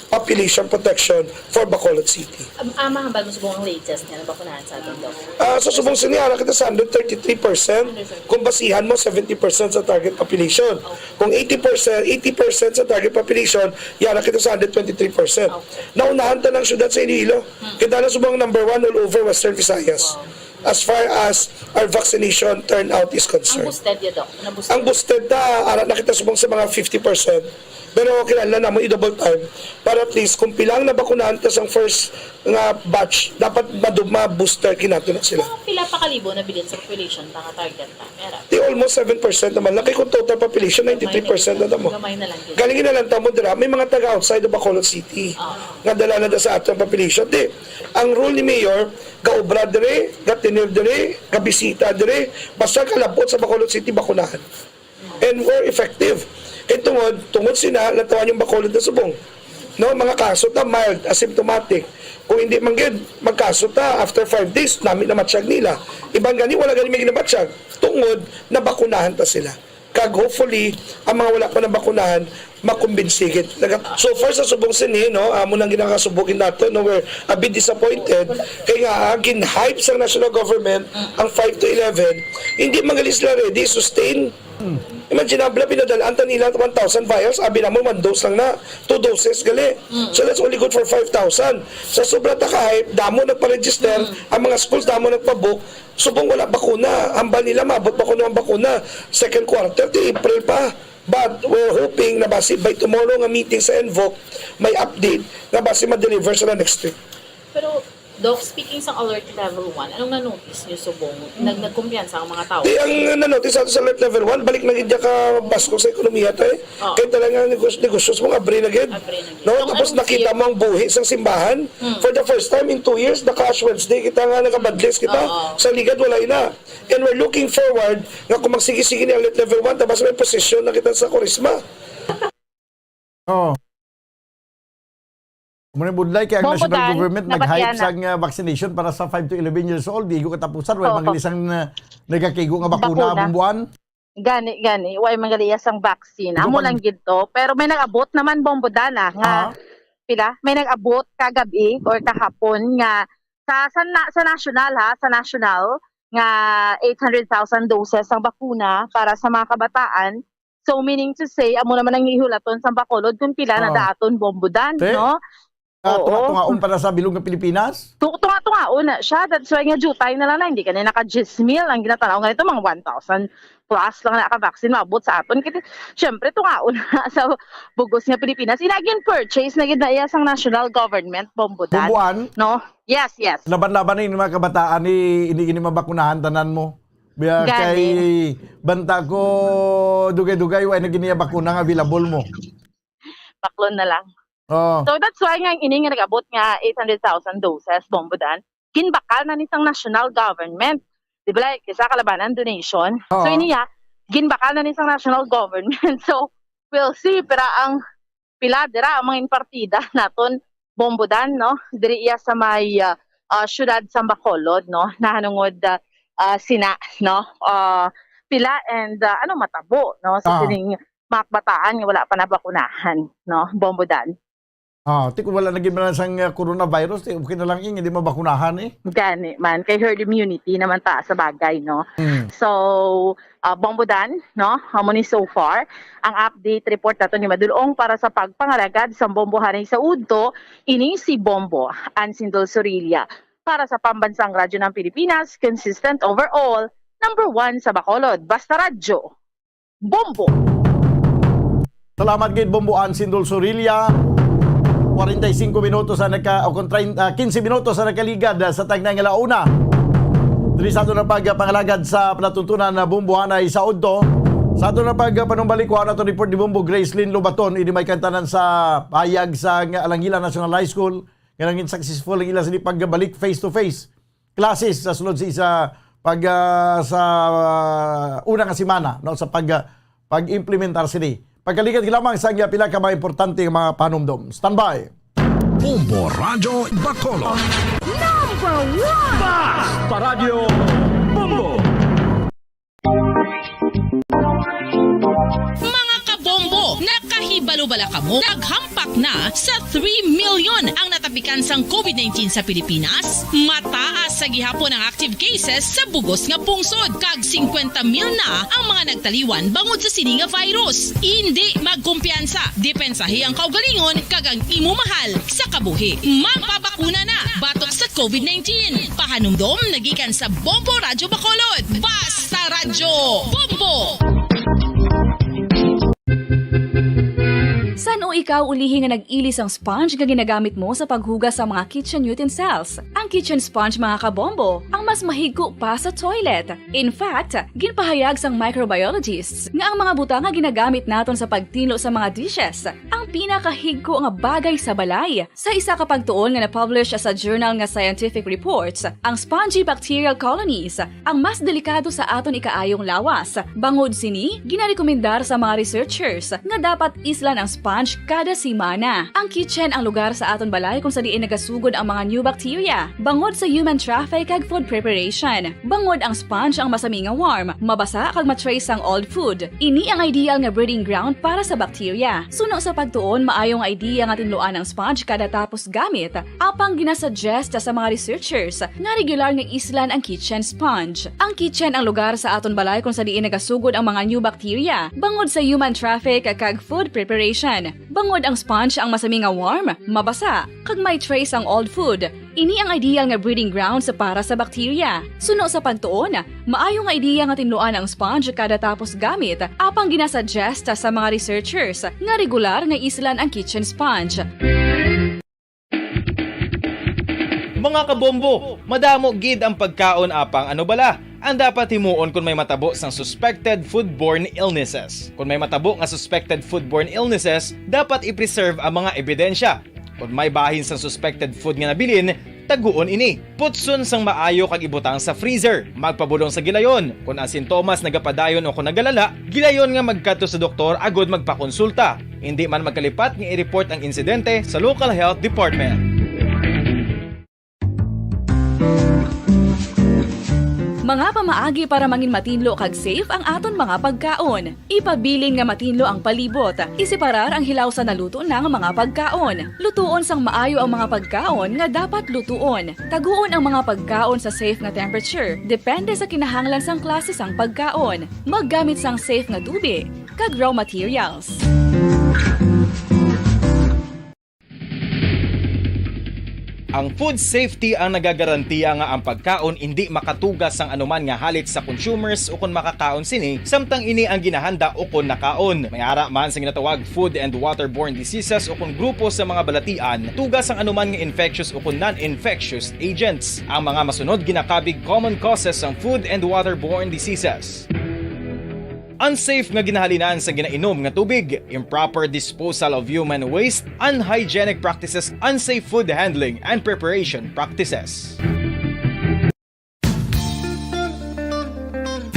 population protection for Bacolod City. Mahambal mo subong ang latest nga nabakunahan sa aton daw. Sa subong siniyara kita sa 133%, kung basihan mo 70% sa target population. Kung 80% sa target population, yara kita sa 123%. Naunahan ta ng syudad sa Iloilo. Kita na subong number 1 all over Western Visayas. As far as our vaccination turnout is concerned. Ang boosted yun, Doc? Ang boosted na nakita subong sa mga 50%. Pero kailangan na mo i-double time para at least kung pilang nabakunahan tas ang first nga batch, dapat ma-booster kinato na sila. Kung pila pa kalibo na bilin sa population, mga target na? Di almost 7% naman. Laki kung total population, 93% na mo. Gamay na lang. Galingin na lang tamo dira. May mga taga outside of Bacolod City. Nga dala na sa atong population. Di, ang rule ni Mayor, gaobra dire, gatinir dire, gabisita dire, basta kalabot sa Bacolod City, bakunahan. And we're effective. Kaya tungod sila, natawan yung Bacolod na subong. No, mga kaso ta mild, asymptomatic. Kung hindi man gid magkaso ta after 5 days, namin na matsyag nila. Ibang gani, wala gani may ginamatsyag. Tungod na bakunahan ta sila. kag hopefully ang mga wala pa na bakunahan makumbinsigit. So far sa subong sini, no, amo nang ginakasubugin nato, no, we're a bit disappointed kay nga gin-hype sa national government ang 5 to 11, hindi magalis la ready sustain. Imagine abla pinadalaan ta nila 1,000 vials, abi na mo 1 dose lang na, 2 doses gali. So that's only good for 5,000. Sa sobra ta ka-hype, damo nagpa-register, ang mga schools damo nagpa-book, subong wala bakuna, hambal nila mabot pa kuno ang bakuna second quarter to April pa. But we're hoping na basi by tomorrow nga meeting sa Envoc may update na basi ma-deliver sa next week. Pero Doc, speaking sa alert level 1, anong na-notice niyo subong? Nagkumpiyansa ang mga tao? Ang na-notice ato sa alert level 1, balik na gid ka basko sa ekonomiya tayo. Kaya talaga negosyo mo abri na gid. No, tapos nakita mo ang buhi sa simbahan. For the first time in 2 years, naka-Ash Wednesday kita nga nakabadlist kita. Sa ligad wala ina. And we're looking forward nga kung magsige-sige ni alert level 1, tapos may posisyon na kita sa Kurisma. Muna budlay kaya ang national government nag-hype sa vaccination para sa 5 to 11 years old. Di ko katapusan. Way mangalisang nagakigo nga bakuna bumbuan. Gani. Way mangaliyas ang vaccine. Amo lang gito. Pero may nag-abot naman bombodana nga pila. May nag-abot kagabi or kahapon nga sa national nga 800,000 doses ang bakuna para sa mga kabataan. So meaning to say, amo naman ang ihulaton sa Bacolod kung pila na daton bombodan, no? Tunga-tungaon para sa bilog ng Pilipinas? Tunga-tungaon na siya. That's why nga jutay na lang na. Hindi ka na naka-10 mil. Ang ginatanaw nga ito, mga 1,000 plus lang naka-vaccine. Mabot sa aton. Siyempre, tungaon na sa bugos ng Pilipinas. Inagin purchase na ginayas ang national government. Bombodan. Bumbuan? No? Yes. Laban-laban na yung mga kabataan hindi mabakunahan tanan mo. Biya kay banta ko dugay-dugay ay naginiya bakuna nga available mo. Baklon na lang. So that's why nga ini nga nag-abot nga 800,000 doses bombodan. Ginbakal na nisang national government. Di ba like isa kalabanan donation. So iniya ginbakal na nisang national government. So we'll see pero ang pila dira ang mga partida naton bombodan, no? Diri iya sa may syudad sa Bacolod, no? Nahanungod sina, no? Pila and matabo, no? Sa sining mga bataan nga wala pa nabakunahan, no? Bombodan. Kung wala naging sang coronavirus, okay na lang hindi mabakunahan eh. Gani man, kay herd immunity naman ta sa bagay, no? So, bombodan, no? Hamoni so far, ang update report nato ni Madulong para sa pagpangalagad sa bombohanay sa udto, ini si Bombo Ansindol Sorilia. Para sa pambansang radyo ng Pilipinas, consistent overall, number 1 sa Bacolod, Basta Radyo, Bombo! Salamat gid Bombo Ansindol Sorilia. 45 minutos 15 minutos sa nakaligad sa tagnang alauna. Diri sa ato na pagpangalagad sa palatuntunan na bumbuhanay sa udto. Sa ato na pagpanumbalik ko na to report ni Bombo Gracelyn Lobaton, ini may kantanan sa payag sa Alangila National High School. Kanangin successful ang ila sa pagbalik face to face classes sa sulod sa sa una nga semana, no, sa pag-implementar sini. Pagkalikat lamang sa pila ka mga importante mga panumdom. Standby. Bombo Radio Bacolod. Number 1! Basta Radio Bombo! Mga kabombo, nakahibalo-bala ka mo, naghampak na sa 3 million ang natapikan sang COVID-19 sa Pilipinas. Mataas sa gihapon ang active cases sa bugos nga pungsod. Kag 50 mil na ang mga nagtaliwan bangod sa sini nga virus. Hindi magkumpiyansa. Depensahi ang kaugalingon kag ang imo mahal sa kabuhi. Magpabakuna na batok sa COVID-19. Pahanumdom nagikan sa Bombo Radio Bacolod. Basta Radio Bombo! San o ikaw ulihi nga nag-ilis ang sponge nga ginagamit mo sa paghugas sa mga kitchen utensils? Ang kitchen sponge mga kabombo, ang mas mahigko pa sa toilet. In fact, ginpahayag sang microbiologists nga ang mga butang nga ginagamit naton sa pagtino sa mga dishes, ang pinakahigko nga bagay sa balay. Sa isa ka pagtuon nga na-publish sa journal nga Scientific Reports, ang spongy bacterial colonies ang mas delikado sa aton ikaayong lawas. Bangod sini, ginarekomendar sa mga researchers nga dapat islan ang sponge kada simana. Ang kitchen ang lugar sa aton balay kung sa diin nagasugod ang mga new bacteria. Bangod sa human traffic kag food preparation. Bangod ang sponge ang masami nga warm, mabasa kag matrace ang old food. Ini ang ideal nga breeding ground para sa bacteria. Suno sa pagtuon, maayong idea nga tinluan ang sponge kada tapos gamit. Apang ginasuggest sa mga researchers nga regular nga islan ang kitchen sponge. Ang kitchen ang lugar sa aton balay kung sa diin nagasugod ang mga new bacteria. Bangod sa human traffic kag food preparation. Bangod ang sponge ang masami nga warm, mabasa, kag may trace ang old food. Ini ang ideal nga breeding ground sa para sa bacteria. Suno sa pagtuon, maayong idea nga tinluan ang sponge kada tapos gamit. Apang ginasuggest sa mga researchers nga regular nga islan ang kitchen sponge. Mga kabombo, madamo gid ang pagkaon apang ano bala. Ang dapat himuon kung may matabo sang suspected foodborne illnesses. Kung may matabo nga suspected foodborne illnesses, dapat i-preserve ang mga ebidensya. Kung may bahin sang suspected food nga nabilin, taguon ini. Putson sang maayo kag ibutang sa freezer. Magpabulong sa gilayon. Kung ang sintomas nagapadayon o kung nagalala, gilayon nga magkadto sa doktor agod magpakonsulta. Hindi man magkalipat nga i-report ang insidente sa local health department. Mga pamaagi para mangin matinlo kag safe ang aton mga pagkaon. Ipabilin nga matinlo ang palibot. Isiparar ang hilaw sa naluto ng mga pagkaon. Lutuon sang maayo ang mga pagkaon nga dapat lutuon. Taguon ang mga pagkaon sa safe nga temperature. Depende sa kinahanglan sang klase sang pagkaon. Maggamit sang safe nga tubig kag raw materials. Ang food safety ang nagagarantiya nga ang pagkaon hindi makatugas sang anuman nga halit sa consumers o kung makakaon sini, samtang ini ang ginahanda o kung nakaon. May ara man sa ginatawag food and waterborne diseases o kung grupo sa mga balatian, tugas ang anuman nga infectious o kung non-infectious agents. Ang mga masunod ginakabig common causes ng food and waterborne diseases. Unsafe nga ginahalinan sa ginainom nga tubig, improper disposal of human waste, unhygienic practices, unsafe food handling and preparation practices.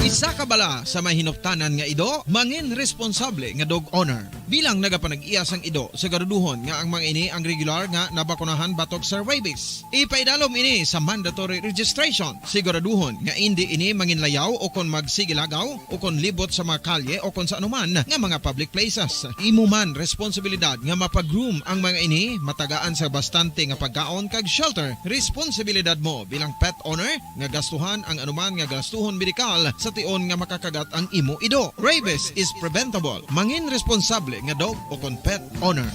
Isa ka bala sa may hinuptanan nga ido, mangin responsable nga dog owner. Bilang nagapanag-iyas ang ido, siguraduhon nga ang mga ini ang regular nga nabakunahan batok sa rabies. Ipaidalom ini sa mandatory registration. Siguraduhon nga hindi ini manginlayaw o kon magsigilagaw o kon libot sa mga kalye o kon sa anuman nga mga public places. Imo man responsibilidad nga mapag-groom ang mga ini, matagaan sa bastante nga pagkaon kag shelter. Responsibilidad mo bilang pet owner nga gastuhan ang anuman nga gastuhon medikal sa tion nga makakagat ang imo ido. Rabies is preventable. Mangin responsable nga dog o kon pet owner.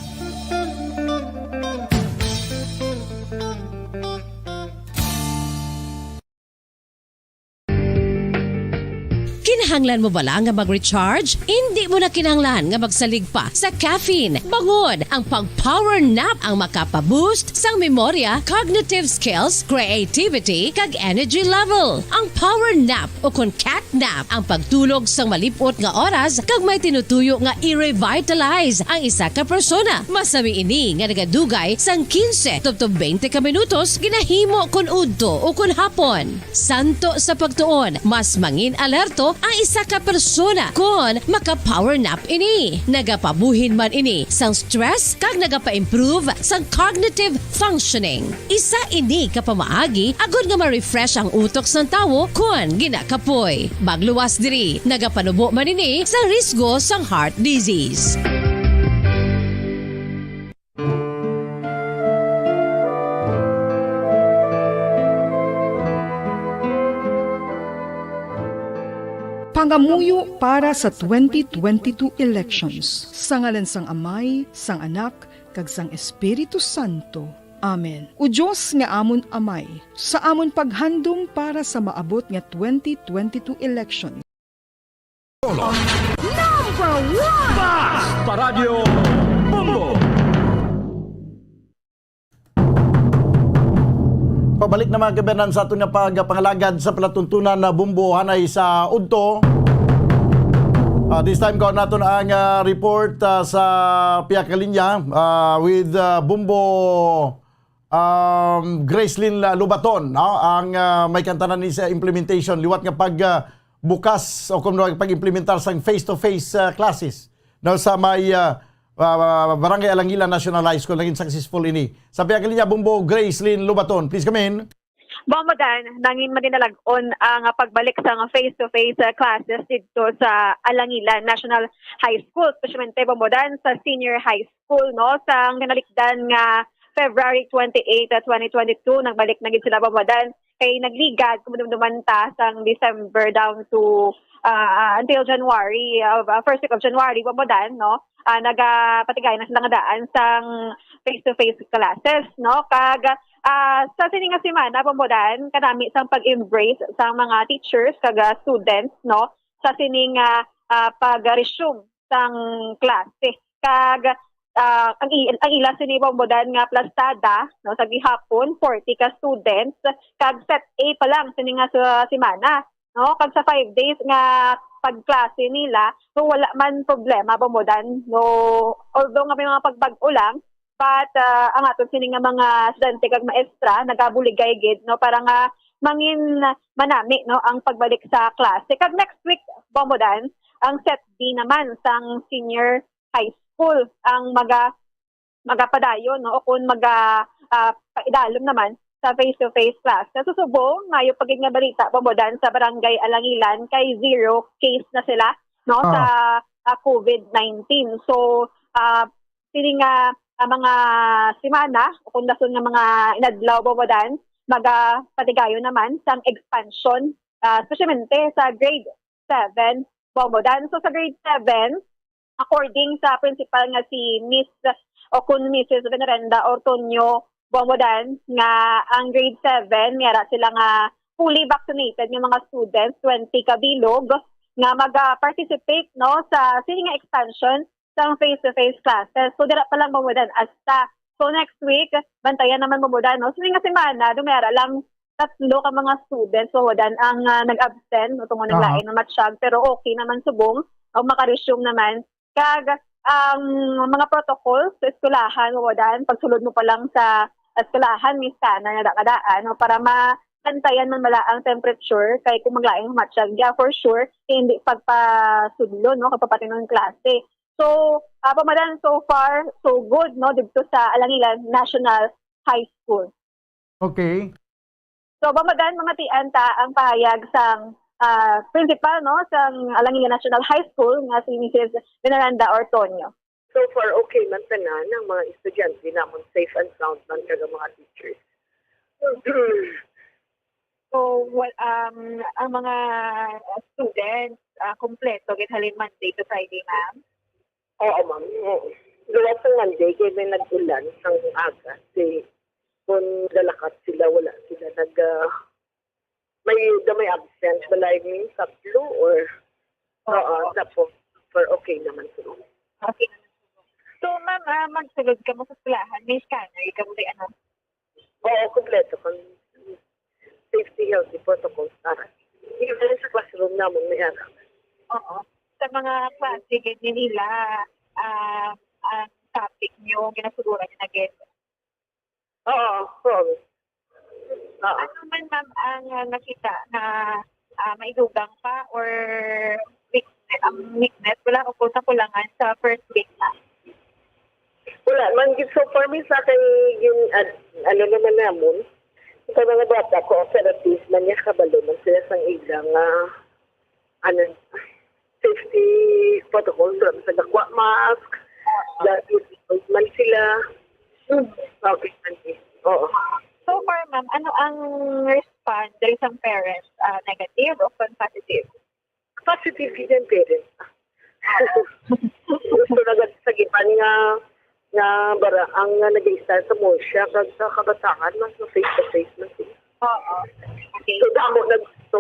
Kinahanglan mo bala nga mag-recharge? Hindi mo na kinahanglan nga magsalig pa sa caffeine. Bangod ang pag-power nap ang makapaboost sang memorya, cognitive skills, creativity, kag energy level. Ang power nap o kon cat nap ang pagtulog sang malipot nga oras kag may tinutuyo nga i-revitalize ang isa ka persona. Masami ini nga nagadugay sang 15 to 20 ka minutos ginahimo kon udto o kon hapon. Santo sa pagtuon, mas mangin alerto ang isa ka persona kon maka-power nap ini. Nagapabuhin man ini sang stress kag nagapa-improve sang cognitive functioning. Isa ini kapamaagi agud nga ma-refresh ang utok sang tawo kon ginakapoy. Magluwas diri, nagapanubo man ini sang risgo sang heart disease. Pangamuyo para sa 2022 elections. Sa ngalan sang Amay, sang Anak, kag sang Espiritu Santo. Amen. O Diyos nga amon Amay, sa amon paghandom para sa maabot nga 2022 election. Number 1! Basta Radio Bombo! Pabalik na mga kabanan sa aton nga pagpangalagad sa palatuntunan na Bumbo hanay sa Udto. This time ko naton ang report sa Pia Kalinya with Bumbo Gracelyn Lubaton, no? Ang may kantanan ni sa implementation liwat nga pagbukas o kung pag-implementar sang face-to-face classes no, sa may Barangay Alangilan National High School naging successful ini. Sa piyang linya Bumbo Grace Lynn Lubaton. Please come in. Bamadan, nangin madinalag-on ang pagbalik sa face-to-face classes dito sa Alangilan National High School, especially Bamadan sa senior high school, no? Sa ginalikdan nga February 28, 2022, nagbalik na gid sila Bamadan kay nagligad kumudumduman ta sang December down to until January, first week of January, Bamadan, no? Nagapatigay na sila nga daan sang face-to-face classes, no? Kag sa sininga semana Bamadan kanami sang pag-embrace sa mga teachers kag students, no? Sa sining pag-resume sang klase. Kag ang ila sini Bamadan nga plastada, no, sa gihapon 40 ka students kag set A pa lang sininga sa semana, no? Kag sa 5 days nga pagklase nila, so wala man problema Bamadan, no, although nga may mga pagbag-o lang, but ang aton sini nga mga estudyante kag maestra nagabuligay gid, no, para nga mangin manami, no, ang pagbalik sa klase. Kag next week Bamadan, ang set B naman sang senior high school ang magapadayon, no, o kung paidalom naman sa face-to-face class. Nasusubong, ngayon pag nga balita, Bamadan, sa Barangay Alangilan, kay 0 case na sila, no, sa COVID-19. So, sini nga mga semana, o kung nasun nga mga inadlaw, Bamadan, magapatigayo naman sa expansion, especially sa grade 7, Bamadan. So, sa grade 7, according sa principal nga si Miss o kung Mrs. Veneranda Ortonio Bamadan, nga ang grade 7, mayara sila nga fully vaccinated ng mga students, 20 kabilog, nga mag-participate, no, sa sini nga expansion sa face-to-face classes. So, dira pa lang Bamadan asta. So, next week, bantayan naman Bamadan, no? Sini nga semana, dumera lang 3 ka mga students, Bamadan, ang nag-absent, no, tungo ng lain na matsyag, pero okay naman subong, o makaresume naman. Kag, ang mga protocols sa eskulahan, Bamadan, pagsulod mo pa lang sa eskulahan, miskana na kadaan, no, para mapantayan man mala ang temperature, kay kung maglaing matsyag, for sure, hindi pagpasudlo, no, kapapatid ng klase. So, Bamadan, so far, so good, no, dito sa Alangilan National High School. Okay. So, Bamadan, mamatian ta ang pahayag sang principal, no, sa Alangilan National High School, nga si Mrs. Veneranda Ortonio. So far, okay man tanan ng mga estudyante namon, safe and sound man kaga mga teachers. So, ang mga students, kompleto, halin Monday to Friday, ma'am? Oo, ma'am. Gawa sa Monday, kaya may nag-ulan sang aga. Kasi kung lalakat sila, wala sila may absent, wala yung tatlo or tapos for okay naman sila. Okay. So, ma'am, magsulod ka mo sa skulahan, may scanner, ikaw mo ano? Oo, kompleto. Safety, healthy protocols para. Even sa classroom namin may ara. Oo. Sa mga klase, ganyan nila, ang topic nyo, ginasuguran nyo na get. Oo, promise. Ano man, ma'am, ang nakita na maidugang pa or weakness, wala ko po sa kulangan sa first week na? Wala man, so for me sa akin yung ano naman namon, sa mga bata ko, operative man niya kabalo man sila sang ilang safety protocol, sa dakwa mask, dahil man sila, okay man oo. So far, ma'am, ano ang response dari isang parents? Negative o positive? Positive yung parents. Gusto na sa gipan nga bara ang nag-i-start sa Morsha kag sa kabataan mas na face-to-face na sila. Oo. Okay. So, damo na gusto.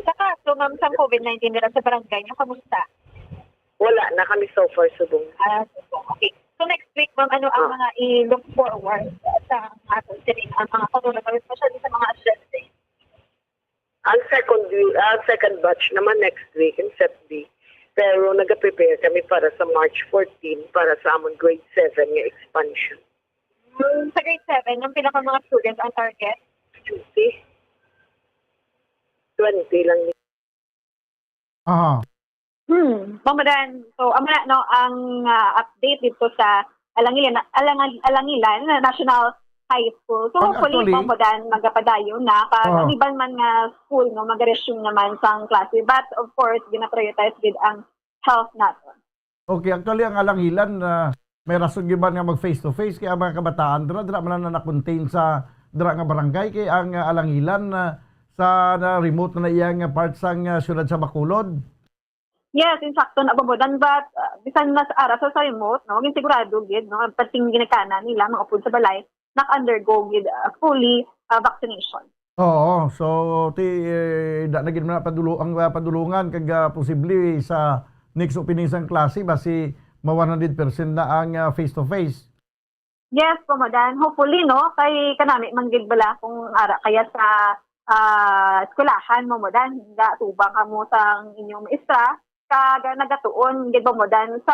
Saka, so ma'am, sa COVID-19 nila sa barangay niyo, kamusta? Wala na kami so far subong. Subong. Okay. So next week, ma'am, ano ang mga i-look forward sa ating sining, ang mga patuloy, especially sa mga estudyante? Ang second batch naman next week in Set B. Pero nag-prepare kami para sa March 14 para sa among grade 7 nga expansion. Sa grade 7, ang pinaka mga students ang target? 20 lang. Aha. Pamadan, so amo na no ang update dito sa Alangilan National High School. So hopefully pamadan magapadayon na ang iban man nga school no mag-resume naman sang klase. But of course, gina-prioritize gid ang health naton. Okay, actually ang Alangilan may rason giban nga mag face to face kaya mga kabataan dira man na na-contain sa dira nga barangay kay ang Alangilan sa remote na iyang part sang syudad sa Bacolod. Yes, in fact, nababodan, but bisan mas ara sa remote, no, maging sigurado gid, no, pating ginakana nila mga upod sa balay, nak-undergo gid fully vaccination. Oo, so da na gid man padulungan kag posible sa next opening sang klase basi 100% na ang face to face. Yes, pamadan, hopefully no, kay kanami man gid bala kung ara kaya sa eskwelahan mo modan, da tubang kamo sang inyong maestra. Kag nagatuon gid mo dan sa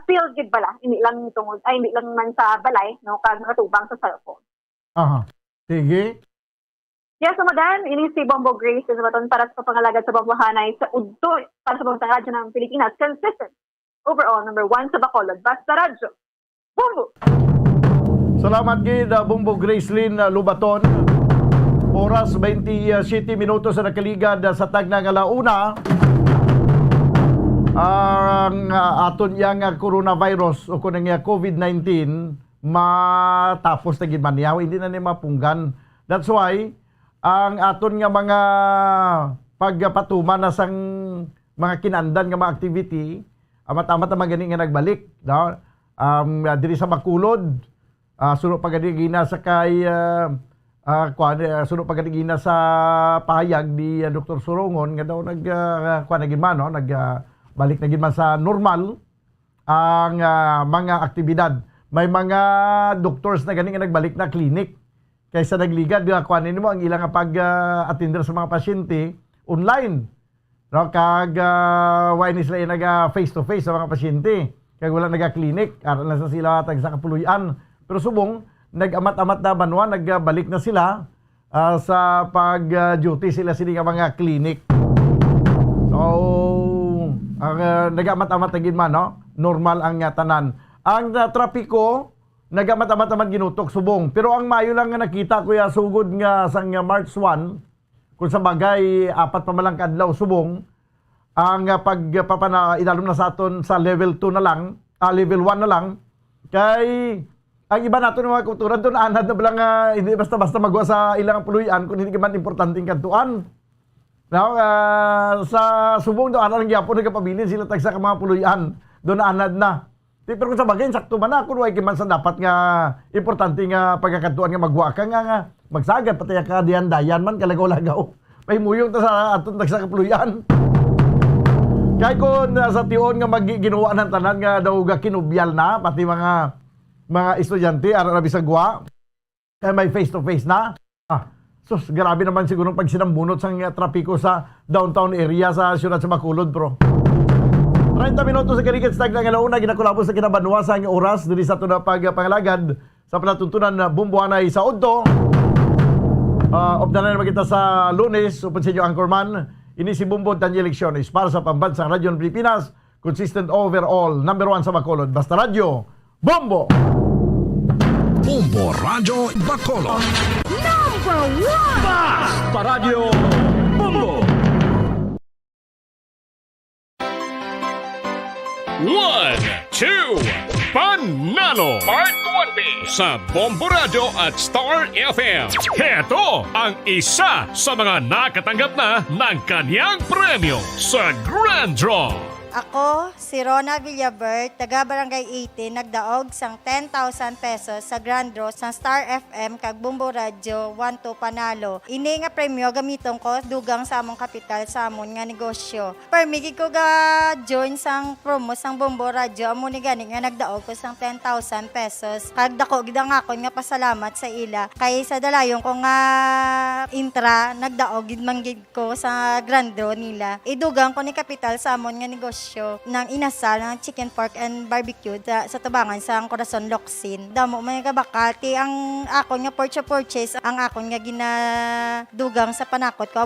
field gid bala hindi lang tungod ay hindi lang man sa balay no kag nakatubang sa cellphone. Aha. Sige. Yes, madan ini si Bombo Grace sa baton para sa pangalagad sa Bambuhanay sa udto para sa bangsa radyo ng Pilipinas, consistent overall number 1 sa Bacolod, basta radyo. Bombo. Salamat gid Bombo Gracelyn Lubaton. Oras 27 minutos sa nakaligad sa tagna nga launa. Ang aton yang coronavirus o kunang COVID-19 matapos na gid man niya, hindi na ni mapunggan. That's why ang aton nga mga pagpatuman na sang mga kinandan nga mga activity amat-amat na gani nga nagbalik, no? Diri sa Bacolod, sunod pa gani gina sa kay sunod pa gani gina sa pahayag ni Dr. Sorongon nga daw balik na gid man sa normal ang mga aktibidad. May mga doctors na gani nga nagbalik na clinic kaysa nagligad kuanin mo ang ilang pag-attender sa mga pasyente online. No, kag why ni sila naga face to face sa mga pasyente. Kag wala naga-clinic, aral na sa sila tag sa kapuluyan. Pero subong nag-amat-amat na banwa, nagbalik na sila sa pag-duty sila sini nga mga clinic. So nagamat-amat na gid man, no? Normal ang tanan. Ang trapiko nagamat-amat naman ginutok subong. Pero ang mayo lang nga nakita kuya sugod nga sang March 1 kung sa bagay apat pa malang kadlaw subong ang idalom na sa aton sa level 2 na lang, level 1 na lang kay ang iba nato mga kultura doon anad na balang hindi basta-basta magwa sa ilang puluyan kung hindi man importanteng kantuan. Now, sa subong doon, anad ng gyapon, nagkapabilin sila tagsa ka mga puluyan. Doon anad na. Pero kung sa bagay, sakto man na, kung huwag man sa dapat nga, importante nga pagkakantuan nga magwa ka nga, magsagad, pati ka diyan-dayan man, kalagaw-lagaw. May muyong ta sa atong tagsa ka puluyan. Kaya kung sa tiyon nga ginawa ng tanan nga daw kinubyal na, pati mga estudyante, araw na bisagwa, kaya may face-to-face na. Sus, grabe naman siguro pag sinambunot sa trapiko sa downtown area sa siyudad sa Bacolod, bro. 30 minutos sa karikit stag na ngalauna, ginakulabos sa kinabanwa sa oras, dili sa ito na pagpangalagad sa palatuntunan na Bumbuanay sa Udto. Opdanan naman kita sa Lunes, upod sa inyo Anchorman, ini si Bumbo Daniel Lecciones para sa Pambansang Radyo ng Pilipinas, consistent overall, number 1 sa Bacolod. Basta Radyo, Bumbo! Bumbo Radyo Bacolod. Number 1! Basta Radio Bumbo! 1, 2, Panalo! Part 1B sa Bombo Radio at Star FM. Heto ang isa sa mga nakatanggap na ng kanyang premyo sa Grand Draw. Ako, si Rona Villabert, taga Barangay 18, nagdaog sang 10,000 pesos sa Grand Draw sa Star FM kag Bumbo Radio 1-2 Panalo. Ini nga premyo gamiton ko dugang sa among kapital sa amon nga negosyo. Permigi ko ga join sang promo sang Bumbo Radio amo ni gani nga nagdaog ko sang 10,000 pesos. Kag dako gid ang akon nga pasalamat sa ila kay sa dalayon ko nga intra nagdaog gid manggid ko sa Grand Draw nila. Idugang ko ni kapital sa amon nga negosyo ng inasal ng chicken pork and barbecue sa tabangan sa Corazon Locsin. Damo may kabakati ang akon nga purchase ang akon nga ginadugang sa panakot ko